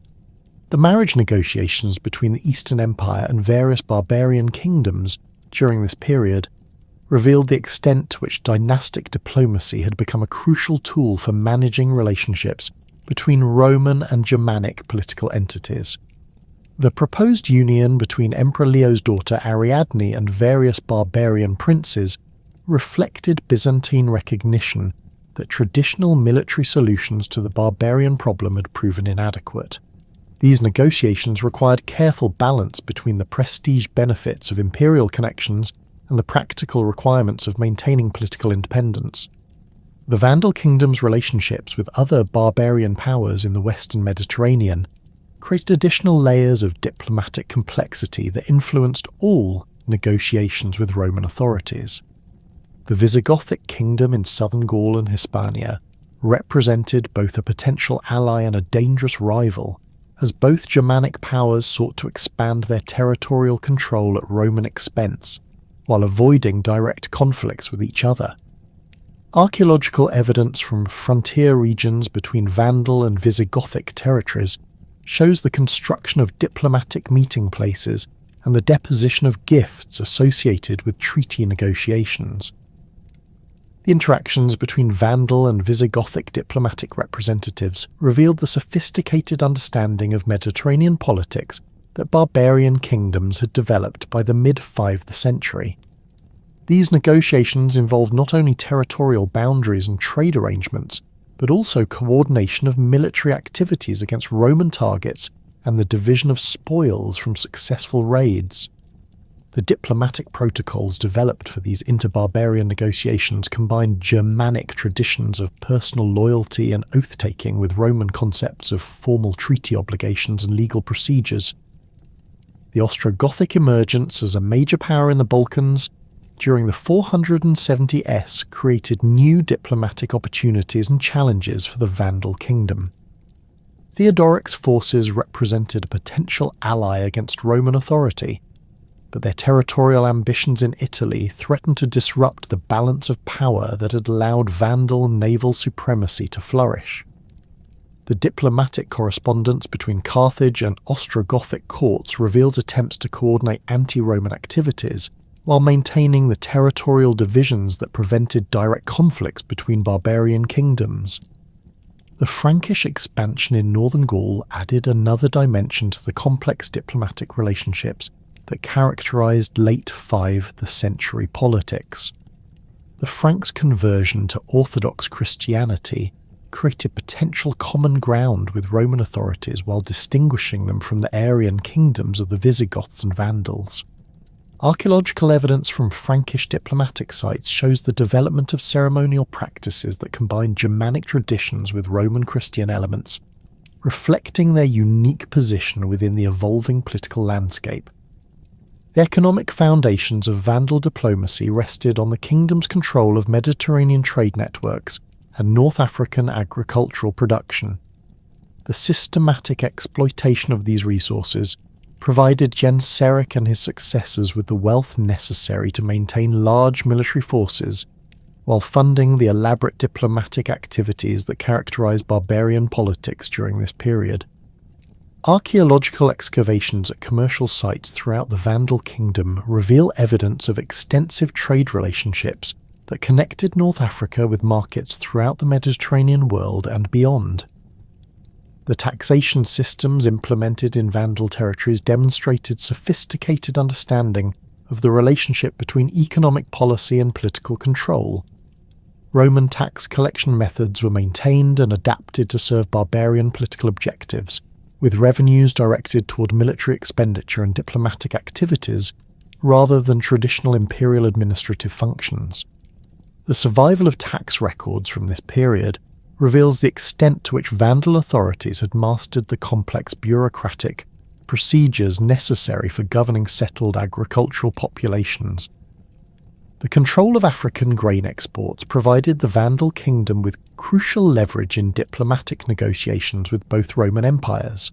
The marriage negotiations between the Eastern Empire and various barbarian kingdoms during this period revealed the extent to which dynastic diplomacy had become a crucial tool for managing relationships between Roman and Germanic political entities. The proposed union between Emperor Leo's daughter Ariadne and various barbarian princes reflected Byzantine recognition that traditional military solutions to the barbarian problem had proven inadequate. These negotiations required careful balance between the prestige benefits of imperial connections and the practical requirements of maintaining political independence. The Vandal kingdom's relationships with other barbarian powers in the Western Mediterranean created additional layers of diplomatic complexity that influenced all negotiations with Roman authorities. The Visigothic kingdom in southern Gaul and Hispania represented both a potential ally and a dangerous rival, as both Germanic powers sought to expand their territorial control at Roman expense, while avoiding direct conflicts with each other. Archaeological evidence from frontier regions between Vandal and Visigothic territories shows the construction of diplomatic meeting places and the deposition of gifts associated with treaty negotiations. The interactions between Vandal and Visigothic diplomatic representatives revealed the sophisticated understanding of Mediterranean politics that barbarian kingdoms had developed by the mid-5th century. These negotiations involved not only territorial boundaries and trade arrangements, but also coordination of military activities against Roman targets and the division of spoils from successful raids. The diplomatic protocols developed for these inter-barbarian negotiations combined Germanic traditions of personal loyalty and oath-taking with Roman concepts of formal treaty obligations and legal procedures. The Ostrogothic emergence as a major power in the Balkans during the 470s created new diplomatic opportunities and challenges for the Vandal kingdom. Theodoric's forces represented a potential ally against Roman authority, but their territorial ambitions in Italy threatened to disrupt the balance of power that had allowed Vandal naval supremacy to flourish. The diplomatic correspondence between Carthage and Ostrogothic courts reveals attempts to coordinate anti-Roman activities while maintaining the territorial divisions that prevented direct conflicts between barbarian kingdoms. The Frankish expansion in northern Gaul added another dimension to the complex diplomatic relationships that characterized late 5th century politics. The Franks' conversion to Orthodox Christianity created potential common ground with Roman authorities while distinguishing them from the Aryan kingdoms of the Visigoths and Vandals. Archaeological evidence from Frankish diplomatic sites shows the development of ceremonial practices that combine Germanic traditions with Roman Christian elements, reflecting their unique position within the evolving political landscape. The economic foundations of Vandal diplomacy rested on the kingdom's control of Mediterranean trade networks and North African agricultural production. The systematic exploitation of these resources provided Genseric and his successors with the wealth necessary to maintain large military forces, while funding the elaborate diplomatic activities that characterized barbarian politics during this period. Archaeological excavations at commercial sites throughout the Vandal kingdom reveal evidence of extensive trade relationships that connected North Africa with markets throughout the Mediterranean world and beyond. The taxation systems implemented in Vandal territories demonstrated sophisticated understanding of the relationship between economic policy and political control. Roman tax collection methods were maintained and adapted to serve barbarian political objectives, with revenues directed toward military expenditure and diplomatic activities rather than traditional imperial administrative functions. The survival of tax records from this period reveals the extent to which Vandal authorities had mastered the complex bureaucratic procedures necessary for governing settled agricultural populations. The control of African grain exports provided the Vandal kingdom with crucial leverage in diplomatic negotiations with both Roman empires.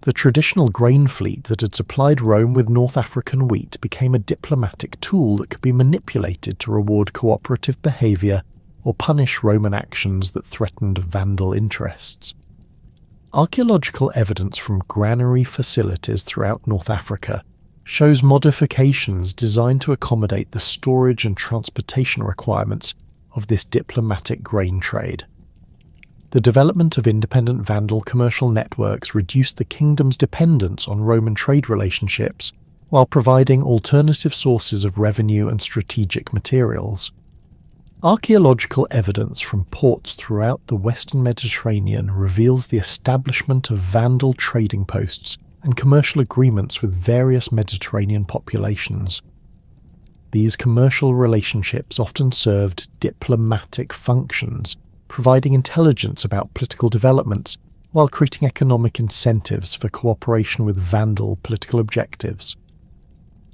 The traditional grain fleet that had supplied Rome with North African wheat became a diplomatic tool that could be manipulated to reward cooperative behaviour or punish Roman actions that threatened Vandal interests. Archaeological evidence from granary facilities throughout North Africa shows modifications designed to accommodate the storage and transportation requirements of this diplomatic grain trade. The development of independent Vandal commercial networks reduced the kingdom's dependence on Roman trade relationships while providing alternative sources of revenue and strategic materials. Archaeological evidence from ports throughout the Western Mediterranean reveals the establishment of Vandal trading posts and commercial agreements with various Mediterranean populations. These commercial relationships often served diplomatic functions, providing intelligence about political developments while creating economic incentives for cooperation with Vandal political objectives.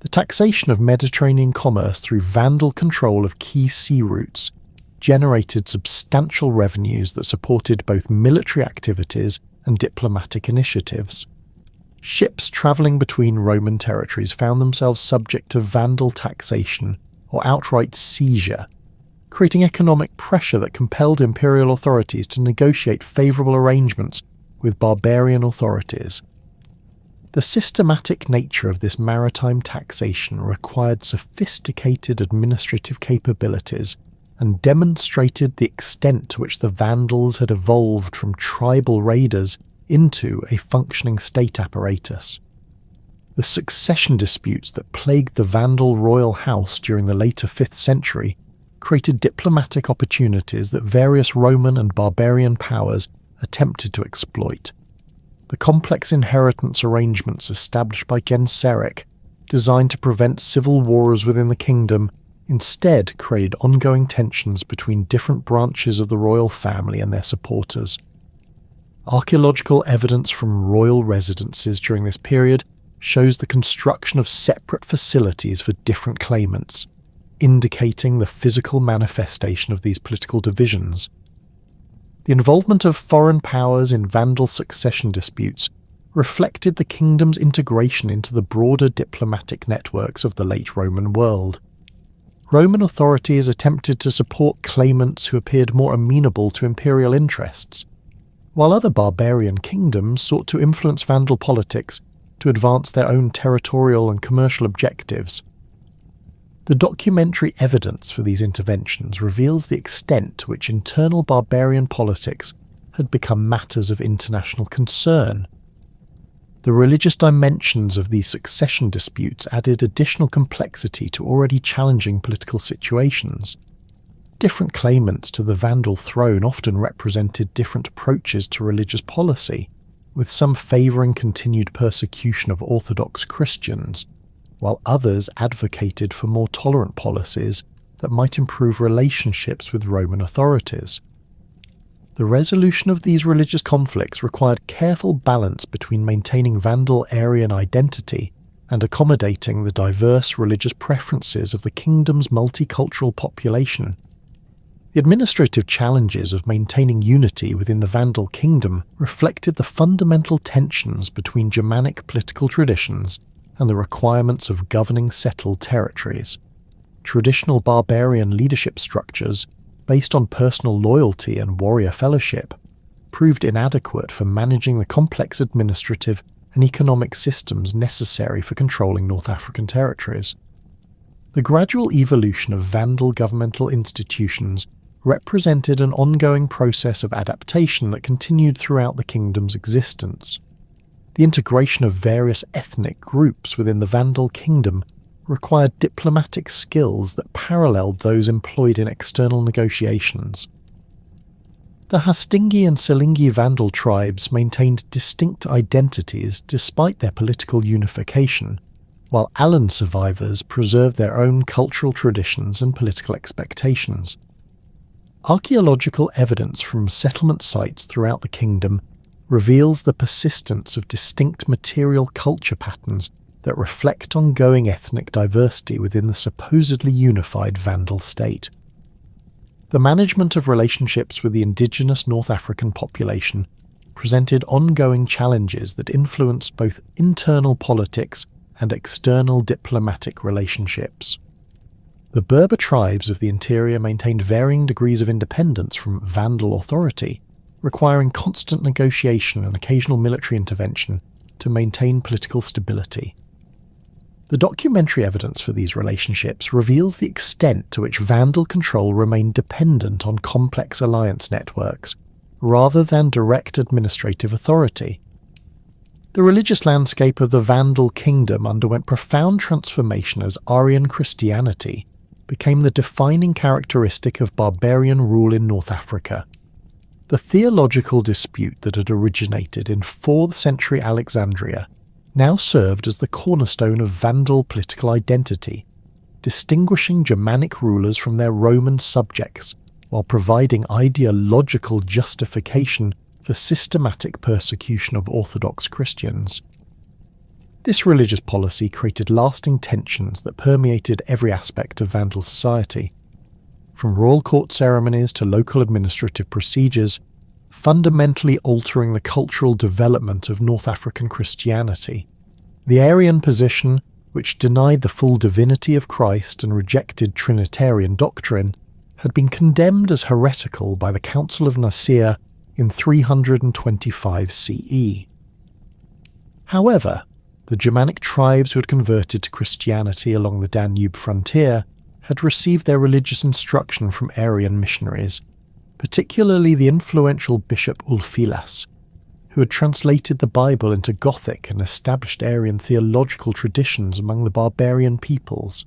The taxation of Mediterranean commerce through Vandal control of key sea routes generated substantial revenues that supported both military activities and diplomatic initiatives. Ships travelling between Roman territories found themselves subject to Vandal taxation or outright seizure, creating economic pressure that compelled imperial authorities to negotiate favourable arrangements with barbarian authorities. The systematic nature of this maritime taxation required sophisticated administrative capabilities and demonstrated the extent to which the Vandals had evolved from tribal raiders into a functioning state apparatus. The succession disputes that plagued the Vandal royal house during the later 5th century created diplomatic opportunities that various Roman and barbarian powers attempted to exploit. The complex inheritance arrangements established by Genseric, designed to prevent civil wars within the kingdom, instead created ongoing tensions between different branches of the royal family and their supporters. Archaeological evidence from royal residences during this period shows the construction of separate facilities for different claimants, indicating the physical manifestation of these political divisions. The involvement of foreign powers in Vandal succession disputes reflected the kingdom's integration into the broader diplomatic networks of the late Roman world. Roman authorities attempted to support claimants who appeared more amenable to imperial interests, while other barbarian kingdoms sought to influence Vandal politics to advance their own territorial and commercial objectives. The documentary evidence for these interventions reveals the extent to which internal barbarian politics had become matters of international concern. The religious dimensions of these succession disputes added additional complexity to already challenging political situations. Different claimants to the Vandal throne often represented different approaches to religious policy, with some favouring continued persecution of Orthodox Christians, while others advocated for more tolerant policies that might improve relationships with Roman authorities. The resolution of these religious conflicts required careful balance between maintaining Vandal Aryan identity and accommodating the diverse religious preferences of the kingdom's multicultural population. The administrative challenges of maintaining unity within the Vandal kingdom reflected the fundamental tensions between Germanic political traditions and the requirements of governing settled territories. Traditional barbarian leadership structures, based on personal loyalty and warrior fellowship, proved inadequate for managing the complex administrative and economic systems necessary for controlling North African territories. The gradual evolution of Vandal governmental institutions represented an ongoing process of adaptation that continued throughout the kingdom's existence. The integration of various ethnic groups within the Vandal kingdom required diplomatic skills that paralleled those employed in external negotiations. The Hastingi and Selingi Vandal tribes maintained distinct identities despite their political unification, while Alan survivors preserved their own cultural traditions and political expectations. Archaeological evidence from settlement sites throughout the kingdom reveals the persistence of distinct material culture patterns that reflect ongoing ethnic diversity within the supposedly unified Vandal state. The management of relationships with the indigenous North African population presented ongoing challenges that influenced both internal politics and external diplomatic relationships. The Berber tribes of the interior maintained varying degrees of independence from Vandal authority, requiring constant negotiation and occasional military intervention to maintain political stability. The documentary evidence for these relationships reveals the extent to which Vandal control remained dependent on complex alliance networks, rather than direct administrative authority. The religious landscape of the Vandal kingdom underwent profound transformation as Arian Christianity became the defining characteristic of barbarian rule in North Africa. The theological dispute that had originated in 4th century Alexandria now served as the cornerstone of Vandal political identity, distinguishing Germanic rulers from their Roman subjects while providing ideological justification for systematic persecution of Orthodox Christians. This religious policy created lasting tensions that permeated every aspect of Vandal society. From royal court ceremonies to local administrative procedures, fundamentally altering the cultural development of North African Christianity. The Arian position, which denied the full divinity of Christ and rejected Trinitarian doctrine, had been condemned as heretical by the Council of Nicaea in 325 CE. However, the Germanic tribes who had converted to Christianity along the Danube frontier had received their religious instruction from Arian missionaries, particularly the influential Bishop Ulfilas, who had translated the Bible into Gothic and established Arian theological traditions among the barbarian peoples.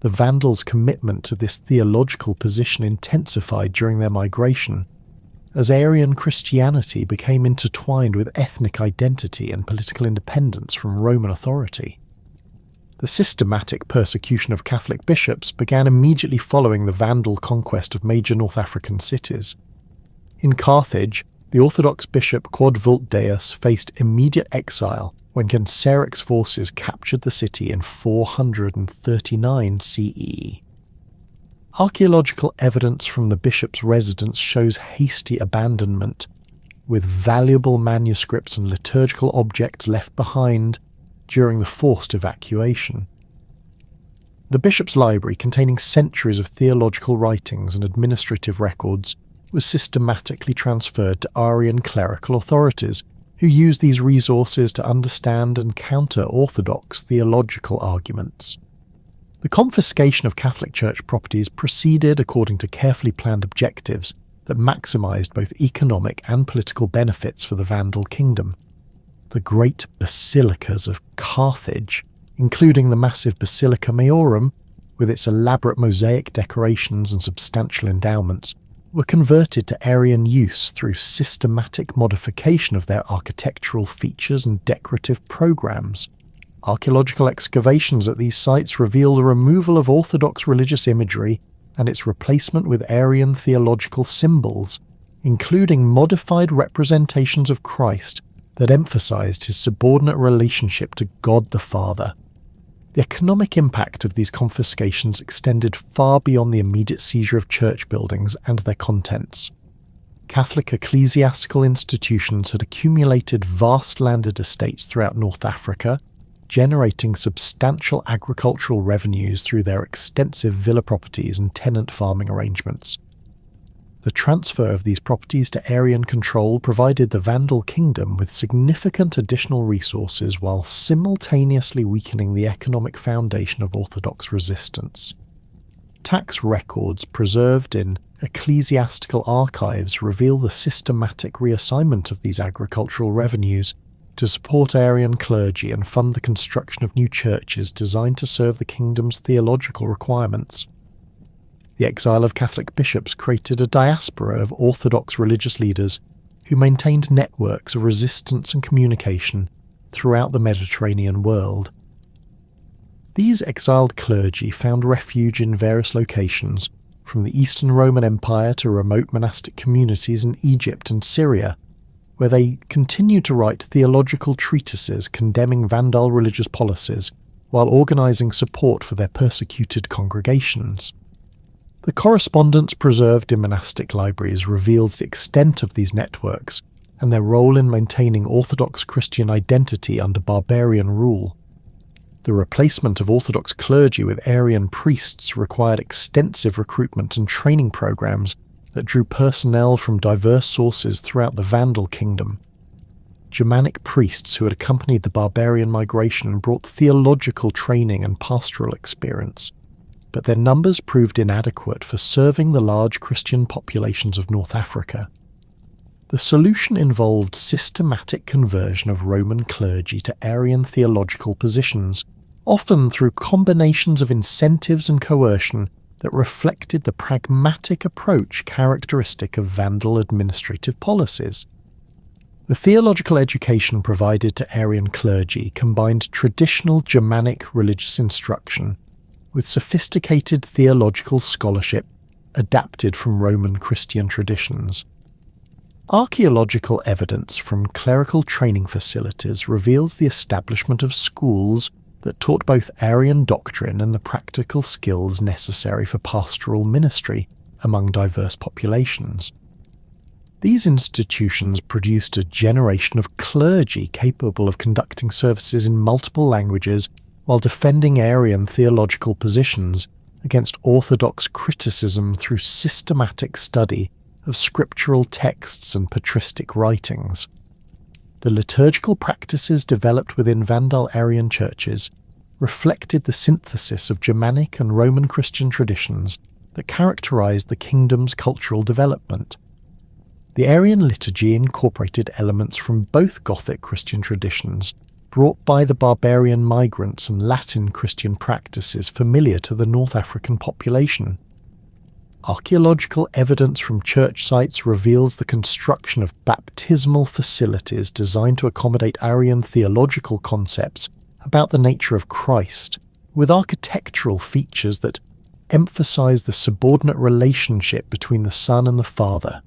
The Vandals' commitment to this theological position intensified during their migration, as Arian Christianity became intertwined with ethnic identity and political independence from Roman authority. The systematic persecution of Catholic bishops began immediately following the Vandal conquest of major North African cities. In Carthage, the Orthodox bishop Quodvultdeus faced immediate exile when Genseric's forces captured the city in 439 CE. Archaeological evidence from the bishop's residence shows hasty abandonment, with valuable manuscripts and liturgical objects left behind during the forced evacuation. The bishop's library, containing centuries of theological writings and administrative records, was systematically transferred to Arian clerical authorities, who used these resources to understand and counter orthodox theological arguments. The confiscation of Catholic Church properties proceeded according to carefully planned objectives that maximised both economic and political benefits for the Vandal kingdom. The great basilicas of Carthage, including the massive Basilica Maiorum, with its elaborate mosaic decorations and substantial endowments, were converted to Arian use through systematic modification of their architectural features and decorative programs. Archaeological excavations at these sites reveal the removal of Orthodox religious imagery and its replacement with Arian theological symbols, including modified representations of Christ that emphasized his subordinate relationship to God the Father. The economic impact of these confiscations extended far beyond the immediate seizure of church buildings and their contents. Catholic ecclesiastical institutions had accumulated vast landed estates throughout North Africa, generating substantial agricultural revenues through their extensive villa properties and tenant farming arrangements. The transfer of these properties to Arian control provided the Vandal kingdom with significant additional resources while simultaneously weakening the economic foundation of Orthodox resistance. Tax records preserved in ecclesiastical archives reveal the systematic reassignment of these agricultural revenues to support Arian clergy and fund the construction of new churches designed to serve the kingdom's theological requirements. The exile of Catholic bishops created a diaspora of Orthodox religious leaders who maintained networks of resistance and communication throughout the Mediterranean world. These exiled clergy found refuge in various locations, from the Eastern Roman Empire to remote monastic communities in Egypt and Syria, where they continued to write theological treatises condemning Vandal religious policies while organising support for their persecuted congregations. The correspondence preserved in monastic libraries reveals the extent of these networks and their role in maintaining Orthodox Christian identity under barbarian rule. The replacement of Orthodox clergy with Arian priests required extensive recruitment and training programs that drew personnel from diverse sources throughout the Vandal kingdom. Germanic priests who had accompanied the barbarian migration brought theological training and pastoral experience, but their numbers proved inadequate for serving the large Christian populations of North Africa. The solution involved systematic conversion of Roman clergy to Arian theological positions, often through combinations of incentives and coercion that reflected the pragmatic approach characteristic of Vandal administrative policies. The theological education provided to Arian clergy combined traditional Germanic religious instruction with sophisticated theological scholarship adapted from Roman Christian traditions. Archaeological evidence from clerical training facilities reveals the establishment of schools that taught both Arian doctrine and the practical skills necessary for pastoral ministry among diverse populations. These institutions produced a generation of clergy capable of conducting services in multiple languages while defending Arian theological positions against orthodox criticism through systematic study of scriptural texts and patristic writings. The liturgical practices developed within Vandal Arian churches reflected the synthesis of Germanic and Roman Christian traditions that characterized the kingdom's cultural development. The Arian liturgy incorporated elements from both Gothic Christian traditions brought by the barbarian migrants and Latin Christian practices familiar to the North African population. Archaeological evidence from church sites reveals the construction of baptismal facilities designed to accommodate Arian theological concepts about the nature of Christ, with architectural features that emphasize the subordinate relationship between the Son and the Father.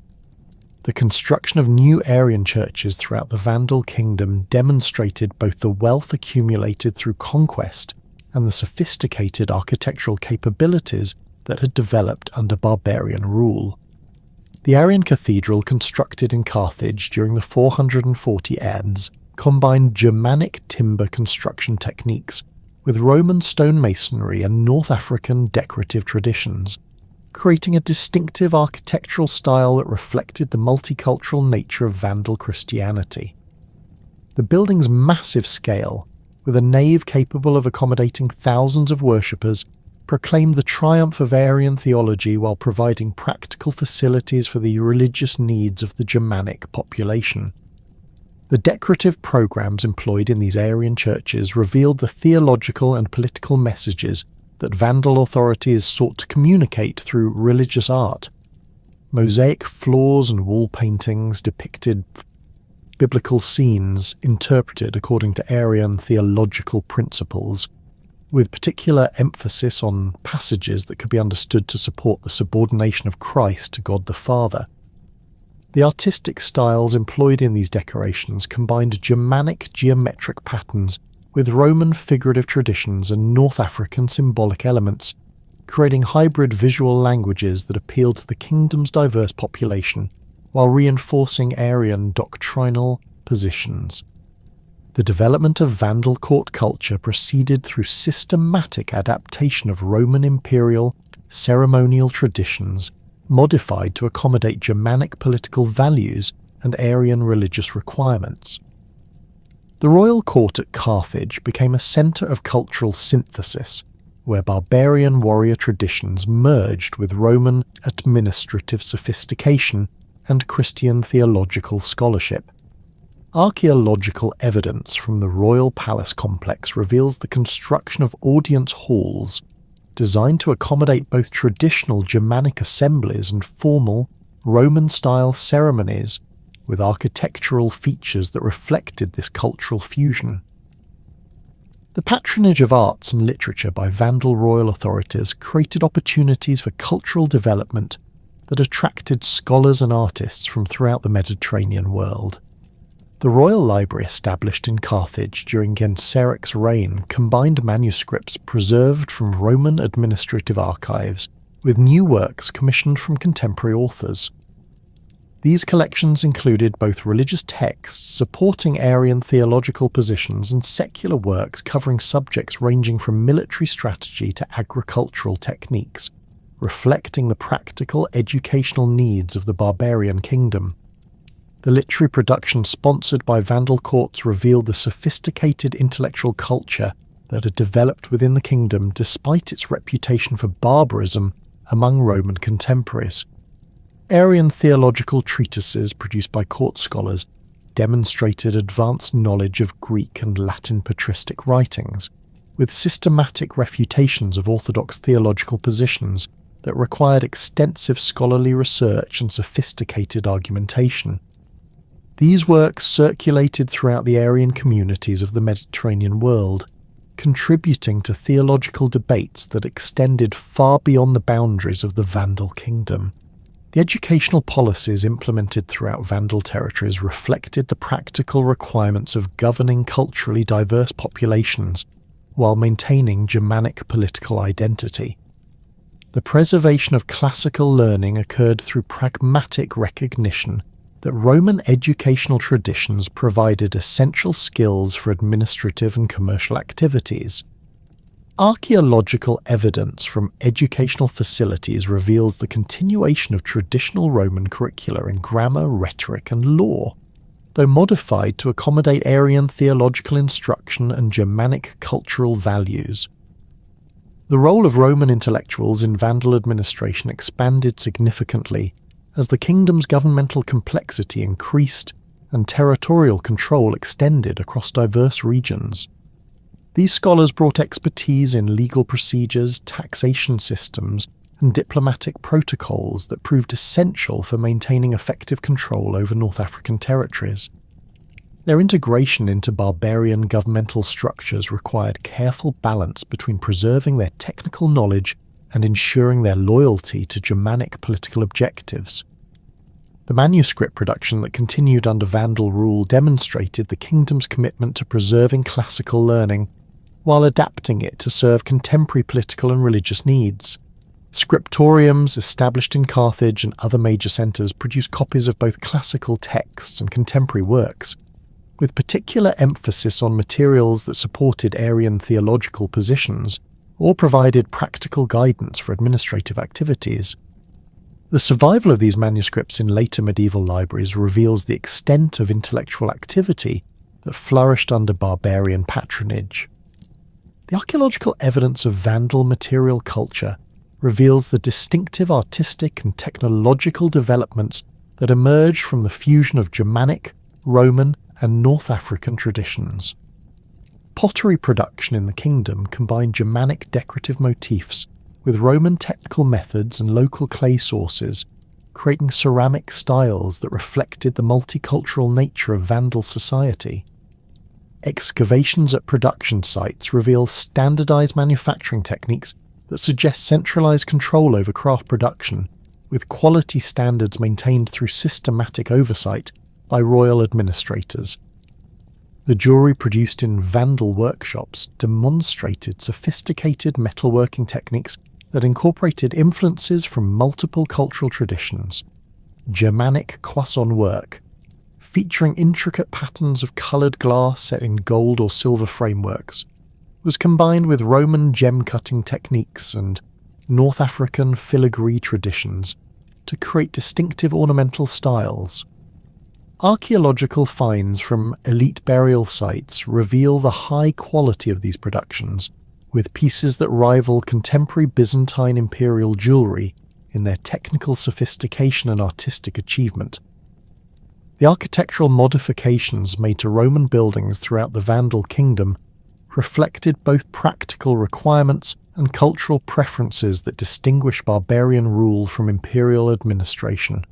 The construction of new Arian churches throughout the Vandal kingdom demonstrated both the wealth accumulated through conquest and the sophisticated architectural capabilities that had developed under barbarian rule. The Arian cathedral constructed in Carthage during the 440 AD combined Germanic timber construction techniques with Roman stonemasonry and North African decorative traditions, creating a distinctive architectural style that reflected the multicultural nature of Vandal Christianity. The building's massive scale, with a nave capable of accommodating thousands of worshippers, proclaimed the triumph of Arian theology while providing practical facilities for the religious needs of the Germanic population. The decorative programs employed in these Arian churches revealed the theological and political messages that Vandal authorities sought to communicate through religious art. Mosaic floors and wall paintings depicted biblical scenes interpreted according to Arian theological principles, with particular emphasis on passages that could be understood to support the subordination of Christ to God the Father. The artistic styles employed in these decorations combined Germanic geometric patterns with Roman figurative traditions and North African symbolic elements, creating hybrid visual languages that appealed to the kingdom's diverse population while reinforcing Arian doctrinal positions. The development of Vandal court culture proceeded through systematic adaptation of Roman imperial ceremonial traditions, modified to accommodate Germanic political values and Arian religious requirements. The royal court at Carthage became a centre of cultural synthesis, where barbarian warrior traditions merged with Roman administrative sophistication and Christian theological scholarship. Archaeological evidence from the royal palace complex reveals the construction of audience halls designed to accommodate both traditional Germanic assemblies and formal Roman-style ceremonies, with architectural features that reflected this cultural fusion. The patronage of arts and literature by Vandal royal authorities created opportunities for cultural development that attracted scholars and artists from throughout the Mediterranean world. The royal library established in Carthage during Genseric's reign combined manuscripts preserved from Roman administrative archives with new works commissioned from contemporary authors. These collections included both religious texts supporting Arian theological positions and secular works covering subjects ranging from military strategy to agricultural techniques, reflecting the practical educational needs of the barbarian kingdom. The literary production sponsored by Vandal courts revealed the sophisticated intellectual culture that had developed within the kingdom despite its reputation for barbarism among Roman contemporaries. Arian theological treatises produced by court scholars demonstrated advanced knowledge of Greek and Latin patristic writings, with systematic refutations of orthodox theological positions that required extensive scholarly research and sophisticated argumentation. These works circulated throughout the Arian communities of the Mediterranean world, contributing to theological debates that extended far beyond the boundaries of the Vandal kingdom. The educational policies implemented throughout Vandal territories reflected the practical requirements of governing culturally diverse populations while maintaining Germanic political identity. The preservation of classical learning occurred through pragmatic recognition that Roman educational traditions provided essential skills for administrative and commercial activities. Archaeological evidence from educational facilities reveals the continuation of traditional Roman curricula in grammar, rhetoric, and law, though modified to accommodate Aryan theological instruction and Germanic cultural values. The role of Roman intellectuals in Vandal administration expanded significantly as the kingdom's governmental complexity increased and territorial control extended across diverse regions. These scholars brought expertise in legal procedures, taxation systems, and diplomatic protocols that proved essential for maintaining effective control over North African territories. Their integration into barbarian governmental structures required careful balance between preserving their technical knowledge and ensuring their loyalty to Germanic political objectives. The manuscript production that continued under Vandal rule demonstrated the kingdom's commitment to preserving classical learning while adapting it to serve contemporary political and religious needs. Scriptoriums established in Carthage and other major centres produced copies of both classical texts and contemporary works, with particular emphasis on materials that supported Aryan theological positions or provided practical guidance for administrative activities. The survival of these manuscripts in later medieval libraries reveals the extent of intellectual activity that flourished under barbarian patronage. The archaeological evidence of Vandal material culture reveals the distinctive artistic and technological developments that emerged from the fusion of Germanic, Roman, and North African traditions. Pottery production in the kingdom combined Germanic decorative motifs with Roman technical methods and local clay sources, creating ceramic styles that reflected the multicultural nature of Vandal society. Excavations at production sites reveal standardized manufacturing techniques that suggest centralized control over craft production, with quality standards maintained through systematic oversight by royal administrators. The jewelry produced in Vandal workshops demonstrated sophisticated metalworking techniques that incorporated influences from multiple cultural traditions. Germanic croissant work, featuring intricate patterns of coloured glass set in gold or silver frameworks, was combined with Roman gem-cutting techniques and North African filigree traditions to create distinctive ornamental styles. Archaeological finds from elite burial sites reveal the high quality of these productions, with pieces that rival contemporary Byzantine imperial jewellery in their technical sophistication and artistic achievement. The architectural modifications made to Roman buildings throughout the Vandal kingdom reflected both practical requirements and cultural preferences that distinguish barbarian rule from imperial administration.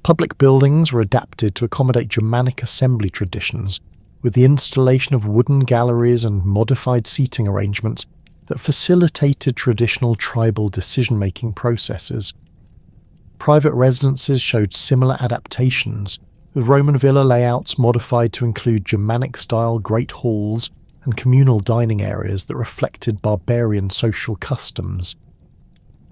Public buildings were adapted to accommodate Germanic assembly traditions, with the installation of wooden galleries and modified seating arrangements that facilitated traditional tribal decision-making processes. Private residences showed similar adaptations, with Roman villa layouts modified to include Germanic-style great halls and communal dining areas that reflected barbarian social customs.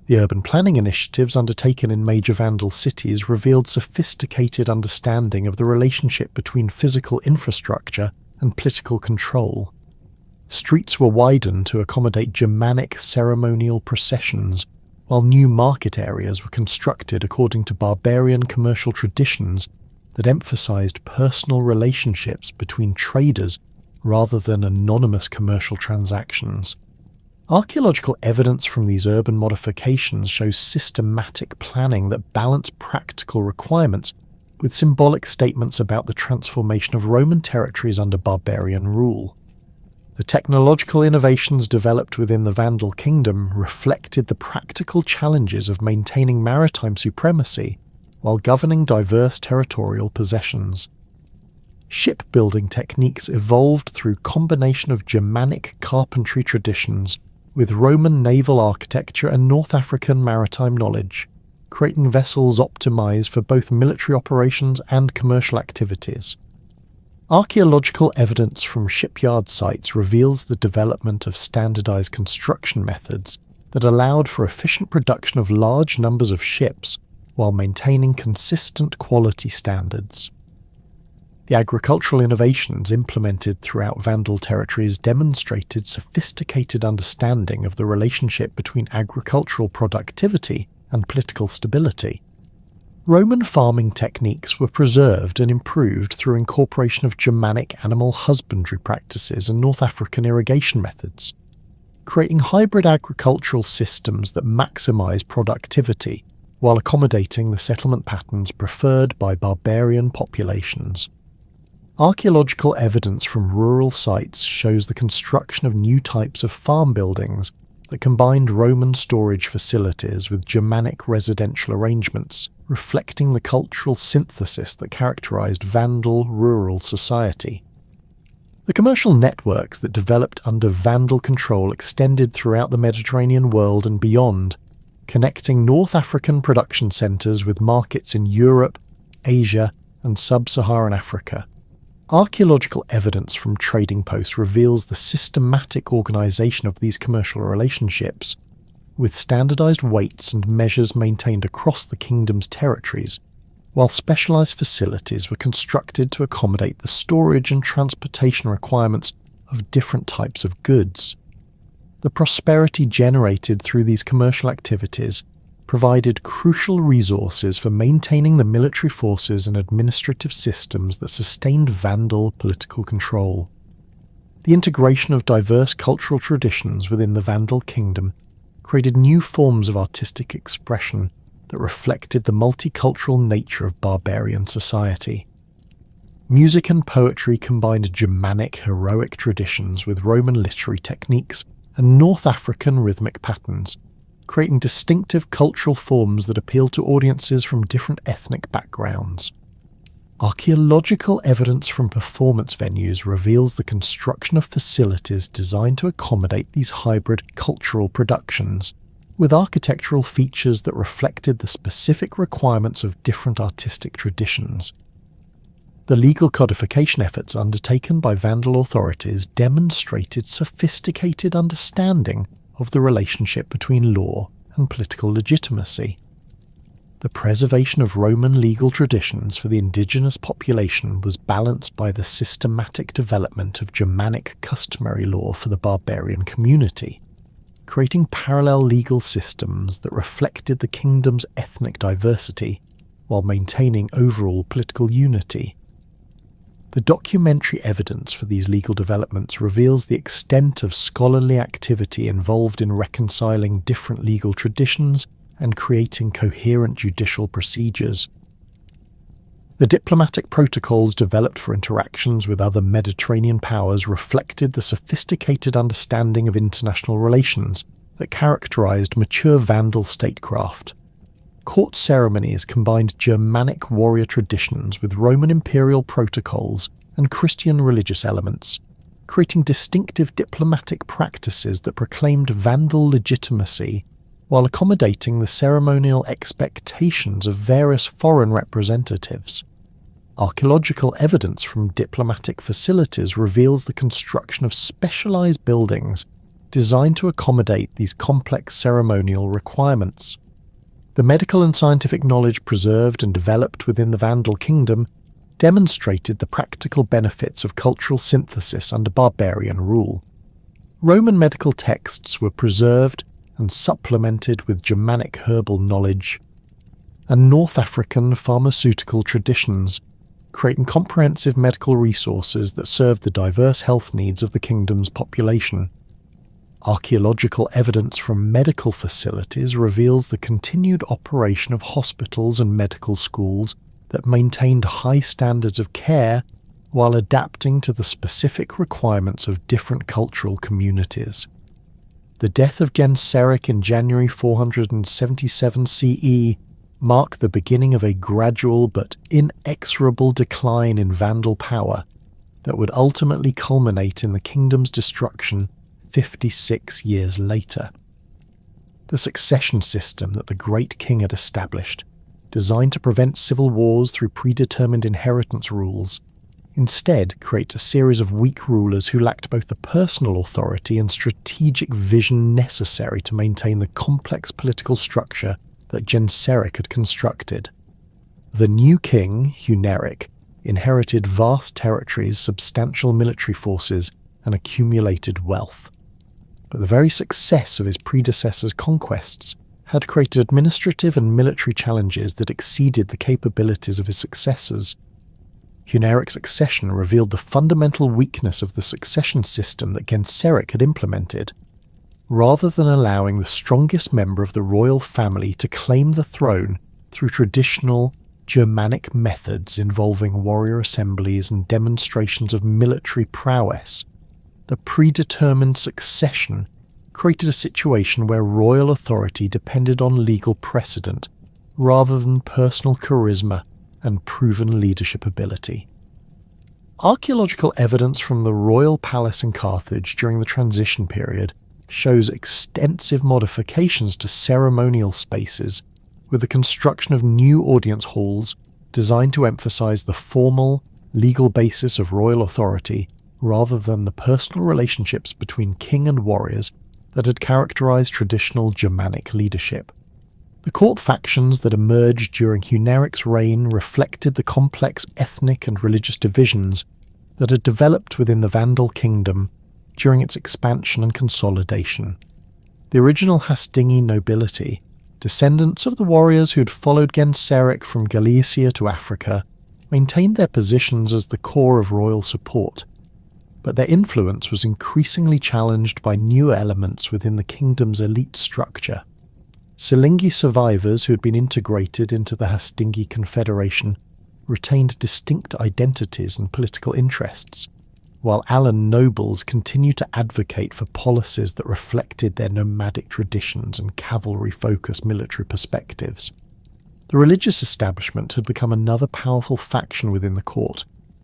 The urban planning initiatives undertaken in major Vandal cities revealed sophisticated understanding of the relationship between physical infrastructure and political control. Streets were widened to accommodate Germanic ceremonial processions, while new market areas were constructed according to barbarian commercial traditions that emphasized personal relationships between traders rather than anonymous commercial transactions. Archaeological evidence from these urban modifications shows systematic planning that balanced practical requirements with symbolic statements about the transformation of Roman territories under barbarian rule. The technological innovations developed within the Vandal kingdom reflected the practical challenges of maintaining maritime supremacy while governing diverse territorial possessions. Shipbuilding techniques evolved through combination of Germanic carpentry traditions with Roman naval architecture and North African maritime knowledge, creating vessels optimized for both military operations and commercial activities. Archaeological evidence from shipyard sites reveals the development of standardized construction methods that allowed for efficient production of large numbers of ships while maintaining consistent quality standards. The agricultural innovations implemented throughout Vandal territories demonstrated sophisticated understanding of the relationship between agricultural productivity and political stability. Roman farming techniques were preserved and improved through incorporation of Germanic animal husbandry practices and North African irrigation methods, creating hybrid agricultural systems that maximize productivity while accommodating the settlement patterns preferred by barbarian populations. Archaeological evidence from rural sites shows the construction of new types of farm buildings that combined Roman storage facilities with Germanic residential arrangements, reflecting the cultural synthesis that characterized Vandal rural society. The commercial networks that developed under Vandal control extended throughout the Mediterranean world and beyond, connecting North African production centers with markets in Europe, Asia, and sub-Saharan Africa. Archaeological evidence from trading posts reveals the systematic organization of these commercial relationships, with standardized weights and measures maintained across the kingdom's territories, while specialized facilities were constructed to accommodate the storage and transportation requirements of different types of goods. The prosperity generated through these commercial activities provided crucial resources for maintaining the military forces and administrative systems that sustained Vandal political control. The integration of diverse cultural traditions within the Vandal kingdom created new forms of artistic expression that reflected the multicultural nature of barbarian society. Music and poetry combined Germanic heroic traditions with Roman literary techniques and North African rhythmic patterns, creating distinctive cultural forms that appeal to audiences from different ethnic backgrounds. Archaeological evidence from performance venues reveals the construction of facilities designed to accommodate these hybrid cultural productions, with architectural features that reflected the specific requirements of different artistic traditions. The legal codification efforts undertaken by Vandal authorities demonstrated sophisticated understanding of the relationship between law and political legitimacy. The preservation of Roman legal traditions for the indigenous population was balanced by the systematic development of Germanic customary law for the barbarian community, creating parallel legal systems that reflected the kingdom's ethnic diversity while maintaining overall political unity. The documentary evidence for these legal developments reveals the extent of scholarly activity involved in reconciling different legal traditions and creating coherent judicial procedures. The diplomatic protocols developed for interactions with other Mediterranean powers reflected the sophisticated understanding of international relations that characterized mature Vandal statecraft. Court ceremonies combined Germanic warrior traditions with Roman imperial protocols and Christian religious elements, creating distinctive diplomatic practices that proclaimed Vandal legitimacy while accommodating the ceremonial expectations of various foreign representatives. Archaeological evidence from diplomatic facilities reveals the construction of specialized buildings designed to accommodate these complex ceremonial requirements. The medical and scientific knowledge preserved and developed within the Vandal kingdom demonstrated the practical benefits of cultural synthesis under barbarian rule. Roman medical texts were preserved and supplemented with Germanic herbal knowledge and North African pharmaceutical traditions, creating comprehensive medical resources that served the diverse health needs of the kingdom's population. Archaeological evidence from medical facilities reveals the continued operation of hospitals and medical schools that maintained high standards of care while adapting to the specific requirements of different cultural communities. The death of Genseric in January 477 CE marked the beginning of a gradual but inexorable decline in Vandal power that would ultimately culminate in the kingdom's destruction 56 years later. The succession system that the great king had established, designed to prevent civil wars through predetermined inheritance rules, instead creates a series of weak rulers who lacked both the personal authority and strategic vision necessary to maintain the complex political structure that Genseric had constructed. The new king, Huneric, inherited vast territories, substantial military forces, and accumulated wealth. But the very success of his predecessor's conquests had created administrative and military challenges that exceeded the capabilities of his successors. Huneric's accession revealed the fundamental weakness of the succession system that Genseric had implemented. Rather than allowing the strongest member of the royal family to claim the throne through traditional Germanic methods involving warrior assemblies and demonstrations of military prowess, the predetermined succession created a situation where royal authority depended on legal precedent rather than personal charisma and proven leadership ability. Archaeological evidence from the royal palace in Carthage during the transition period shows extensive modifications to ceremonial spaces, with the construction of new audience halls designed to emphasize the formal, legal basis of royal authority rather than the personal relationships between king and warriors that had characterized traditional Germanic leadership. The court factions that emerged during Huneric's reign reflected the complex ethnic and religious divisions that had developed within the Vandal kingdom during its expansion and consolidation. The original Hastingi nobility, descendants of the warriors who had followed Genseric from Galicia to Africa, maintained their positions as the core of royal support, but their influence was increasingly challenged by new elements within the kingdom's elite structure. Silingi survivors who had been integrated into the Hastingi Confederation retained distinct identities and political interests, while Alan nobles continued to advocate for policies that reflected their nomadic traditions and cavalry-focused military perspectives. The religious establishment had become another powerful faction within the court,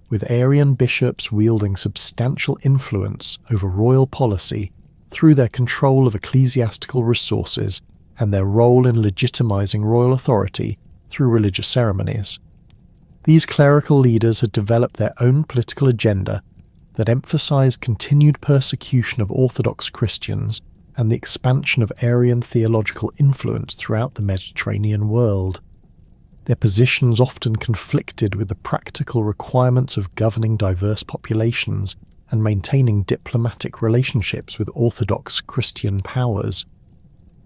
with Arian bishops wielding substantial influence over royal policy through their control of ecclesiastical resources and their role in legitimizing royal authority through religious ceremonies. These clerical leaders had developed their own political agenda that emphasized continued persecution of Orthodox Christians and the expansion of Arian theological influence throughout the Mediterranean world. Their positions often conflicted with the practical requirements of governing diverse populations and maintaining diplomatic relationships with Orthodox Christian powers.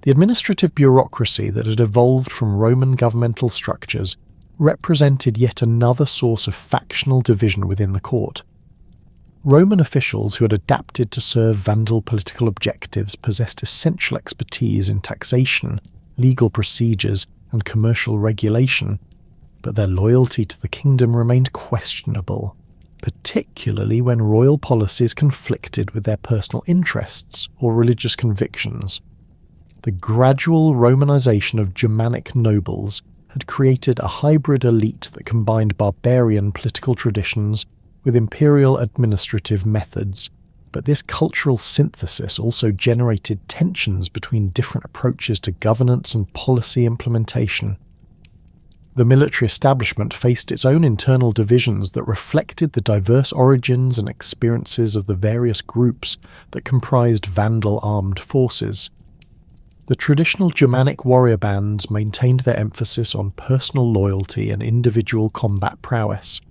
The administrative bureaucracy that had evolved from Roman governmental structures represented yet another source of factional division within the court. Roman officials who had adapted to serve Vandal political objectives possessed essential expertise in taxation, legal procedures, and commercial regulation, but their loyalty to the kingdom remained questionable, particularly when royal policies conflicted with their personal interests or religious convictions. The gradual Romanization of Germanic nobles had created a hybrid elite that combined barbarian political traditions with imperial administrative methods, but this cultural synthesis also generated tensions between different approaches to governance and policy implementation. The military establishment faced its own internal divisions that reflected the diverse origins and experiences of the various groups that comprised Vandal armed forces. The traditional Germanic warrior bands maintained their emphasis on personal loyalty and individual combat prowess,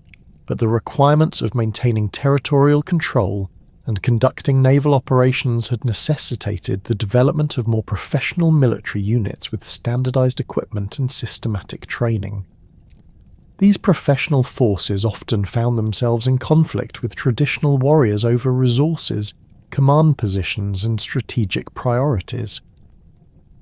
but the requirements of maintaining territorial control and conducting naval operations had necessitated the development of more professional military units with standardized equipment and systematic training. These professional forces often found themselves in conflict with traditional warriors over resources, command positions, and strategic priorities.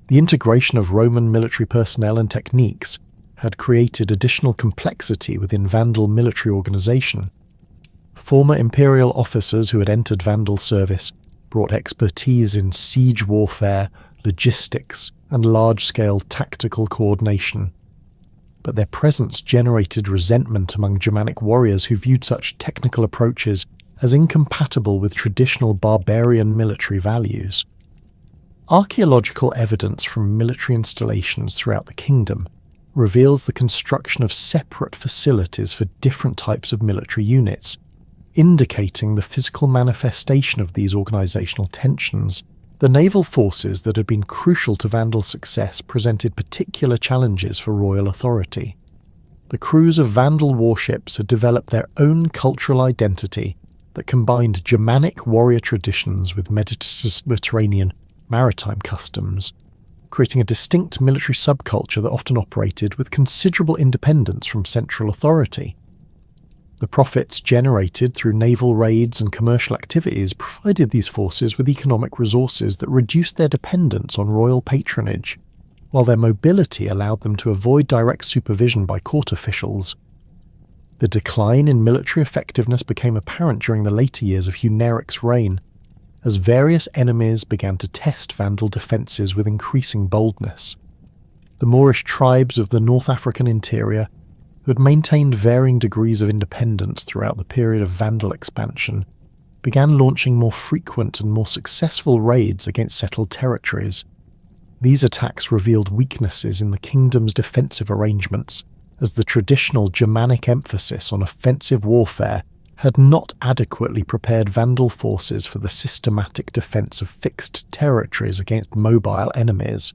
The integration of Roman military personnel and techniques had created additional complexity within Vandal military organization. Former imperial officers who had entered Vandal service brought expertise in siege warfare, logistics, and large-scale tactical coordination. But their presence generated resentment among Germanic warriors who viewed such technical approaches as incompatible with traditional barbarian military values. Archaeological evidence from military installations throughout the kingdom reveals the construction of separate facilities for different types of military units, indicating the physical manifestation of these organizational tensions The naval forces that had been crucial to Vandal success presented particular challenges for royal authority. The crews of Vandal warships had developed their own cultural identity that combined Germanic warrior traditions with Mediterranean maritime customs, creating a distinct military subculture that often operated with considerable independence from central authority. The profits generated through naval raids and commercial activities provided these forces with economic resources that reduced their dependence on royal patronage, while their mobility allowed them to avoid direct supervision by court officials. The decline in military effectiveness became apparent during the later years of Huneric's reign, as various enemies began to test Vandal defences with increasing boldness. The Moorish tribes of the North African interior, who had maintained varying degrees of independence throughout the period of Vandal expansion, began launching more frequent and more successful raids against settled territories. These attacks revealed weaknesses in the kingdom's defensive arrangements, as the traditional Germanic emphasis on offensive warfare had not adequately prepared Vandal forces for the systematic defence of fixed territories against mobile enemies.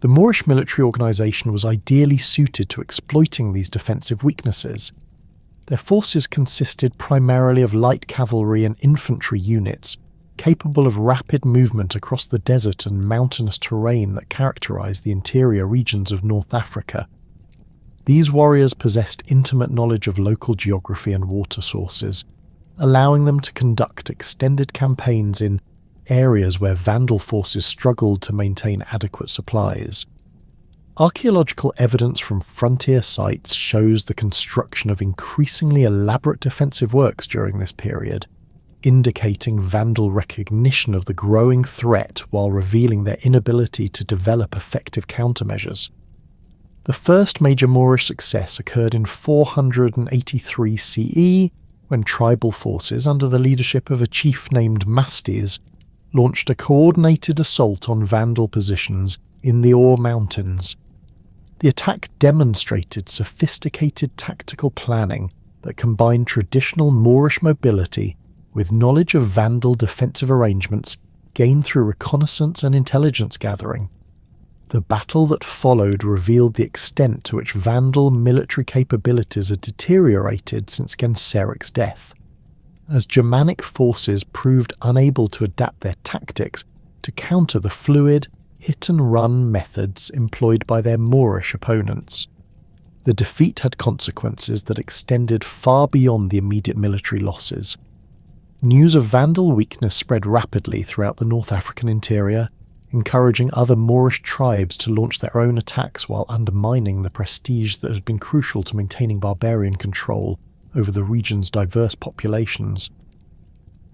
The Moorish military organisation was ideally suited to exploiting these defensive weaknesses. Their forces consisted primarily of light cavalry and infantry units, capable of rapid movement across the desert and mountainous terrain that characterised the interior regions of North Africa. These warriors possessed intimate knowledge of local geography and water sources, allowing them to conduct extended campaigns in areas where Vandal forces struggled to maintain adequate supplies. Archaeological evidence from frontier sites shows the construction of increasingly elaborate defensive works during this period, indicating Vandal recognition of the growing threat while revealing their inability to develop effective countermeasures. The first major Moorish success occurred in 483 CE, when tribal forces under the leadership of a chief named Mastes launched a coordinated assault on Vandal positions in the Ore Mountains. The attack demonstrated sophisticated tactical planning that combined traditional Moorish mobility with knowledge of Vandal defensive arrangements gained through reconnaissance and intelligence gathering. The battle that followed revealed the extent to which Vandal military capabilities had deteriorated since Genseric's death, as Germanic forces proved unable to adapt their tactics to counter the fluid, hit-and-run methods employed by their Moorish opponents. The defeat had consequences that extended far beyond the immediate military losses. News of Vandal weakness spread rapidly throughout the North African interior, encouraging other Moorish tribes to launch their own attacks while undermining the prestige that had been crucial to maintaining barbarian control over the region's diverse populations.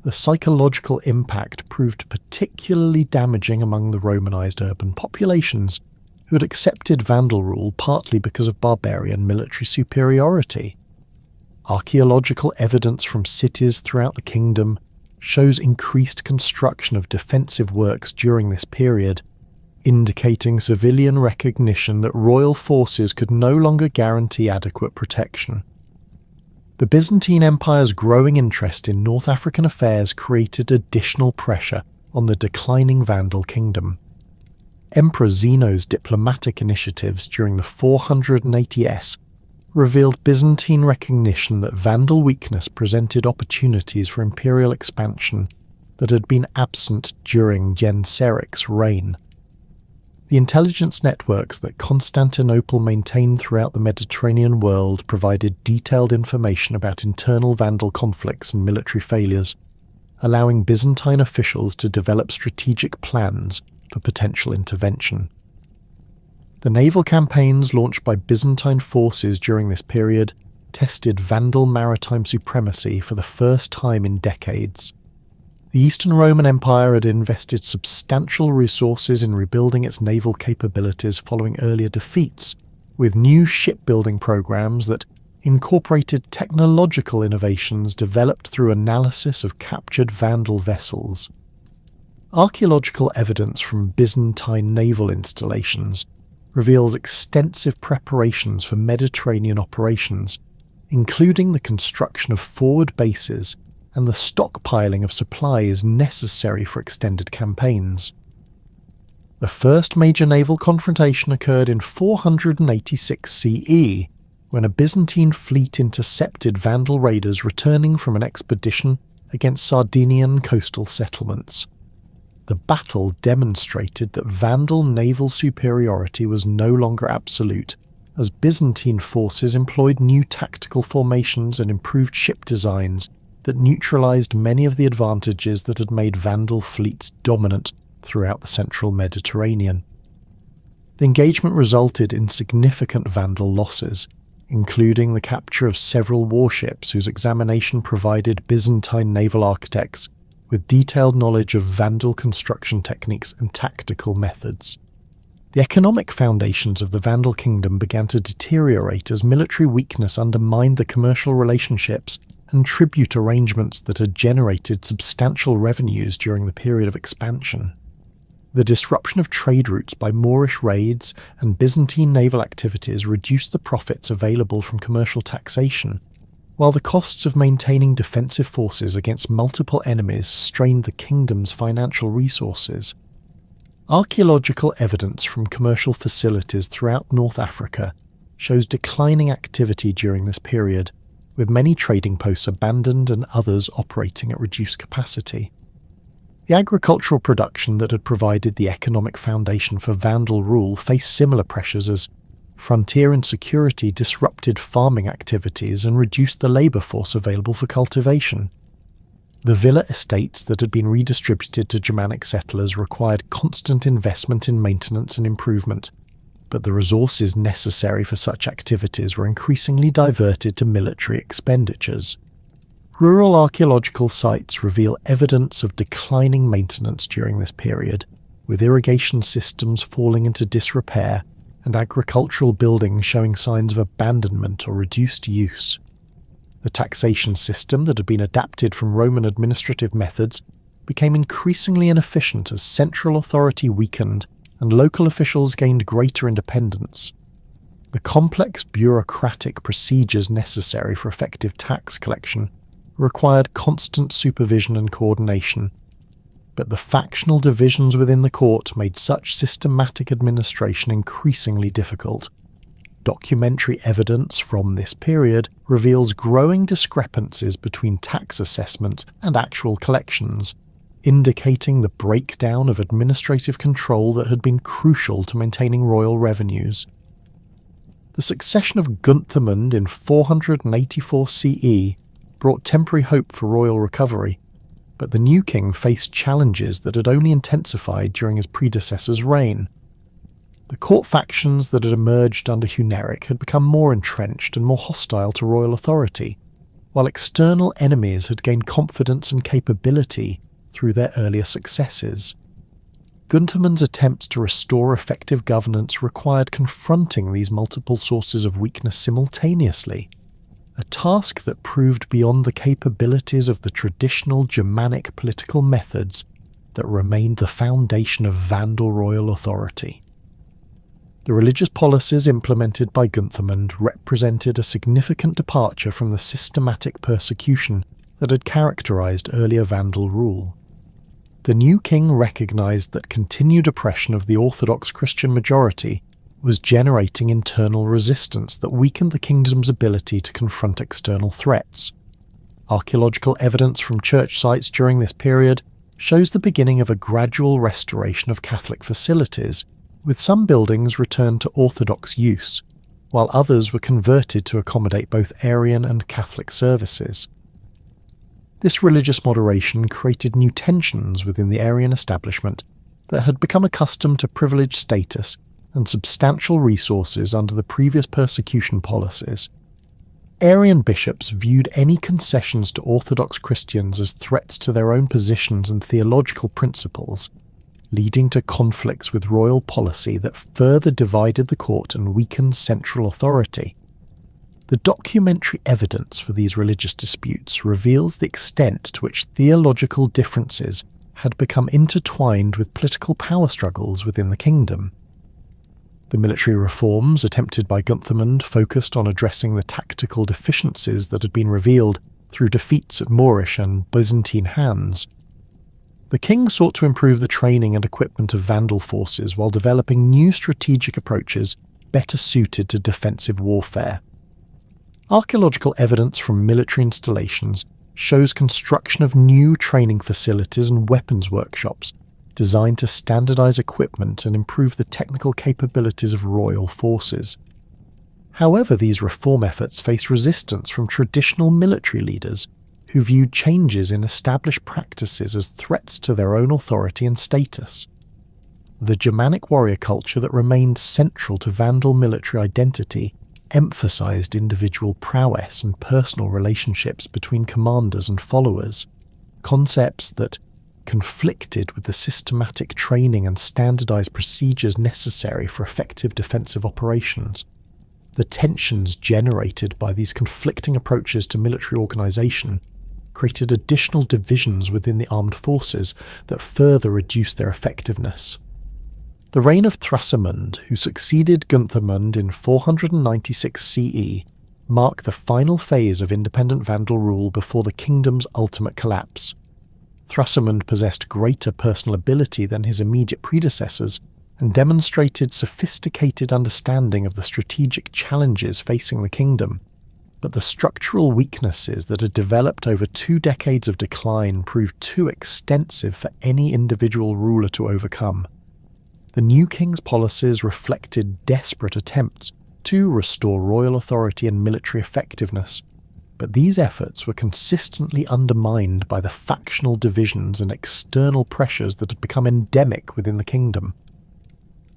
The psychological impact proved particularly damaging among the Romanized urban populations, who had accepted Vandal rule partly because of barbarian military superiority. Archaeological evidence from cities throughout the kingdom shows increased construction of defensive works during this period, indicating civilian recognition that royal forces could no longer guarantee adequate protection. The Byzantine Empire's growing interest in North African affairs created additional pressure on the declining Vandal kingdom. Emperor Zeno's diplomatic initiatives during the 480s revealed Byzantine recognition that Vandal weakness presented opportunities for imperial expansion that had been absent during Genseric's reign. The intelligence networks that Constantinople maintained throughout the Mediterranean world provided detailed information about internal Vandal conflicts and military failures, allowing Byzantine officials to develop strategic plans for potential intervention. The naval campaigns launched by Byzantine forces during this period tested Vandal maritime supremacy for the first time in decades. The Eastern Roman Empire had invested substantial resources in rebuilding its naval capabilities following earlier defeats, with new shipbuilding programs that incorporated technological innovations developed through analysis of captured Vandal vessels. Archaeological evidence from Byzantine naval installations reveals extensive preparations for Mediterranean operations, including the construction of forward bases and the stockpiling of supplies necessary for extended campaigns. The first major naval confrontation occurred in 486 CE, when a Byzantine fleet intercepted Vandal raiders returning from an expedition against Sardinian coastal settlements. The battle demonstrated that Vandal naval superiority was no longer absolute, as Byzantine forces employed new tactical formations and improved ship designs that neutralized many of the advantages that had made Vandal fleets dominant throughout the central Mediterranean. The engagement resulted in significant Vandal losses, including the capture of several warships whose examination provided Byzantine naval architects with detailed knowledge of Vandal construction techniques and tactical methods. The economic foundations of the Vandal kingdom began to deteriorate as military weakness undermined the commercial relationships and tribute arrangements that had generated substantial revenues during the period of expansion. The disruption of trade routes by Moorish raids and Byzantine naval activities reduced the profits available from commercial taxation, while the costs of maintaining defensive forces against multiple enemies strained the kingdom's financial resources. Archaeological evidence from commercial facilities throughout North Africa shows declining activity during this period, with many trading posts abandoned and others operating at reduced capacity. The agricultural production that had provided the economic foundation for Vandal rule faced similar pressures as frontier insecurity disrupted farming activities and reduced the labour force available for cultivation. The villa estates that had been redistributed to Germanic settlers required constant investment in maintenance and improvement, but the resources necessary for such activities were increasingly diverted to military expenditures. Rural archaeological sites reveal evidence of declining maintenance during this period, with irrigation systems falling into disrepair and agricultural buildings showing signs of abandonment or reduced use. The taxation system that had been adapted from Roman administrative methods became increasingly inefficient as central authority weakened and local officials gained greater independence. The complex bureaucratic procedures necessary for effective tax collection required constant supervision and coordination, but the factional divisions within the court made such systematic administration increasingly difficult. Documentary evidence from this period reveals growing discrepancies between tax assessment and actual collections, indicating the breakdown of administrative control that had been crucial to maintaining royal revenues. The succession of Gunthermund in 484 CE brought temporary hope for royal recovery, but the new king faced challenges that had only intensified during his predecessor's reign. The court factions that had emerged under Genseric had become more entrenched and more hostile to royal authority, while external enemies had gained confidence and capability through their earlier successes. Gunthermund's attempts to restore effective governance required confronting these multiple sources of weakness simultaneously, a task that proved beyond the capabilities of the traditional Germanic political methods that remained the foundation of Vandal royal authority. The religious policies implemented by Gunthermund represented a significant departure from the systematic persecution that had characterized earlier Vandal rule. The new king recognized that continued oppression of the Orthodox Christian majority was generating internal resistance that weakened the kingdom's ability to confront external threats. Archaeological evidence from church sites during this period shows the beginning of a gradual restoration of Catholic facilities, with some buildings returned to Orthodox use, while others were converted to accommodate both Arian and Catholic services. This religious moderation created new tensions within the Arian establishment that had become accustomed to privileged status and substantial resources under the previous persecution policies. Arian bishops viewed any concessions to Orthodox Christians as threats to their own positions and theological principles, leading to conflicts with royal policy that further divided the court and weakened central authority. The documentary evidence for these religious disputes reveals the extent to which theological differences had become intertwined with political power struggles within the kingdom. The military reforms attempted by Gunthermund focused on addressing the tactical deficiencies that had been revealed through defeats at Moorish and Byzantine hands. The king sought to improve the training and equipment of Vandal forces while developing new strategic approaches better suited to defensive warfare. Archaeological evidence from military installations shows construction of new training facilities and weapons workshops designed to standardize equipment and improve the technical capabilities of royal forces. However, these reform efforts face resistance from traditional military leaders who viewed changes in established practices as threats to their own authority and status. The Germanic warrior culture that remained central to Vandal military identity emphasized individual prowess and personal relationships between commanders and followers, concepts that conflicted with the systematic training and standardized procedures necessary for effective defensive operations. The tensions generated by these conflicting approaches to military organization created additional divisions within the armed forces that further reduced their effectiveness. The reign of Thrasimund, who succeeded Gunthermund in 496 CE, marked the final phase of independent Vandal rule before the kingdom's ultimate collapse. Thrasimund possessed greater personal ability than his immediate predecessors and demonstrated sophisticated understanding of the strategic challenges facing the kingdom, but the structural weaknesses that had developed over 2 decades of decline proved too extensive for any individual ruler to overcome. The new king's policies reflected desperate attempts to restore royal authority and military effectiveness, but these efforts were consistently undermined by the factional divisions and external pressures that had become endemic within the kingdom.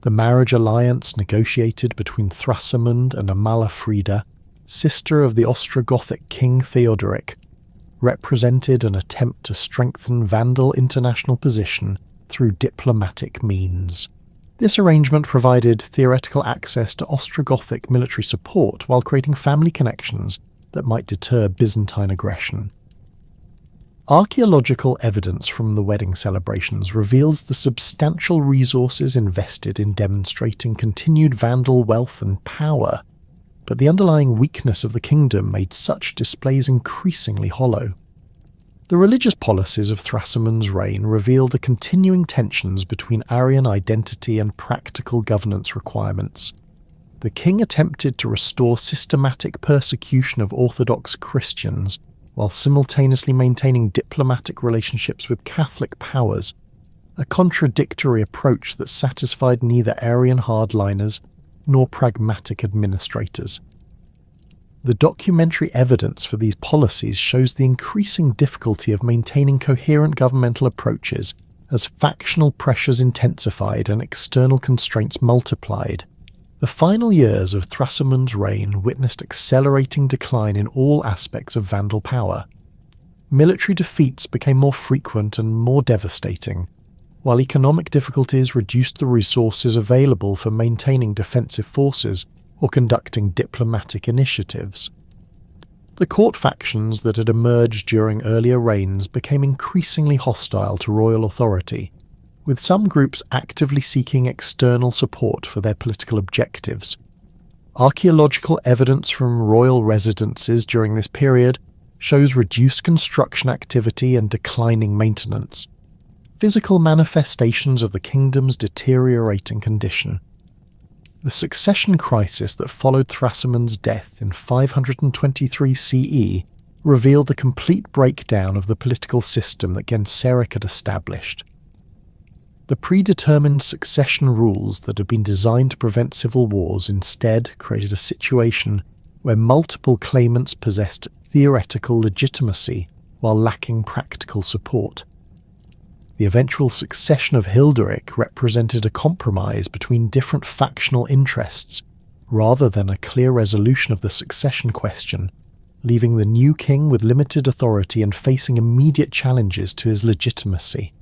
The marriage alliance negotiated between Thrasimund and Amalafrida, sister of the Ostrogothic king Theodoric, represented an attempt to strengthen Vandal international position through diplomatic means. This arrangement provided theoretical access to Ostrogothic military support while creating family connections that might deter Byzantine aggression. Archaeological evidence from the wedding celebrations reveals the substantial resources invested in demonstrating continued Vandal wealth and power, but the underlying weakness of the kingdom made such displays increasingly hollow. The religious policies of Thrasimund's reign reveal the continuing tensions between Aryan identity and practical governance requirements. The king attempted to restore systematic persecution of Orthodox Christians while simultaneously maintaining diplomatic relationships with Catholic powers, a contradictory approach that satisfied neither Arian hardliners nor pragmatic administrators. The documentary evidence for these policies shows the increasing difficulty of maintaining coherent governmental approaches as factional pressures intensified and external constraints multiplied. The final years of Thrasimund's reign witnessed accelerating decline in all aspects of Vandal power. Military defeats became more frequent and more devastating, while economic difficulties reduced the resources available for maintaining defensive forces or conducting diplomatic initiatives. The court factions that had emerged during earlier reigns became increasingly hostile to royal authority, with some groups actively seeking external support for their political objectives. Archaeological evidence from royal residences during this period shows reduced construction activity and declining maintenance, physical manifestations of the kingdom's deteriorating condition. The succession crisis that followed Thrasimund's death in 523 CE revealed the complete breakdown of the political system that Genseric had established. The predetermined succession rules that had been designed to prevent civil wars instead created a situation where multiple claimants possessed theoretical legitimacy while lacking practical support. The eventual succession of Hilderic represented a compromise between different factional interests, rather than a clear resolution of the succession question, leaving the new king with limited authority and facing immediate challenges to his legitimacy.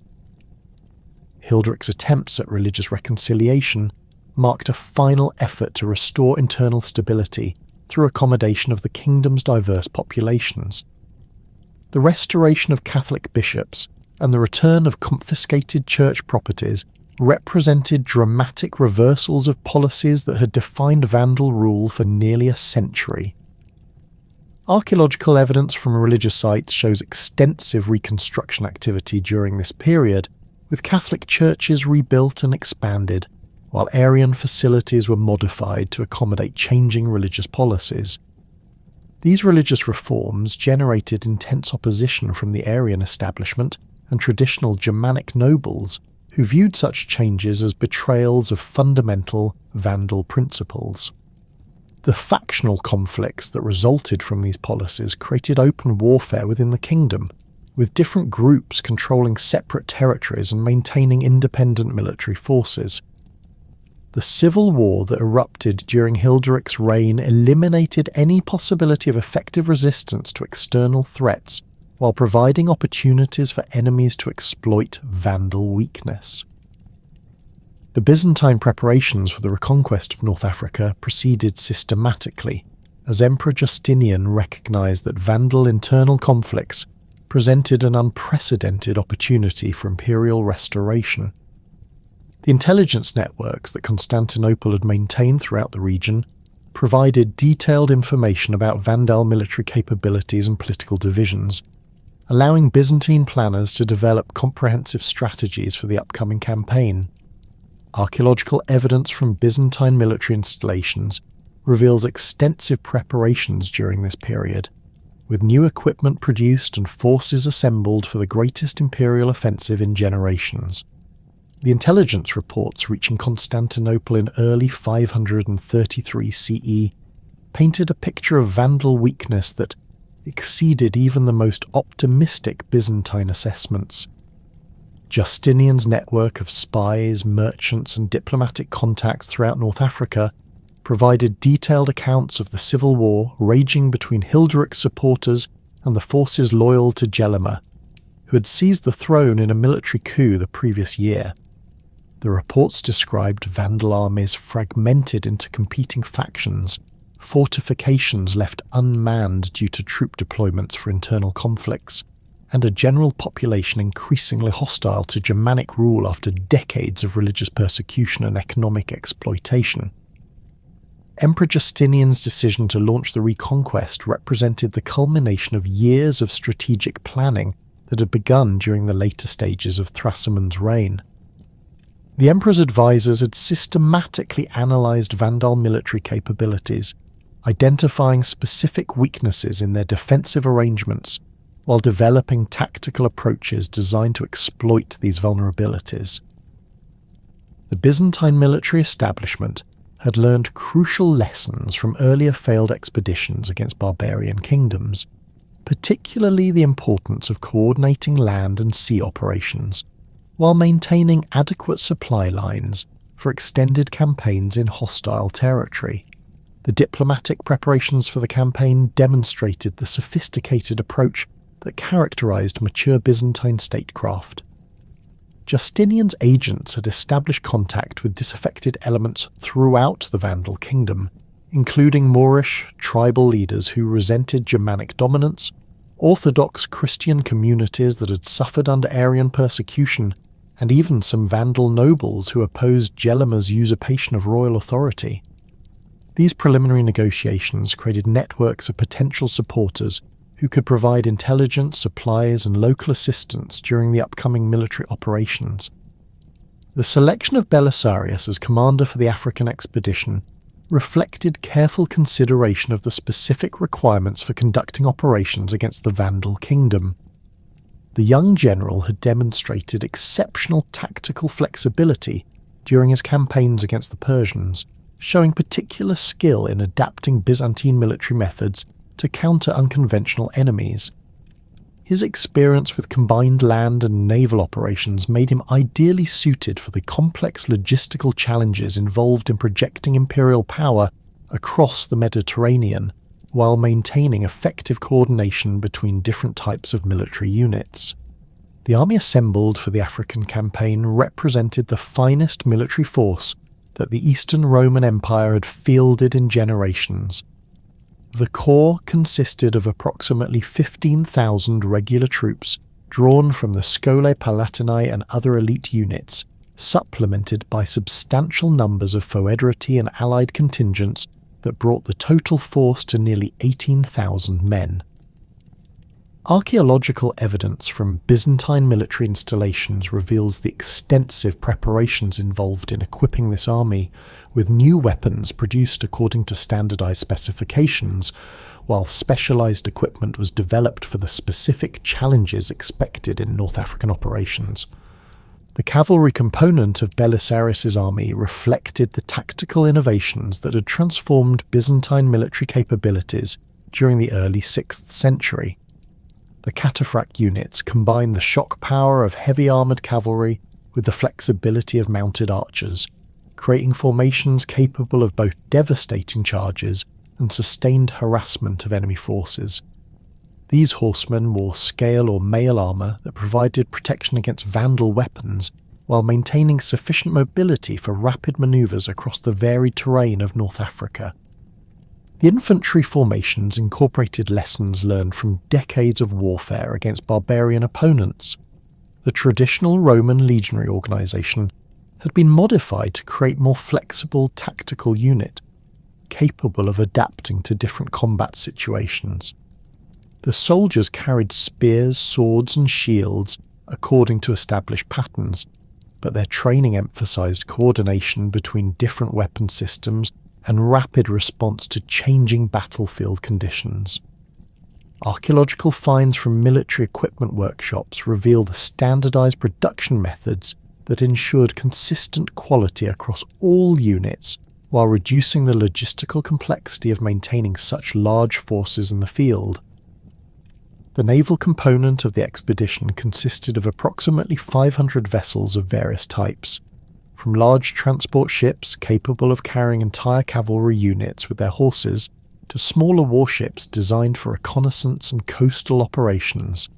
Hilderic's attempts at religious reconciliation marked a final effort to restore internal stability through accommodation of the kingdom's diverse populations. The restoration of Catholic bishops and the return of confiscated church properties represented dramatic reversals of policies that had defined Vandal rule for nearly a century. Archaeological evidence from religious sites shows extensive reconstruction activity during this period, with Catholic churches rebuilt and expanded, while Arian facilities were modified to accommodate changing religious policies. These religious reforms generated intense opposition from the Arian establishment and traditional Germanic nobles, who viewed such changes as betrayals of fundamental Vandal principles. The factional conflicts that resulted from these policies created open warfare within the kingdom, with different groups controlling separate territories and maintaining independent military forces. The civil war that erupted during Hilderic's reign eliminated any possibility of effective resistance to external threats, while providing opportunities for enemies to exploit Vandal weakness. The Byzantine preparations for the reconquest of North Africa proceeded systematically, as Emperor Justinian recognized that Vandal internal conflicts presented an unprecedented opportunity for imperial restoration. The intelligence networks that Constantinople had maintained throughout the region provided detailed information about Vandal military capabilities and political divisions, allowing Byzantine planners to develop comprehensive strategies for the upcoming campaign. Archaeological evidence from Byzantine military installations reveals extensive preparations during this period, with new equipment produced and forces assembled for the greatest imperial offensive in generations. The intelligence reports reaching Constantinople in early 533 CE painted a picture of Vandal weakness that exceeded even the most optimistic Byzantine assessments. Justinian's network of spies, merchants, and diplomatic contacts throughout North Africa provided detailed accounts of the civil war raging between Hilderic's supporters and the forces loyal to Gelimer, who had seized the throne in a military coup the previous year. The reports described Vandal armies fragmented into competing factions, fortifications left unmanned due to troop deployments for internal conflicts, and a general population increasingly hostile to Germanic rule after decades of religious persecution and economic exploitation. Emperor Justinian's decision to launch the reconquest represented the culmination of years of strategic planning that had begun during the later stages of Thrasymen's reign. The emperor's advisors had systematically analysed Vandal military capabilities, identifying specific weaknesses in their defensive arrangements, while developing tactical approaches designed to exploit these vulnerabilities. The Byzantine military establishment had learned crucial lessons from earlier failed expeditions against barbarian kingdoms, particularly the importance of coordinating land and sea operations, while maintaining adequate supply lines for extended campaigns in hostile territory. The diplomatic preparations for the campaign demonstrated the sophisticated approach that characterized mature Byzantine statecraft. Justinian's agents had established contact with disaffected elements throughout the Vandal kingdom, including Moorish tribal leaders who resented Germanic dominance, Orthodox Christian communities that had suffered under Arian persecution, and even some Vandal nobles who opposed Gelimer's usurpation of royal authority. These preliminary negotiations created networks of potential supporters who could provide intelligence, supplies, and local assistance during the upcoming military operations. The selection of Belisarius as commander for the African expedition reflected careful consideration of the specific requirements for conducting operations against the Vandal kingdom. The young general had demonstrated exceptional tactical flexibility during his campaigns against the Persians, showing particular skill in adapting Byzantine military methods to counter unconventional enemies. His experience with combined land and naval operations made him ideally suited for the complex logistical challenges involved in projecting imperial power across the Mediterranean, while maintaining effective coordination between different types of military units. The army assembled for the African campaign represented the finest military force that the Eastern Roman Empire had fielded in generations. The corps consisted of approximately 15,000 regular troops drawn from the Scholae Palatinae and other elite units, supplemented by substantial numbers of foederati and allied contingents that brought the total force to nearly 18,000 men. Archaeological evidence from Byzantine military installations reveals the extensive preparations involved in equipping this army with new weapons produced according to standardized specifications, while specialized equipment was developed for the specific challenges expected in North African operations. The cavalry component of Belisarius's army reflected the tactical innovations that had transformed Byzantine military capabilities during the early 6th century. The cataphract units combined the shock power of heavy armoured cavalry with the flexibility of mounted archers, creating formations capable of both devastating charges and sustained harassment of enemy forces. These horsemen wore scale or mail armour that provided protection against Vandal weapons, while maintaining sufficient mobility for rapid manoeuvres across the varied terrain of North Africa. The infantry formations incorporated lessons learned from decades of warfare against barbarian opponents. The traditional Roman legionary organisation had been modified to create more flexible tactical unit, capable of adapting to different combat situations. The soldiers carried spears, swords and shields according to established patterns, but their training emphasised coordination between different weapon systems and rapid response to changing battlefield conditions. Archaeological finds from military equipment workshops reveal the standardised production methods that ensured consistent quality across all units while reducing the logistical complexity of maintaining such large forces in the field. The naval component of the expedition consisted of approximately 500 vessels of various types, from large transport ships capable of carrying entire cavalry units with their horses to smaller warships designed for reconnaissance and coastal operations.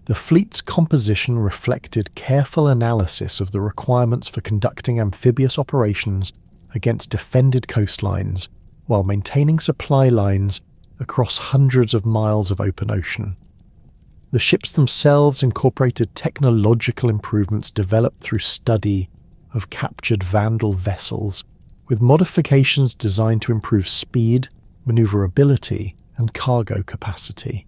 The fleet's composition reflected careful analysis of the requirements for conducting amphibious operations against defended coastlines, while maintaining supply lines across hundreds of miles of open ocean. The ships themselves incorporated technological improvements developed through study of captured Vandal vessels, with modifications designed to improve speed, manoeuvrability, and cargo capacity.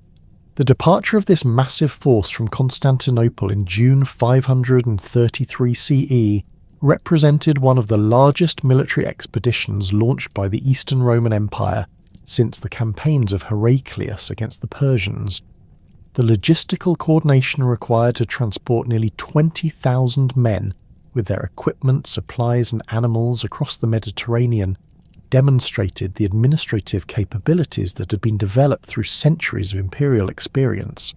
The departure of this massive force from Constantinople in June 533 CE represented one of the largest military expeditions launched by the Eastern Roman Empire since the campaigns of Heraclius against the Persians. The logistical coordination required to transport nearly 20,000 men with their equipment, supplies and animals across the Mediterranean demonstrated the administrative capabilities that had been developed through centuries of imperial experience.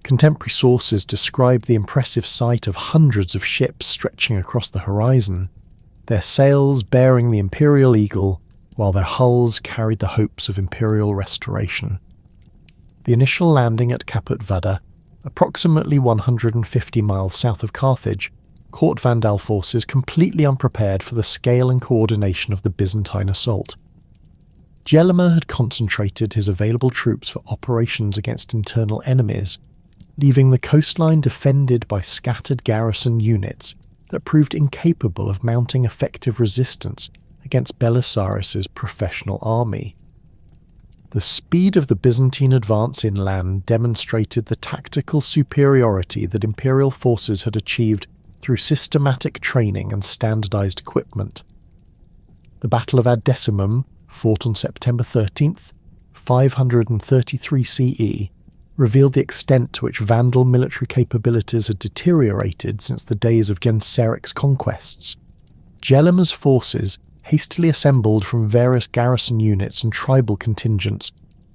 Contemporary sources describe the impressive sight of hundreds of ships stretching across the horizon, their sails bearing the imperial eagle, while their hulls carried the hopes of imperial restoration. The initial landing at Caput Vada, approximately 150 miles south of Carthage, caught Vandal forces completely unprepared for the scale and coordination of the Byzantine assault. Gelimer had concentrated his available troops for operations against internal enemies, leaving the coastline defended by scattered garrison units that proved incapable of mounting effective resistance against Belisarius's professional army. The speed of the Byzantine advance inland demonstrated the tactical superiority that imperial forces had achieved through systematic training and standardized equipment. The Battle of Ad Decimum, fought on September 13th, 533 CE, revealed the extent to which Vandal military capabilities had deteriorated since the days of Genseric's conquests. Gelimer's forces, hastily assembled from various garrison units and tribal contingents,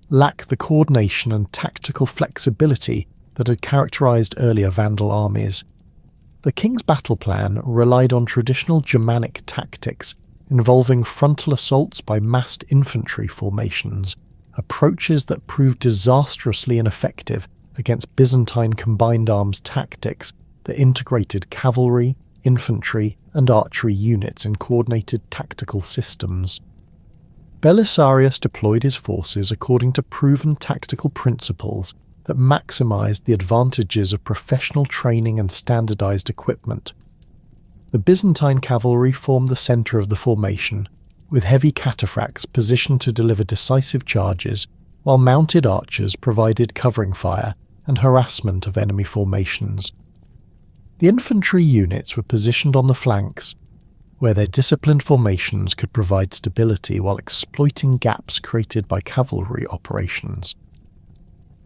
lacked the coordination and tactical flexibility that had characterized earlier Vandal armies. The king's battle plan relied on traditional Germanic tactics involving frontal assaults by massed infantry formations, approaches that proved disastrously ineffective against Byzantine combined arms tactics that integrated cavalry, infantry and archery units in coordinated tactical systems. Belisarius deployed his forces according to proven tactical principles that maximised the advantages of professional training and standardised equipment. The Byzantine cavalry formed the centre of the formation, with heavy cataphracts positioned to deliver decisive charges, while mounted archers provided covering fire and harassment of enemy formations. The infantry units were positioned on the flanks, where their disciplined formations could provide stability while exploiting gaps created by cavalry operations.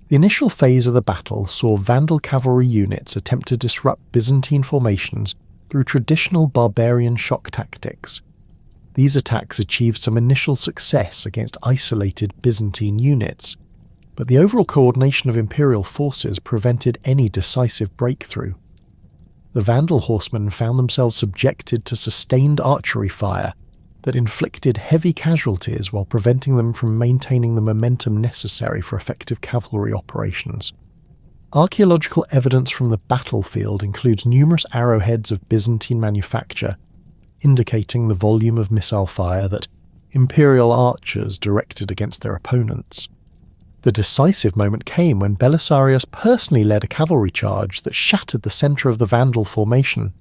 The initial phase of the battle saw Vandal cavalry units attempt to disrupt Byzantine formations through traditional barbarian shock tactics. These attacks achieved some initial success against isolated Byzantine units, but the overall coordination of imperial forces prevented any decisive breakthrough. The Vandal horsemen found themselves subjected to sustained archery fire that inflicted heavy casualties while preventing them from maintaining the momentum necessary for effective cavalry operations. Archaeological evidence from the battlefield includes numerous arrowheads of Byzantine manufacture, indicating the volume of missile fire that imperial archers directed against their opponents. The decisive moment came when Belisarius personally led a cavalry charge that shattered the centre of the Vandal formation.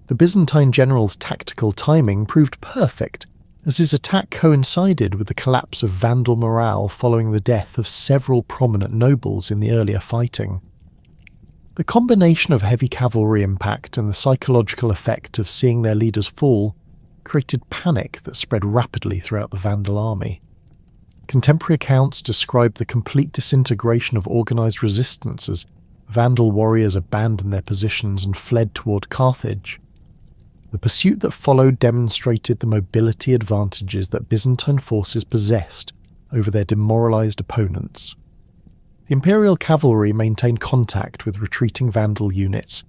The Byzantine general's tactical timing proved perfect, as his attack coincided with the collapse of Vandal morale following the death of several prominent nobles in the earlier fighting. The combination of heavy cavalry impact and the psychological effect of seeing their leaders fall created panic that spread rapidly throughout the Vandal army. Contemporary accounts describe the complete disintegration of organised resistance as Vandal warriors abandoned their positions and fled toward Carthage. The pursuit that followed demonstrated the mobility advantages that Byzantine forces possessed over their demoralised opponents. The imperial cavalry maintained contact with retreating Vandal units,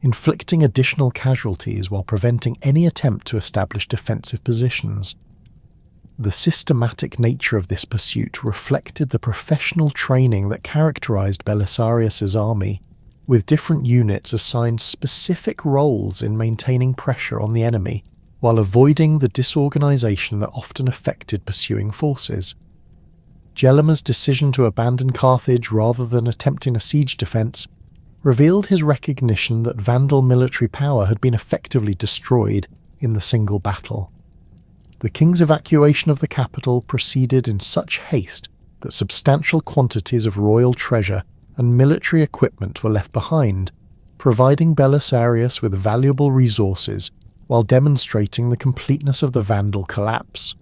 inflicting additional casualties while preventing any attempt to establish defensive positions. The systematic nature of this pursuit reflected the professional training that characterised Belisarius's army, with different units assigned specific roles in maintaining pressure on the enemy, while avoiding the disorganisation that often affected pursuing forces. Gelimer's decision to abandon Carthage rather than attempting a siege defence revealed his recognition that Vandal military power had been effectively destroyed in the single battle. The king's evacuation of the capital proceeded in such haste that substantial quantities of royal treasure and military equipment were left behind, providing Belisarius with valuable resources while demonstrating the completeness of the Vandal collapse.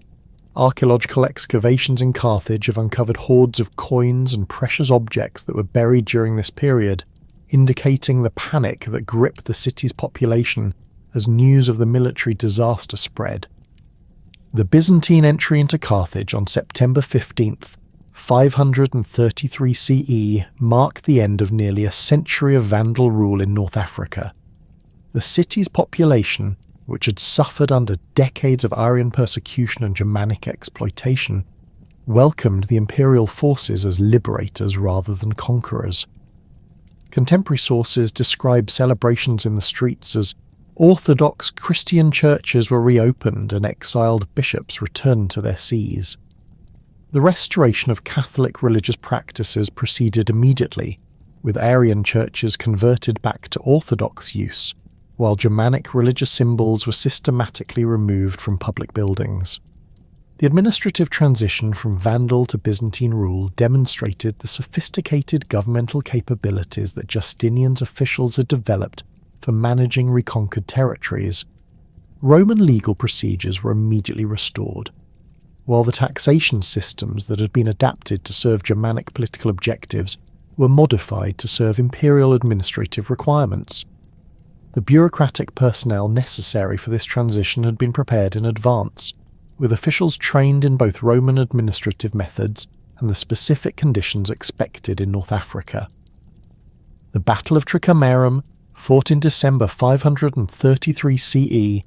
Archaeological excavations in Carthage have uncovered hoards of coins and precious objects that were buried during this period, indicating the panic that gripped the city's population as news of the military disaster spread. The Byzantine entry into Carthage on September 15th, 533 CE marked the end of nearly a century of Vandal rule in North Africa. The city's population, which had suffered under decades of Aryan persecution and Germanic exploitation, welcomed the imperial forces as liberators rather than conquerors. Contemporary sources describe celebrations in the streets as Orthodox Christian churches were reopened and exiled bishops returned to their sees. The restoration of Catholic religious practices proceeded immediately, with Arian churches converted back to Orthodox use, while Germanic religious symbols were systematically removed from public buildings. The administrative transition from Vandal to Byzantine rule demonstrated the sophisticated governmental capabilities that Justinian's officials had developed for managing reconquered territories. Roman legal procedures were immediately restored, while the taxation systems that had been adapted to serve Germanic political objectives were modified to serve imperial administrative requirements. The bureaucratic personnel necessary for this transition had been prepared in advance, with officials trained in both Roman administrative methods and the specific conditions expected in North Africa. The Battle of Tricamarum, fought in December 533 CE,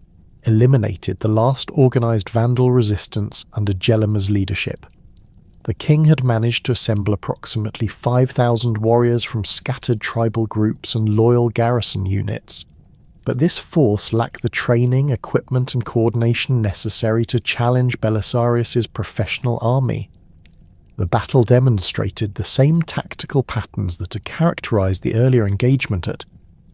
eliminated the last organised Vandal resistance under Gelimer's leadership. The king had managed to assemble approximately 5,000 warriors from scattered tribal groups and loyal garrison units, but this force lacked the training, equipment and coordination necessary to challenge Belisarius's professional army. The battle demonstrated the same tactical patterns that had characterised the earlier engagement at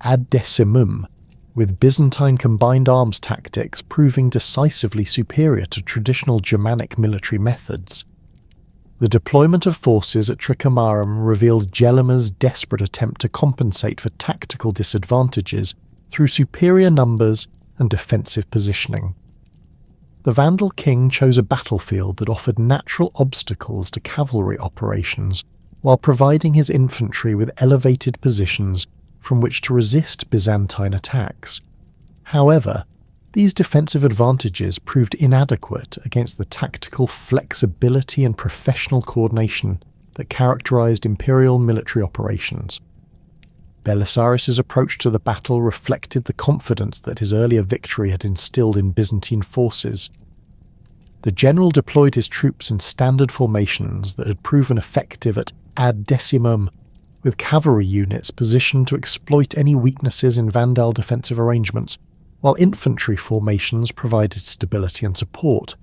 Ad Decimum, with Byzantine combined arms tactics proving decisively superior to traditional Germanic military methods. The deployment of forces at Tricamarum revealed Gelimer's desperate attempt to compensate for tactical disadvantages through superior numbers and defensive positioning. The Vandal king chose a battlefield that offered natural obstacles to cavalry operations, while providing his infantry with elevated positions from which to resist Byzantine attacks. However, these defensive advantages proved inadequate against the tactical flexibility and professional coordination that characterized imperial military operations. Belisarius's approach to the battle reflected the confidence that his earlier victory had instilled in Byzantine forces. The general deployed his troops in standard formations that had proven effective at ad decimum, with cavalry units positioned to exploit any weaknesses in Vandal defensive arrangements, while infantry formations provided stability and support.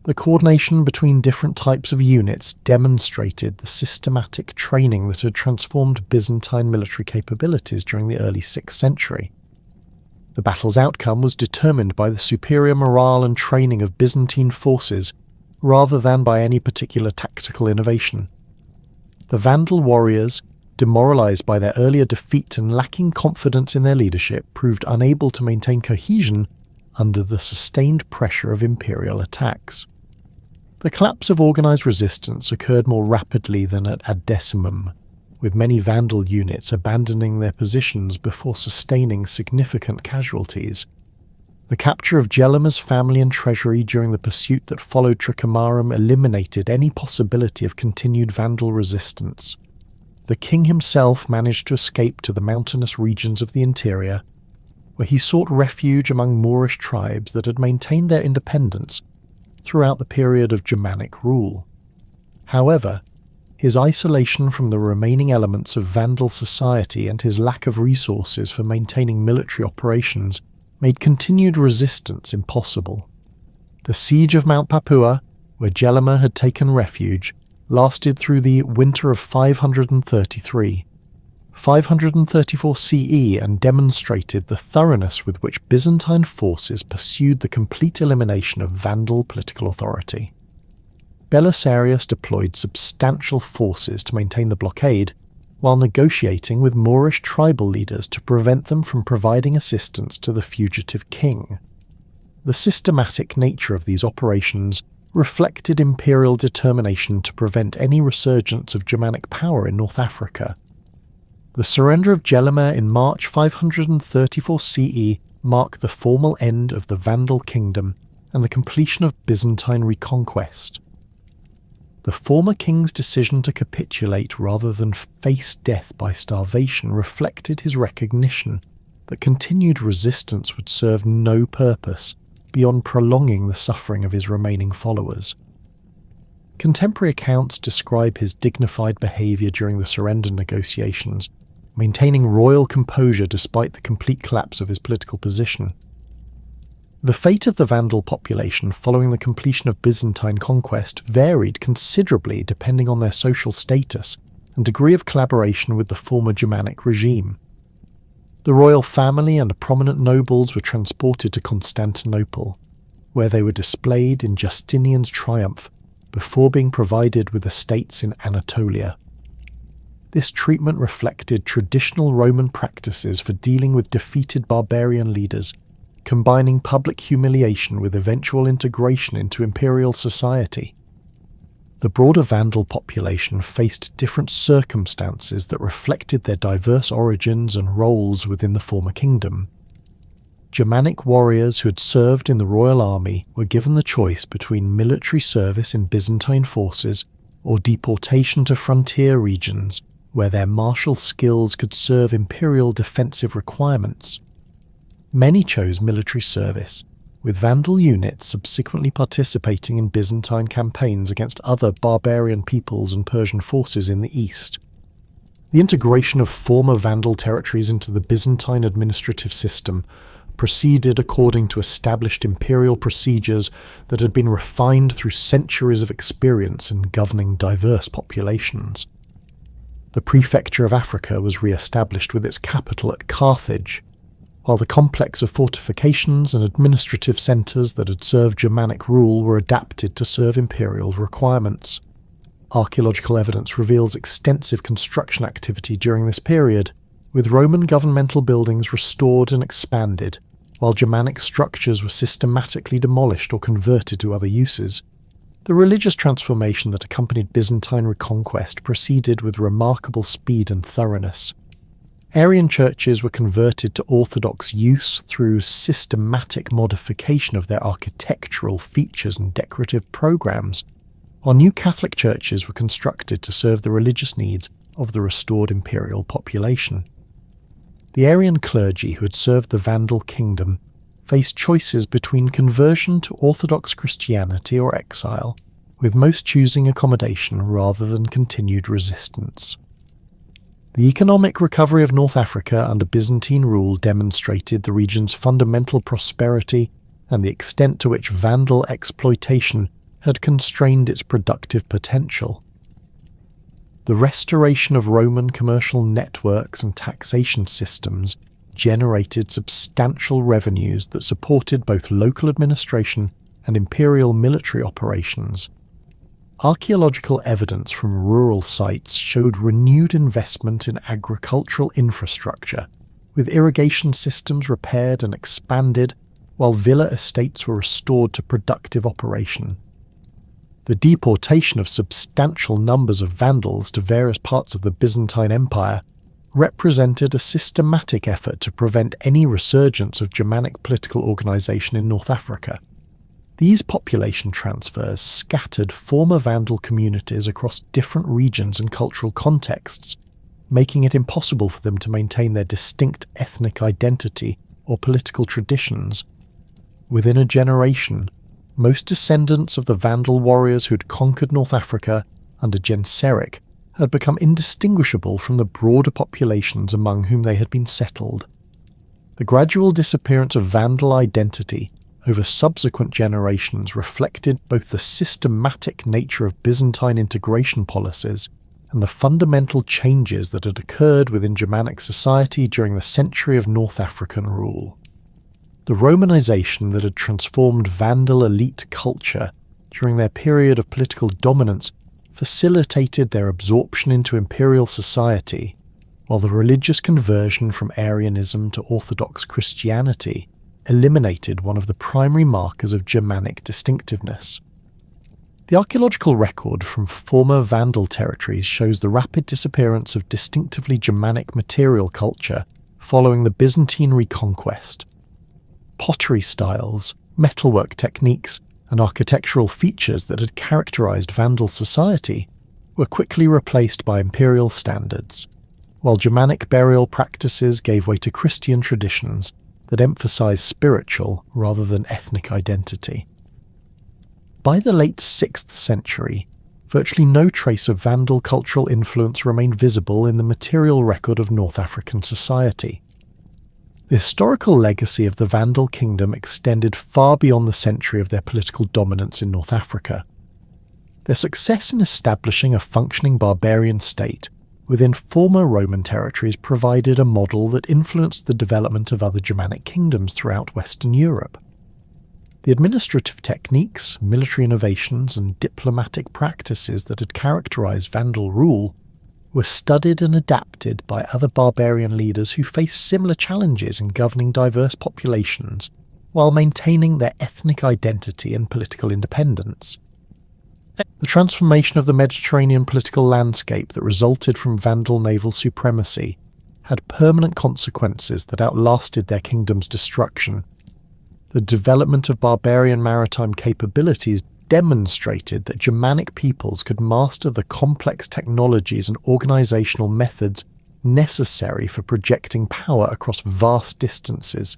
The coordination between different types of units demonstrated the systematic training that had transformed Byzantine military capabilities during the early 6th century. The battle's outcome was determined by the superior morale and training of Byzantine forces, rather than by any particular tactical innovation. The Vandal warriors, demoralized by their earlier defeat and lacking confidence in their leadership, proved unable to maintain cohesion under the sustained pressure of imperial attacks. The collapse of organized resistance occurred more rapidly than at ad decimum, with many Vandal units abandoning their positions before sustaining significant casualties. The capture of Gelimer's family and treasury during the pursuit that followed Tricamarum eliminated any possibility of continued Vandal resistance. The king himself managed to escape to the mountainous regions of the interior, where he sought refuge among Moorish tribes that had maintained their independence throughout the period of Germanic rule. However, his isolation from the remaining elements of Vandal society and his lack of resources for maintaining military operations made continued resistance impossible. The siege of Mount Papua, where Gelimer had taken refuge, lasted through the winter of 534 CE and demonstrated the thoroughness with which Byzantine forces pursued the complete elimination of Vandal political authority. Belisarius deployed substantial forces to maintain the blockade, while negotiating with Moorish tribal leaders to prevent them from providing assistance to the fugitive king. The systematic nature of these operations reflected imperial determination to prevent any resurgence of Germanic power in North Africa. The surrender of Gelimer in March 534 CE marked the formal end of the Vandal kingdom and the completion of Byzantine reconquest. The former king's decision to capitulate rather than face death by starvation reflected his recognition that continued resistance would serve no purpose beyond prolonging the suffering of his remaining followers. Contemporary accounts describe his dignified behaviour during the surrender negotiations, maintaining royal composure despite the complete collapse of his political position. The fate of the Vandal population following the completion of Byzantine conquest varied considerably depending on their social status and degree of collaboration with the former Germanic regime. The royal family and prominent nobles were transported to Constantinople, where they were displayed in Justinian's triumph before being provided with estates in Anatolia. This treatment reflected traditional Roman practices for dealing with defeated barbarian leaders, combining public humiliation with eventual integration into imperial society. The broader Vandal population faced different circumstances that reflected their diverse origins and roles within the former kingdom. Germanic warriors who had served in the royal army were given the choice between military service in Byzantine forces or deportation to frontier regions where their martial skills could serve imperial defensive requirements. Many chose military service, with Vandal units subsequently participating in Byzantine campaigns against other barbarian peoples and Persian forces in the east. The integration of former Vandal territories into the Byzantine administrative system proceeded according to established imperial procedures that had been refined through centuries of experience in governing diverse populations. The prefecture of Africa was re-established with its capital at Carthage, while the complex of fortifications and administrative centres that had served Germanic rule were adapted to serve imperial requirements. Archaeological evidence reveals extensive construction activity during this period, with Roman governmental buildings restored and expanded, while Germanic structures were systematically demolished or converted to other uses. The religious transformation that accompanied Byzantine reconquest proceeded with remarkable speed and thoroughness. Arian churches were converted to Orthodox use through systematic modification of their architectural features and decorative programs, while new Catholic churches were constructed to serve the religious needs of the restored imperial population. The Arian clergy who had served the Vandal kingdom faced choices between conversion to Orthodox Christianity or exile, with most choosing accommodation rather than continued resistance. The economic recovery of North Africa under Byzantine rule demonstrated the region's fundamental prosperity and the extent to which Vandal exploitation had constrained its productive potential. The restoration of Roman commercial networks and taxation systems generated substantial revenues that supported both local administration and imperial military operations. Archaeological evidence from rural sites showed renewed investment in agricultural infrastructure, with irrigation systems repaired and expanded, while villa estates were restored to productive operation. The deportation of substantial numbers of Vandals to various parts of the Byzantine Empire represented a systematic effort to prevent any resurgence of Germanic political organisation in North Africa. These population transfers scattered former Vandal communities across different regions and cultural contexts, making it impossible for them to maintain their distinct ethnic identity or political traditions. Within a generation, most descendants of the Vandal warriors who had conquered North Africa under Genseric had become indistinguishable from the broader populations among whom they had been settled. The gradual disappearance of Vandal identity over subsequent generations reflected both the systematic nature of Byzantine integration policies and the fundamental changes that had occurred within Germanic society during the century of North African rule. The Romanization that had transformed Vandal elite culture during their period of political dominance facilitated their absorption into imperial society, while the religious conversion from Arianism to Orthodox Christianity eliminated one of the primary markers of Germanic distinctiveness. The archaeological record from former Vandal territories shows the rapid disappearance of distinctively Germanic material culture following the Byzantine reconquest. Pottery styles, metalwork techniques, and architectural features that had characterized Vandal society were quickly replaced by imperial standards, while Germanic burial practices gave way to Christian traditions that emphasized spiritual rather than ethnic identity. By the late 6th century, virtually no trace of Vandal cultural influence remained visible in the material record of North African society. The historical legacy of the Vandal kingdom extended far beyond the century of their political dominance in North Africa. Their success in establishing a functioning barbarian state within former Roman territories provided a model that influenced the development of other Germanic kingdoms throughout Western Europe. The administrative techniques, military innovations, and diplomatic practices that had characterized Vandal rule were studied and adapted by other barbarian leaders who faced similar challenges in governing diverse populations while maintaining their ethnic identity and political independence. The transformation of the Mediterranean political landscape that resulted from Vandal naval supremacy had permanent consequences that outlasted their kingdom's destruction. The development of barbarian maritime capabilities demonstrated that Germanic peoples could master the complex technologies and organizational methods necessary for projecting power across vast distances,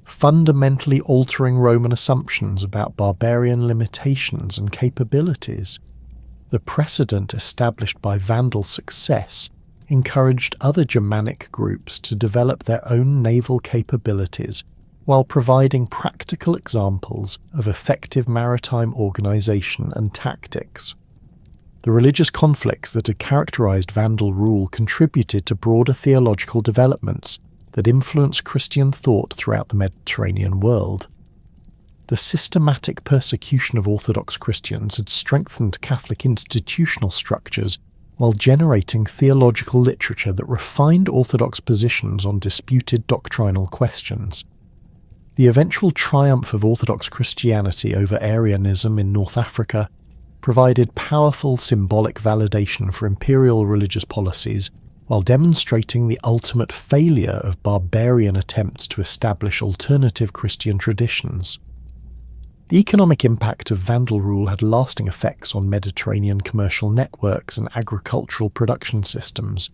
fundamentally altering Roman assumptions about barbarian limitations and capabilities. The precedent established by Vandal success encouraged other Germanic groups to develop their own naval capabilities while providing practical examples of effective maritime organization and tactics. The religious conflicts that had characterized Vandal rule contributed to broader theological developments that influenced Christian thought throughout the Mediterranean world. The systematic persecution of Orthodox Christians had strengthened Catholic institutional structures while generating theological literature that refined Orthodox positions on disputed doctrinal questions. The eventual triumph of Orthodox Christianity over Arianism in North Africa provided powerful symbolic validation for imperial religious policies, while demonstrating the ultimate failure of barbarian attempts to establish alternative Christian traditions. The economic impact of Vandal rule had lasting effects on Mediterranean commercial networks and agricultural production systems.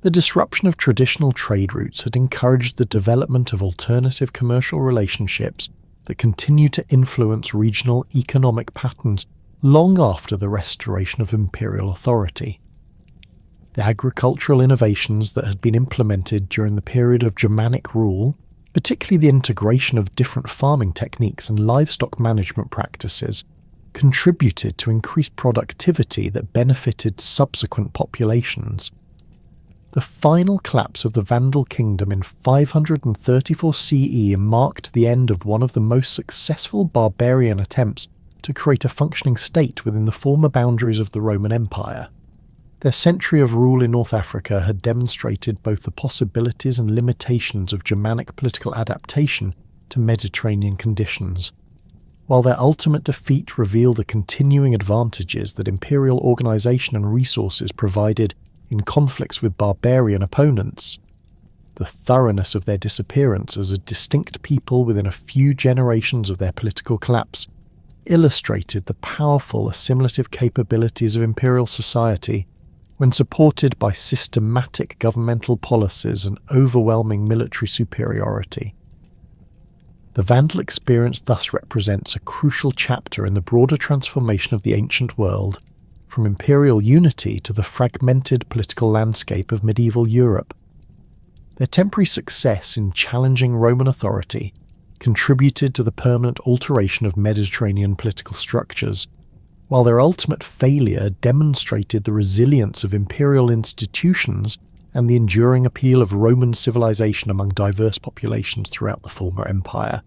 The disruption of traditional trade routes had encouraged the development of alternative commercial relationships that continue to influence regional economic patterns long after the restoration of imperial authority. The agricultural innovations that had been implemented during the period of Germanic rule, particularly the integration of different farming techniques and livestock management practices, contributed to increased productivity that benefited subsequent populations. The final collapse of the Vandal kingdom in 534 CE marked the end of one of the most successful barbarian attempts to create a functioning state within the former boundaries of the Roman Empire. Their century of rule in North Africa had demonstrated both the possibilities and limitations of Germanic political adaptation to Mediterranean conditions, while their ultimate defeat revealed the continuing advantages that imperial organization and resources provided in conflicts with barbarian opponents. The thoroughness of their disappearance as a distinct people within a few generations of their political collapse illustrated the powerful assimilative capabilities of imperial society when supported by systematic governmental policies and overwhelming military superiority. The Vandal experience thus represents a crucial chapter in the broader transformation of the ancient world, from imperial unity to the fragmented political landscape of medieval Europe. Their temporary success in challenging Roman authority contributed to the permanent alteration of Mediterranean political structures, while their ultimate failure demonstrated the resilience of imperial institutions and the enduring appeal of Roman civilization among diverse populations throughout the former empire.